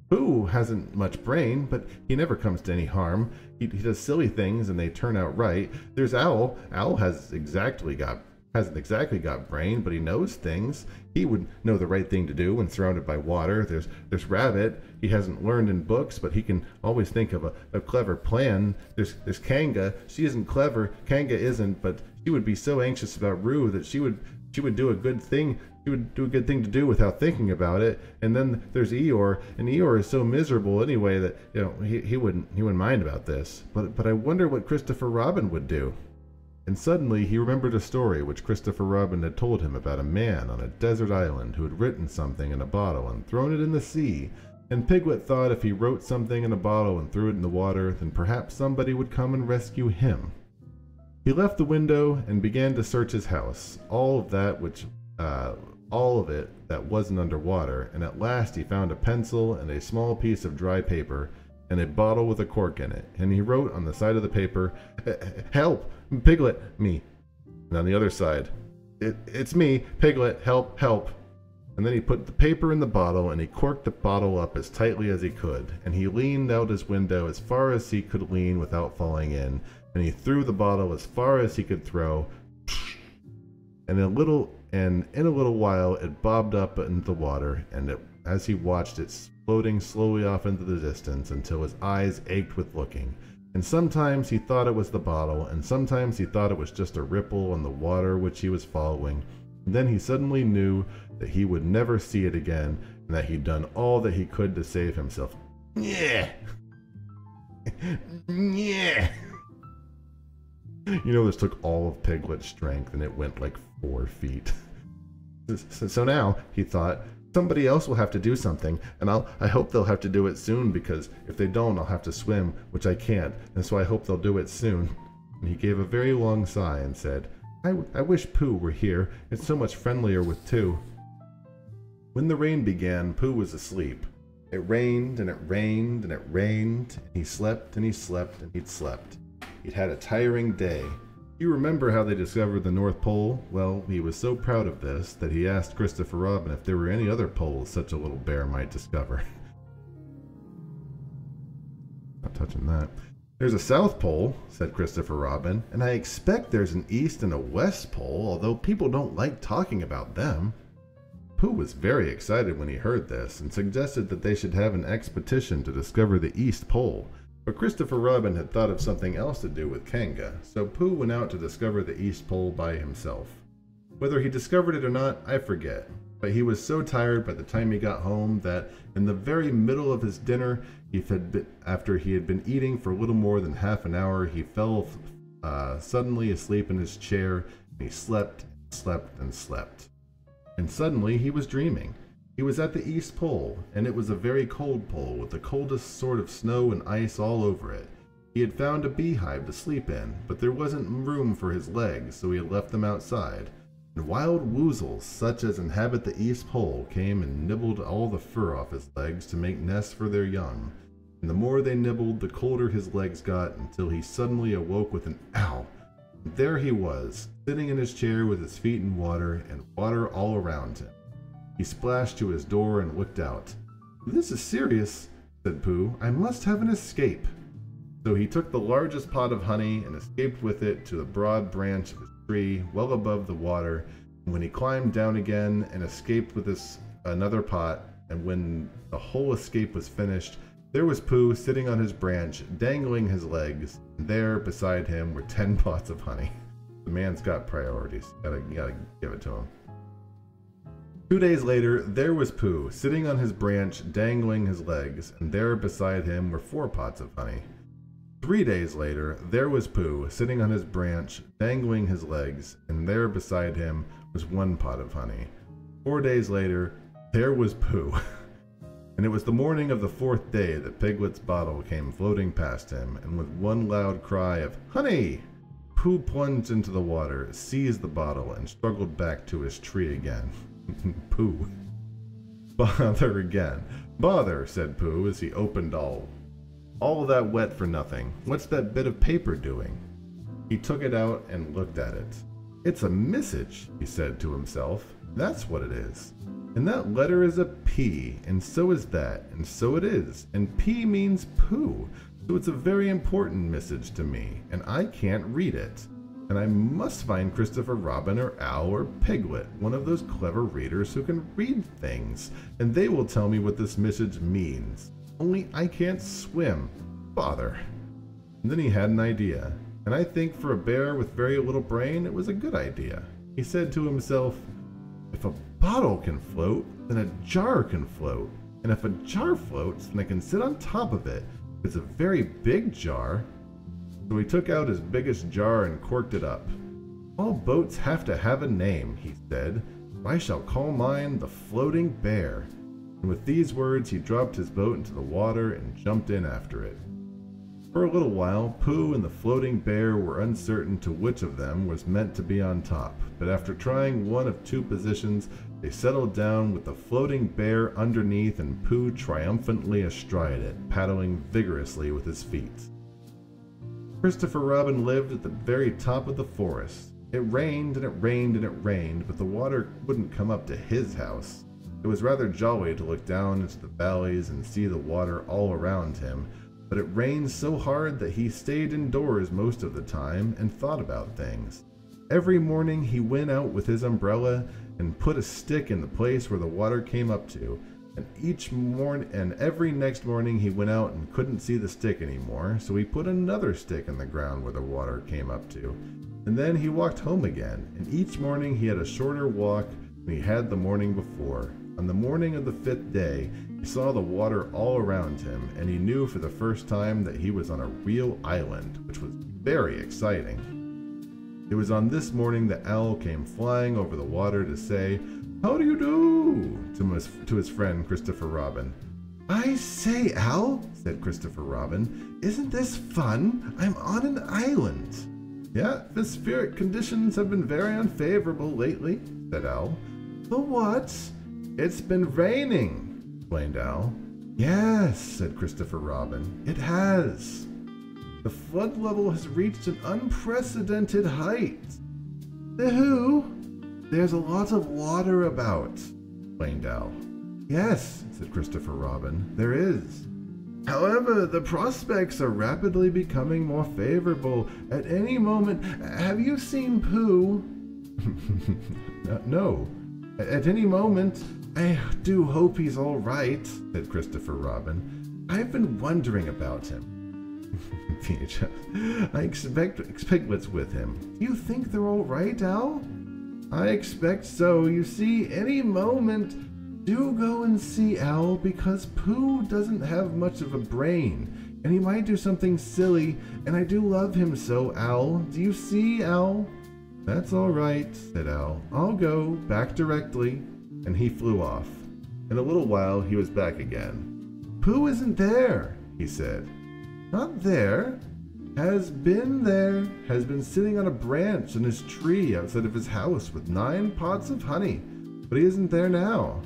A: Pooh hasn't much brain, but he never comes to any harm. He does silly things and they turn out right. There's Owl. Owl hasn't exactly got brain, but he knows things. He would know the right thing to do when surrounded by water. There's Rabbit. He hasn't learned in books, but he can always think of a clever plan. There's Kanga. She isn't clever. Kanga isn't, but she would be so anxious about Roo that she would do a good thing. He would do a good thing to do without thinking about it. And then there's Eeyore, and Eeyore is so miserable anyway that he wouldn't mind about this. But I wonder what Christopher Robin would do. And suddenly he remembered a story which Christopher Robin had told him about a man on a desert island who had written something in a bottle and thrown it in the sea. And Piglet thought if he wrote something in a bottle and threw it in the water, then perhaps somebody would come and rescue him. He left the window and began to search his house, all of it that wasn't underwater, and at last he found a pencil and a small piece of dry paper and a bottle with a cork in it, and he wrote on the side of the paper, Help! Piglet, me. And on the other side, It's me, Piglet, help, help. And then he put the paper in the bottle and he corked the bottle up as tightly as he could, and he leaned out his window as far as he could lean without falling in, and he threw the bottle as far as he could throw, and in a little while it bobbed up into the water, and as he watched it floating slowly off into the distance until his eyes ached with looking. And sometimes he thought it was the bottle, and sometimes he thought it was just a ripple on the water which he was following. And then he suddenly knew that he would never see it again, and that he'd done all that he could to save himself. Yeah. Yeah. You know, this took all of Piglet's strength, and it went like 4 feet. So now, he thought, somebody else will have to do something, and I hope they'll have to do it soon, because if they don't, I'll have to swim, which I can't, and so I hope they'll do it soon. And he gave a very long sigh and said, I wish Pooh were here. It's so much friendlier with two. When the rain began, Pooh was asleep. It rained, and it rained, and it rained, and he slept, and he slept, and he'd slept. He'd had a tiring day. You remember how they discovered the North Pole? Well, he was so proud of this that he asked Christopher Robin if there were any other poles such a little bear might discover. Not touching that. There's a South Pole, said Christopher Robin, and I expect there's an East and a West Pole, although people don't like talking about them. Pooh was very excited when he heard this, and suggested that they should have an expedition to discover the East Pole. But Christopher Robin had thought of something else to do with Kanga, so Pooh went out to discover the East Pole by himself. Whether he discovered it or not, I forget, but he was so tired by the time he got home that, in the very middle of his dinner, after he had been eating for a little more than half an hour, he fell suddenly asleep in his chair, and he slept, slept, and slept. And suddenly he was dreaming. He was at the East Pole, and it was a very cold pole with the coldest sort of snow and ice all over it. He had found a beehive to sleep in, but there wasn't room for his legs, so he had left them outside. And wild woozles, such as inhabit the East Pole, came and nibbled all the fur off his legs to make nests for their young. And the more they nibbled, the colder his legs got, until he suddenly awoke with an ow. And there he was, sitting in his chair with his feet in water, and water all around him. He splashed to his door and looked out. "This is serious," said Pooh. "I must have an escape." So he took the largest pot of honey and escaped with it to the broad branch of his tree, well above the water. And when he climbed down again and escaped with another pot, and when the whole escape was finished, there was Pooh sitting on his branch, dangling his legs, and there beside him were 10 pots of honey. The man's got priorities. Gotta give it to him. 2 days later, there was Pooh sitting on his branch, dangling his legs, and there beside him were 4 pots of honey. 3 days later, there was Pooh sitting on his branch, dangling his legs, and there beside him was 1 pot of honey. 4 days later, there was Pooh. And it was the morning of the 4th day that Piglet's bottle came floating past him, and with one loud cry of "Honey!" Pooh plunged into the water, seized the bottle, and struggled back to his tree again. Pooh. "Bother again. Bother," said Pooh as he opened all that wet for nothing. "What's that bit of paper doing?" He took it out and looked at it. "It's a message," he said to himself. "That's what it is. And that letter is a P, and so is that, and so it is. And P means Pooh, so it's a very important message to me, and I can't read it. And I must find Christopher Robin or Owl or Piglet, one of those clever readers who can read things, and they will tell me what this message means. Only I can't swim. Bother." And then he had an idea, and I think for a bear with very little brain, it was a good idea. He said to himself, "If a bottle can float, then a jar can float. And if a jar floats, then I can sit on top of it. It's a very big jar." So he took out his biggest jar and corked it up. "All boats have to have a name," he said. "I shall call mine the Floating Bear." And with these words he dropped his boat into the water and jumped in after it. For a little while, Pooh and the Floating Bear were uncertain to which of them was meant to be on top, but after trying one of 2 positions, they settled down with the Floating Bear underneath and Pooh triumphantly astride it, paddling vigorously with his feet. Christopher Robin lived at the very top of the forest. It rained and it rained and it rained, but the water wouldn't come up to his house. It was rather jolly to look down into the valleys and see the water all around him, but it rained so hard that he stayed indoors most of the time and thought about things. Every morning he went out with his umbrella and put a stick in the place where the water came up to, and every next morning he went out and couldn't see the stick anymore, so he put another stick in the ground where the water came up to. And then he walked home again, and each morning he had a shorter walk than he had the morning before. On the morning of the 5th day, he saw the water all around him, and he knew for the first time that he was on a real island, which was very exciting. It was on this morning that Owl came flying over the water to say, "How do you do?" to his friend Christopher Robin. "I say, Owl," said Christopher Robin, "isn't this fun? I'm on an island." "Yeah, atmospheric conditions have been very unfavorable lately," said Owl. "The what?" "It's been raining," explained Owl. "Yes," said Christopher Robin, "it has. The flood level has reached an unprecedented height." "The who?" "There's a lot of water about," explained Owl. "Yes," said Christopher Robin, "there is. However, the prospects are rapidly becoming more favorable. At any moment, have you seen Pooh?" "No. At any moment. I do hope he's all right," said Christopher Robin. "I've been wondering about him." "I expect Piglet's with him. Do you think they're all right, Owl?" "I expect so. You see, any moment. Do go and see Owl, because Pooh doesn't have much of a brain, and he might do something silly, and I do love him so, Owl. Do you see, Owl?" "That's all right," said Owl. "I'll go, back directly." And he flew off. In a little while he was back again. "Pooh isn't there," he said. "Not there? has been there, has been sitting on a branch in his tree outside of his house with 9 pots of honey, but he isn't there now.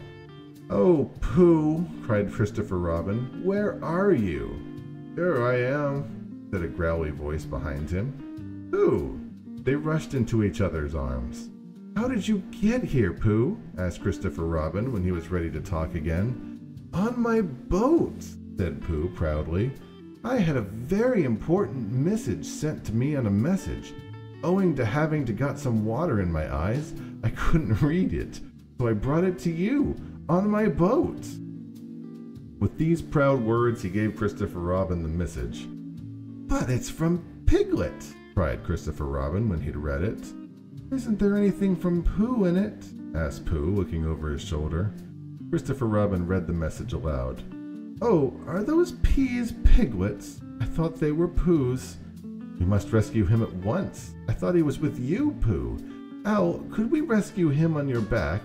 A: Oh, Pooh, cried Christopher Robin, where are you? Here I am, said a growly voice behind him. Pooh! They rushed into each other's arms. How did you get here, Pooh? Asked Christopher Robin when he was ready to talk again. On my boat, said Pooh proudly. I had a very important message sent to me on a message. Owing to having to got some water in my eyes, I couldn't read it, so I brought it to you, on my boat. With these proud words, he gave Christopher Robin the message. But it's from Piglet, cried Christopher Robin when he'd read it. Isn't there anything from Pooh in it? Asked Pooh, looking over his shoulder. Christopher Robin read the message aloud. Oh, are those peas Piglet's? I thought they were Pooh's. We must rescue him at once. I thought he was with you, Pooh. Al, could we rescue him on your back?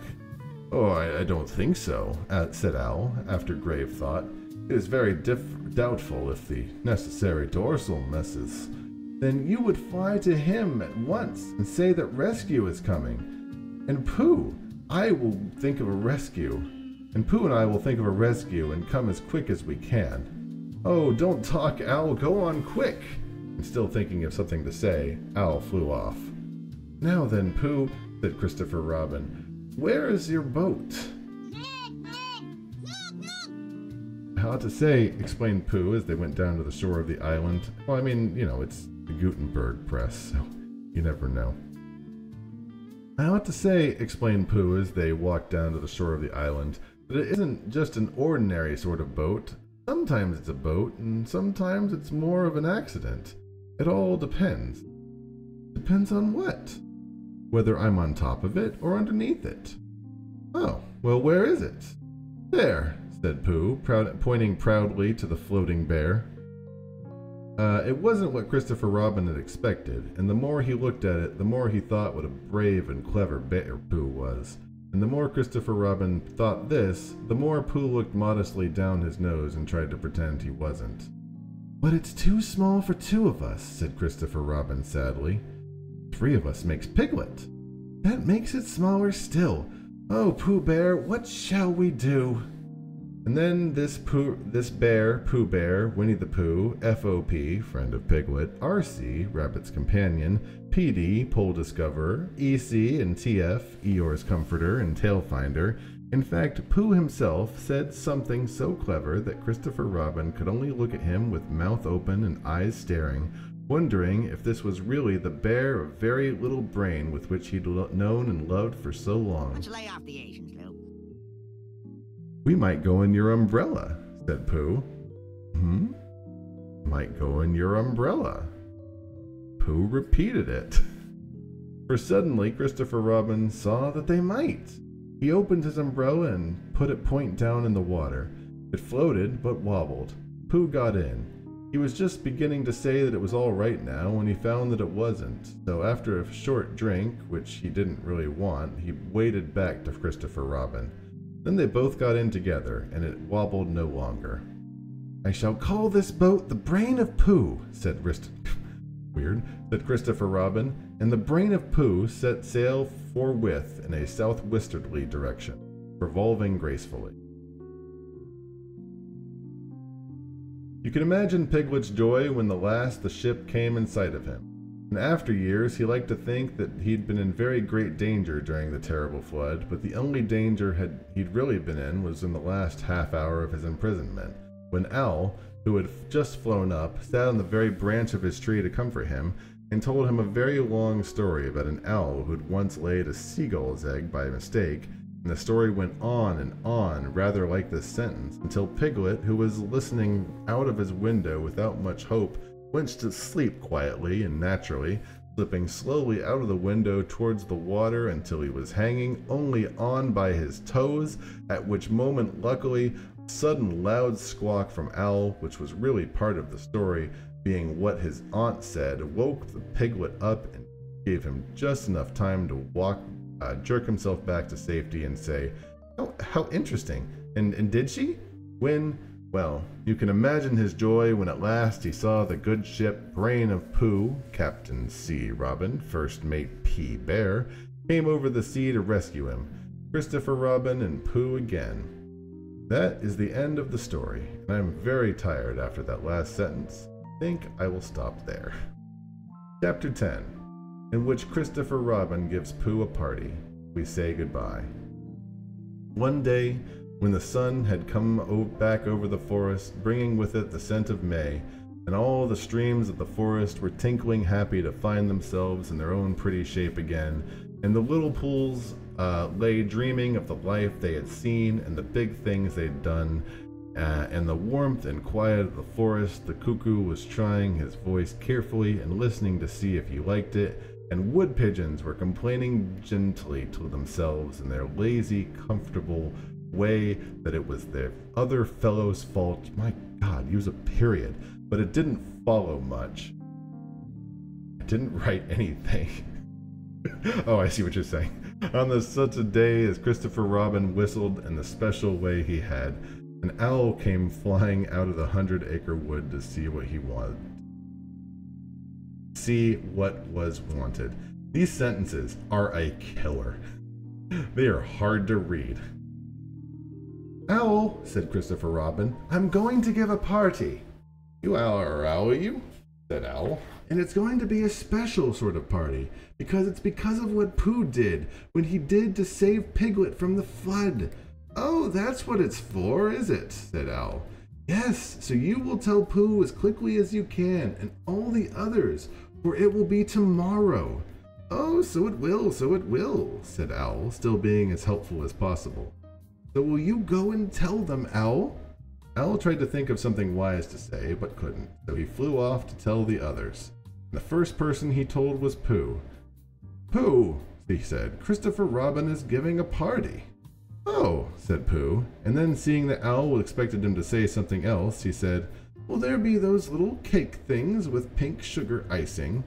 A: Oh, I don't think so, said Al, after grave thought. It is very doubtful if the necessary dorsal messes. Then you would fly to him at once and say that rescue is coming. And Pooh, I will think of a rescue. And Pooh and I will think of a rescue and come as quick as we can. Oh, don't talk, Al, go on quick. And still thinking of something to say, Al flew off. Now then, Pooh, said Christopher Robin, where is your boat? I ought to say, explained Pooh as they went down to the shore of the island. Well, I mean, you know, it's the Gutenberg press, so you never know. I ought to say, explained Pooh as they walked down to the shore of the island, that it isn't just an ordinary sort of boat. Sometimes it's a boat, and sometimes it's more of an accident. It all depends. Depends on what? Whether I'm on top of it or underneath it. Oh, well, where is it? There, said Pooh, pointing proudly to the floating bear. It wasn't what Christopher Robin had expected, and the more he looked at it, the more he thought what a brave and clever bear Pooh was. And the more Christopher Robin thought this, the more Pooh looked modestly down his nose and tried to pretend he wasn't. But it's too small for 2 of us, said Christopher Robin sadly. 3 of us makes Piglet. That makes it smaller still. Oh, Pooh Bear, what shall we do? And then this bear, Pooh Bear, Winnie the Pooh, FOP, friend of Piglet, RC, Rabbit's companion, PD, Pole Discoverer, EC and TF, Eeyore's comforter and tail finder. In fact, Pooh himself said something so clever that Christopher Robin could only look at him with mouth open and eyes staring, wondering if this was really the bear of very little brain with which he'd known and loved for so long.
H: Let's lay off the Asians, Lou.
A: We might go in your umbrella, said Pooh. Might go in your umbrella. Pooh repeated it. For suddenly Christopher Robin saw that they might. He opened his umbrella and put it point down in the water. It floated, but wobbled. Pooh got in. He was just beginning to say that it was all right now when he found that it wasn't, so after a short drink, which he didn't really want, he waded back to Christopher Robin. Then they both got in together, and it wobbled no longer. I shall call this boat the Brain of Pooh, said Christopher Robin, and the Brain of Pooh set sail forthwith in a southwesterly direction, revolving gracefully. You can imagine Piglet's joy when the ship came in sight of him. In after years, he liked to think that he'd been in very great danger during the terrible flood, but the only danger he'd really been in was in the last half hour of his imprisonment, when Al, who had just flown up, sat on the very branch of his tree to comfort him, and told him a very long story about an owl who'd once laid a seagull's egg by mistake, and the story went on, rather like this sentence, until Piglet, who was listening out of his window without much hope, went to sleep quietly and naturally, slipping slowly out of the window towards the water until he was hanging only on by his toes, at which moment, luckily, a sudden loud squawk from Owl, which was really part of the story, being what his aunt said, woke the Piglet up and gave him just enough time to jerk himself back to safety and say, "Oh, how interesting. And did she? When Well, you can imagine his joy when at last he saw the good ship Brain of Pooh, Captain C. Robin, First Mate P. Bear, came over the sea to rescue him. Christopher Robin and Pooh again. That is the end of the story, and I'm very tired after that last sentence. I think I will stop there. Chapter 10, in which Christopher Robin gives Pooh a party. We say goodbye. One day, when the sun had come back over the forest, bringing with it the scent of May, and all the streams of the forest were tinkling happy to find themselves in their own pretty shape again, and the little pools lay dreaming of the life they had seen and the big things they'd done, and the warmth and quiet of the forest, the cuckoo was trying his voice carefully and listening to see if you liked it, and wood pigeons were complaining gently to themselves in their lazy, comfortable way that it was their other fellow's fault. My God, use a period. But it didn't follow much. I didn't write anything. Oh, I see what you're saying. On such a day as Christopher Robin whistled in the special way he had, an owl came flying out of the 100-acre wood to see what he wanted. See what was wanted. These sentences are a killer. They are hard to read. Owl, said Christopher Robin, I'm going to give a party. You are owl, you? Said Owl. And it's going to be a special sort of party, because it's because of what Pooh did when he did to save Piglet from the flood. Oh, that's what it's for, is it? Said Owl. Yes, so you will tell Pooh as quickly as you can, and all the others, for it will be tomorrow. Oh, so it will, said Owl, still being as helpful as possible. So will you go and tell them, Owl? Owl tried to think of something wise to say, but couldn't, so he flew off to tell the others. The first person he told was Pooh. Pooh, he said, Christopher Robin is giving a party. Oh, said Pooh, and then seeing that Owl expected him to say something else, he said, Will there be those little cake things with pink sugar icing?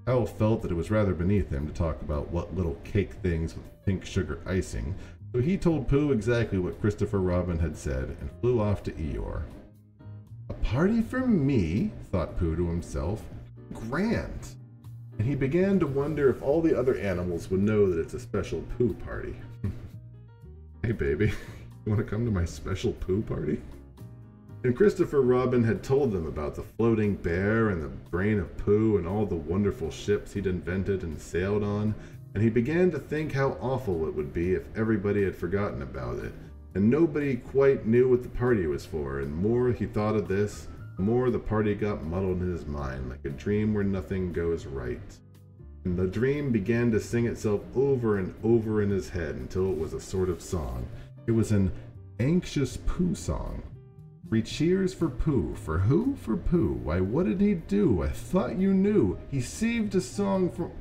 A: Owl felt that it was rather beneath him to talk about what little cake things with pink sugar icing, so he told Pooh exactly what Christopher Robin had said and flew off to Eeyore. A party for me, thought Pooh to himself. Grand! And he began to wonder if all the other animals would know that it's a special Pooh party. Hey baby, you want to come to my special Pooh party? And Christopher Robin had told them about the floating bear and the brain of Pooh and all the wonderful ships he'd invented and sailed on, and he began to think how awful it would be if everybody had forgotten about it, and nobody quite knew what the party was for, and the more he thought of this, the more the party got muddled in his mind, like a dream where nothing goes right. And the dream began to sing itself over and over in his head until it was a sort of song. It was an anxious Pooh song. 3 cheers for Pooh. For who? For Pooh. Why, what did he do? I thought you knew. He saved a song from...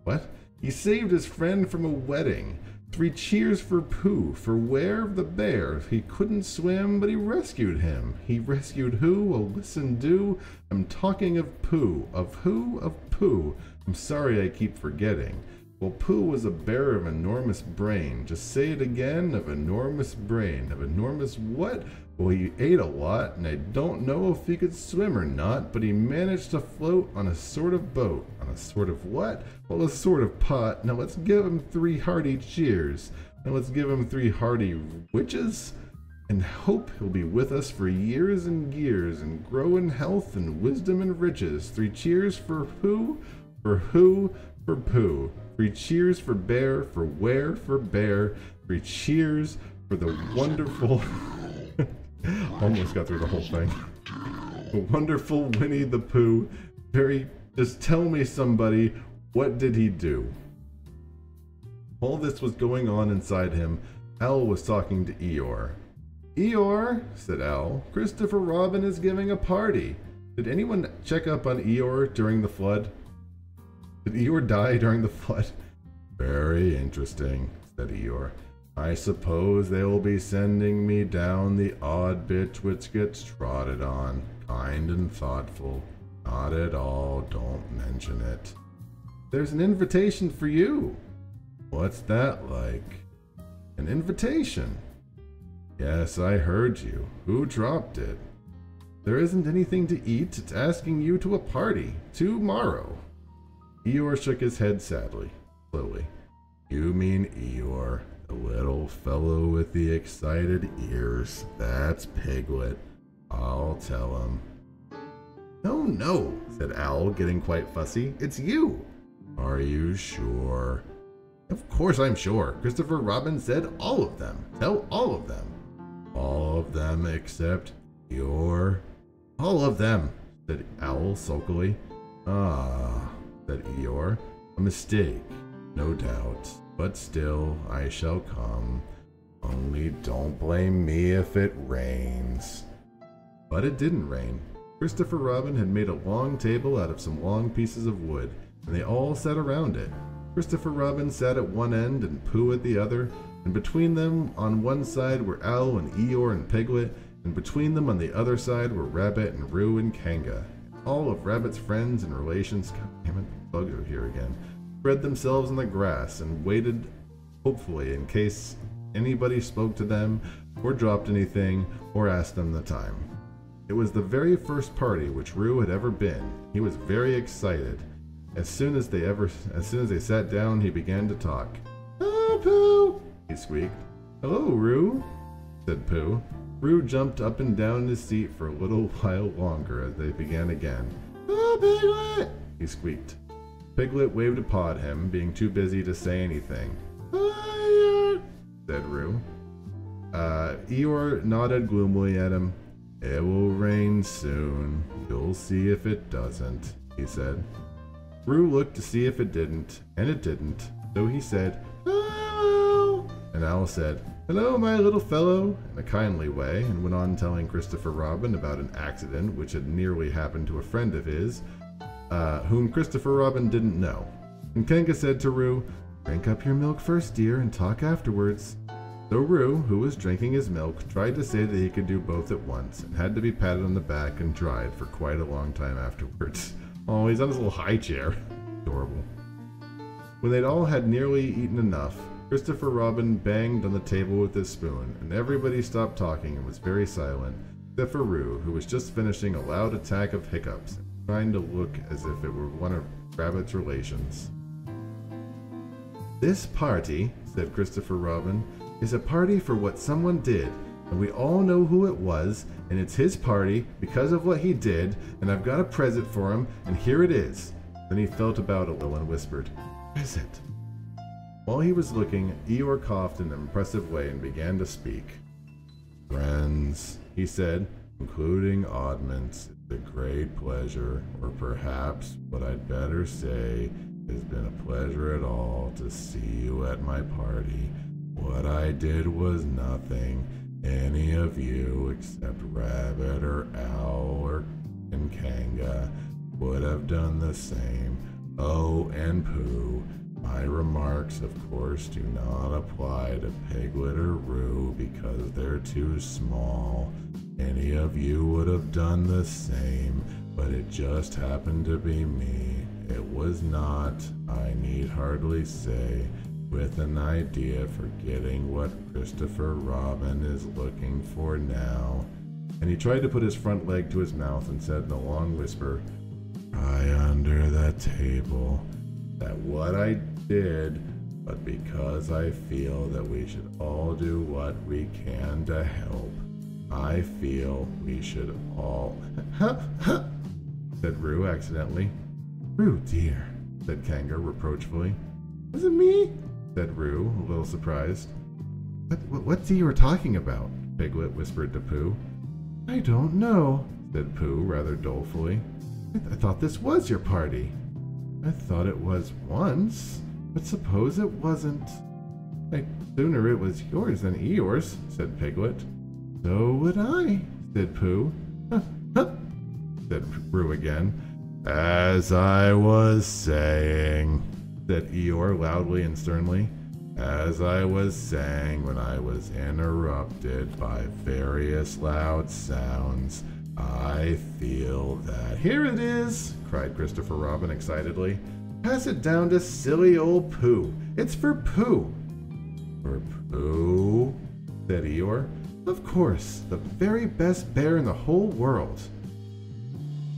A: What? He saved his friend from a wedding. 3 cheers for Pooh. For where? The bear. He couldn't swim, but he rescued him. He rescued who? Well, listen, do. I'm talking of Pooh. Of who? Of Pooh. I'm sorry I keep forgetting. Well, Pooh was a bear of enormous brain. Just say it again. Of enormous brain. Of enormous what? Well, he ate a lot, and I don't know if he could swim or not, but he managed to float on a sort of boat. On a sort of what? Well, a sort of pot. Now let's give him 3 hearty cheers. Now let's give him 3 hearty witches, and hope he'll be with us for years and years, and grow in health and wisdom and riches. 3 cheers for who? For who? For Pooh. 3 cheers for bear. For where? For bear. 3 cheers for the wonderful... Almost got through the whole thing. The wonderful Winnie the Pooh. Just tell me, somebody, what did he do? All this was going on inside him. Owl was talking to Eeyore. Eeyore, said Owl, Christopher Robin is giving a party. Did anyone check up on Eeyore during the flood? Did Eeyore die during the flood? Very interesting, said Eeyore. I suppose they will be sending me down the odd bitch which gets trotted on. Kind and thoughtful. Not at all, don't mention it. There's an invitation for you. What's that like? An invitation? Yes, I heard you. Who dropped it? There isn't anything to eat. It's asking you to a party. Tomorrow. Eeyore shook his head sadly, slowly. You mean Eeyore, the little fellow with the excited ears. That's Piglet. I'll tell him. No, no, said Owl, getting quite fussy. It's you. Are you sure? Of course I'm sure. Christopher Robin said all of them. Tell all of them. All of them except Eeyore? All of them, said Owl sulkily. Ah, said Eeyore. A mistake, no doubt. But still, I shall come. Only don't blame me if it rains. But it didn't rain. Christopher Robin had made a long table out of some long pieces of wood, and they all sat around it. Christopher Robin sat at one end and Pooh at the other, and between them on one side were Owl and Eeyore and Piglet, and between them on the other side were Rabbit and Roo and Kanga. All of Rabbit's friends and relations, damn it, Buggo here again, spread themselves on the grass and waited hopefully in case anybody spoke to them or dropped anything or asked them the time. It was the very first party which Roo had ever been. He was very excited. As soon as they sat down, he began to talk. "Oh, Pooh!" he squeaked. "Hello, Roo," said Pooh. Roo jumped up and down in his seat for a little while longer as they began again. "Oh, Piglet!" he squeaked. Piglet waved a paw at him, being too busy to say anything. "Hiya!" said Roo. Eeyore nodded gloomily at him. "It will rain soon. You'll see if it doesn't," he said. Roo looked to see if it didn't, and it didn't, so he said, "Hello!" And Owl said, "Hello, my little fellow," in a kindly way, and went on telling Christopher Robin about an accident which had nearly happened to a friend of his, whom Christopher Robin didn't know. And Kanga said to Roo, "Drink up your milk first, dear, and talk afterwards." So Roo, who was drinking his milk, tried to say that he could do both at once, and had to be patted on the back and dried for quite a long time afterwards. Oh, he's on his little high chair. Adorable. When they'd all had nearly eaten enough, Christopher Robin banged on the table with his spoon, and everybody stopped talking and was very silent, except for Roo, who was just finishing a loud attack of hiccups, and trying to look as if it were one of Rabbit's relations. "This party," said Christopher Robin, "is a party for what someone did, and we all know who it was, and it's his party because of what he did, and I've got a present for him, and here it is." Then he felt about a little and whispered, "Present." While he was looking, Eeyore coughed in an impressive way and began to speak. "Friends," he said, "including oddments, it's a great pleasure, or perhaps what I'd better say, it's been a pleasure at all to see you at my party. What I did was nothing. Any of you except Rabbit or Owl and Kanga would have done the same. Oh, and Pooh. My remarks, of course, do not apply to Piglet or Roo because they're too small. Any of you would have done the same, but it just happened to be me. It was not, I need hardly say, with an idea for getting what Christopher Robin is looking for now." And he tried to put his front leg to his mouth and said in a long whisper, "Try under the table. That what I did, but because I feel that we should all do what we can to help. I feel we should all..." said Roo accidentally. "Roo, dear," said Kanga reproachfully. "Was it me?" said Roo, a little surprised. What's you were talking about?" Piglet whispered to Pooh. "I don't know," said Pooh rather dolefully. I thought this was your party." "I thought it was once, but suppose it wasn't." "I'd sooner it was yours than Eeyore's," said Piglet. "So would I," said Pooh. Said Roo again. "As I was saying," said Eeyore loudly and sternly, "as I was saying when I was interrupted by various loud sounds, I feel that..." "Here it is!" cried Christopher Robin excitedly. "Pass it down to silly old Pooh. It's for Pooh." "For Pooh?" said Eeyore. Of course, the very best bear in the whole world.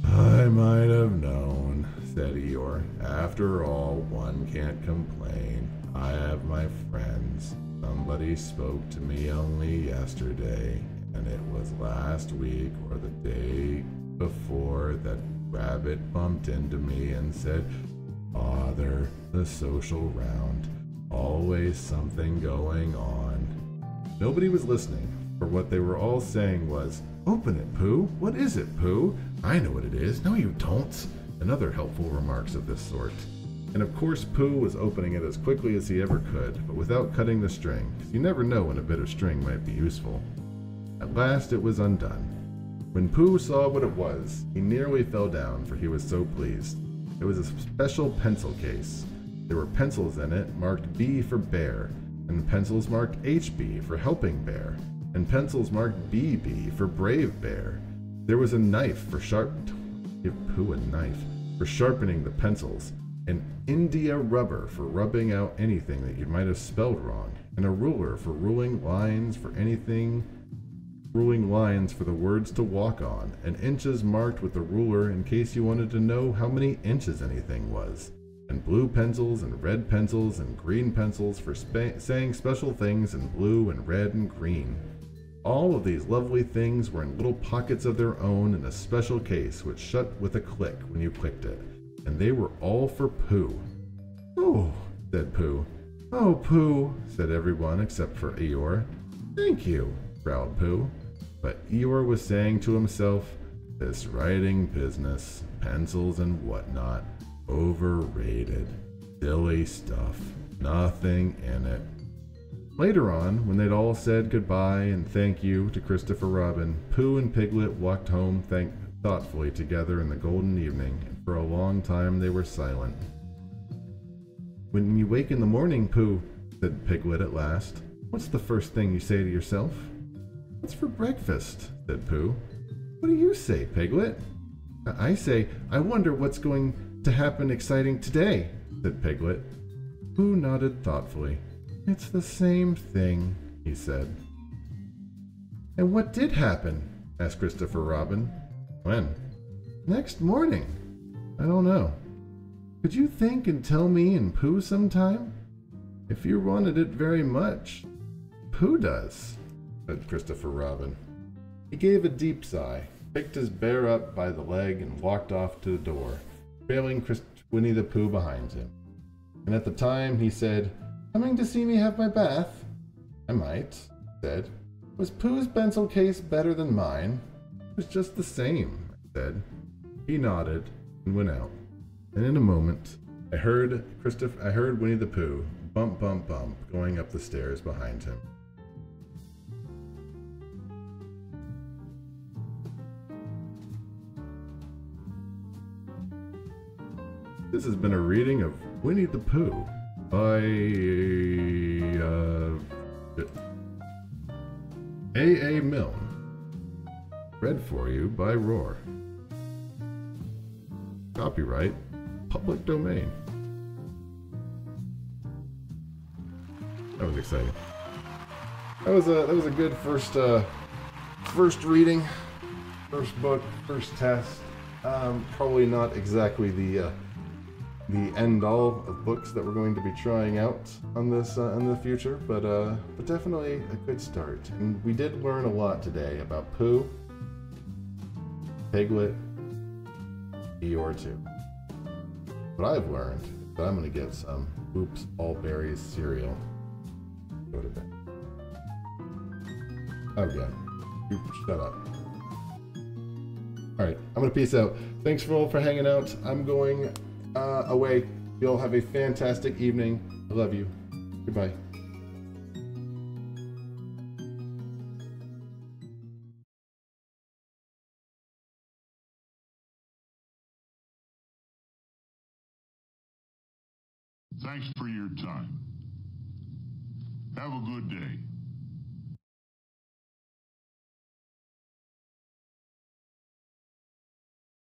A: I might have known, said Eeyore. After all, one can't complain. I have my friends. Somebody spoke to me only yesterday, and it was last week or the day before that Rabbit bumped into me and said, Father, the social round. Always something going on. Nobody was listening, for what they were all saying was, Open it, Pooh. What is it, Pooh? I know what it is. No, you don't. And other helpful remarks of this sort. And of course, Pooh was opening it as quickly as he ever could, but without cutting the string, because you never know when a bit of string might be useful. At last it was undone. When Pooh saw what it was, he nearly fell down, for he was so pleased. It was a special pencil case. There were pencils in it marked B for bear, and pencils marked HB for helping bear, and pencils marked BB for brave bear. There was a knife for give Pooh a knife for sharpening the pencils, an India rubber for rubbing out anything that you might have spelled wrong, and a ruler for ruling lines for the words to walk on, and inches marked with a ruler in case you wanted to know how many inches anything was, and blue pencils and red pencils and green pencils for saying special things in blue and red and green. All of these lovely things were in little pockets of their own in a special case which shut with a click when you clicked it, and they were all for Pooh. Oh, said Pooh. Oh, Pooh, said everyone except for Eeyore. Thank you, growled Pooh. But Eeyore was saying to himself, this writing business, pencils and whatnot, overrated, silly stuff, nothing in it. Later on, when they'd all said goodbye and thank you to Christopher Robin, Pooh and Piglet walked home thoughtfully together in the golden evening, and for a long time they were silent. When you wake in the morning, Pooh, said Piglet at last, what's the first thing you say to yourself? What's for breakfast? Said Pooh. What do you say, Piglet? I say, I wonder what's going to happen exciting today, said Piglet. Pooh nodded thoughtfully. It's the same thing, he said. And what did happen? Asked Christopher Robin. When? Next morning. I don't know. Could you think and tell me and Pooh sometime? If you wanted it very much. Pooh does, said Christopher Robin. He gave a deep sigh, picked his bear up by the leg, and walked off to the door, trailing Winnie the Pooh behind him. And at the time he said, Coming to see me have my bath? I might, said. Was Pooh's pencil case better than mine? It was just the same, I said. He nodded and went out. And in a moment, I heard Winnie the Pooh bump, bump, bump going up the stairs behind him. This has been a reading of Winnie the Pooh by A.A. Milne. Read for you by Roar. Copyright Public Domain. That was exciting. That was a good first reading, first book, first test. Probably not exactly the end all of books that we're going to be trying out on this in the future, but definitely a good start. And we did learn a lot today about Pooh, Piglet, Eeyore too. What I've learned is that I'm going to get some Oops All Berries cereal. Go to bed. Oh yeah, you shut up. All right, I'm gonna peace out. Thanks for hanging out. I'm going away. You all have a fantastic evening. I love you. Goodbye.
E: Thanks for your time. Have a good day.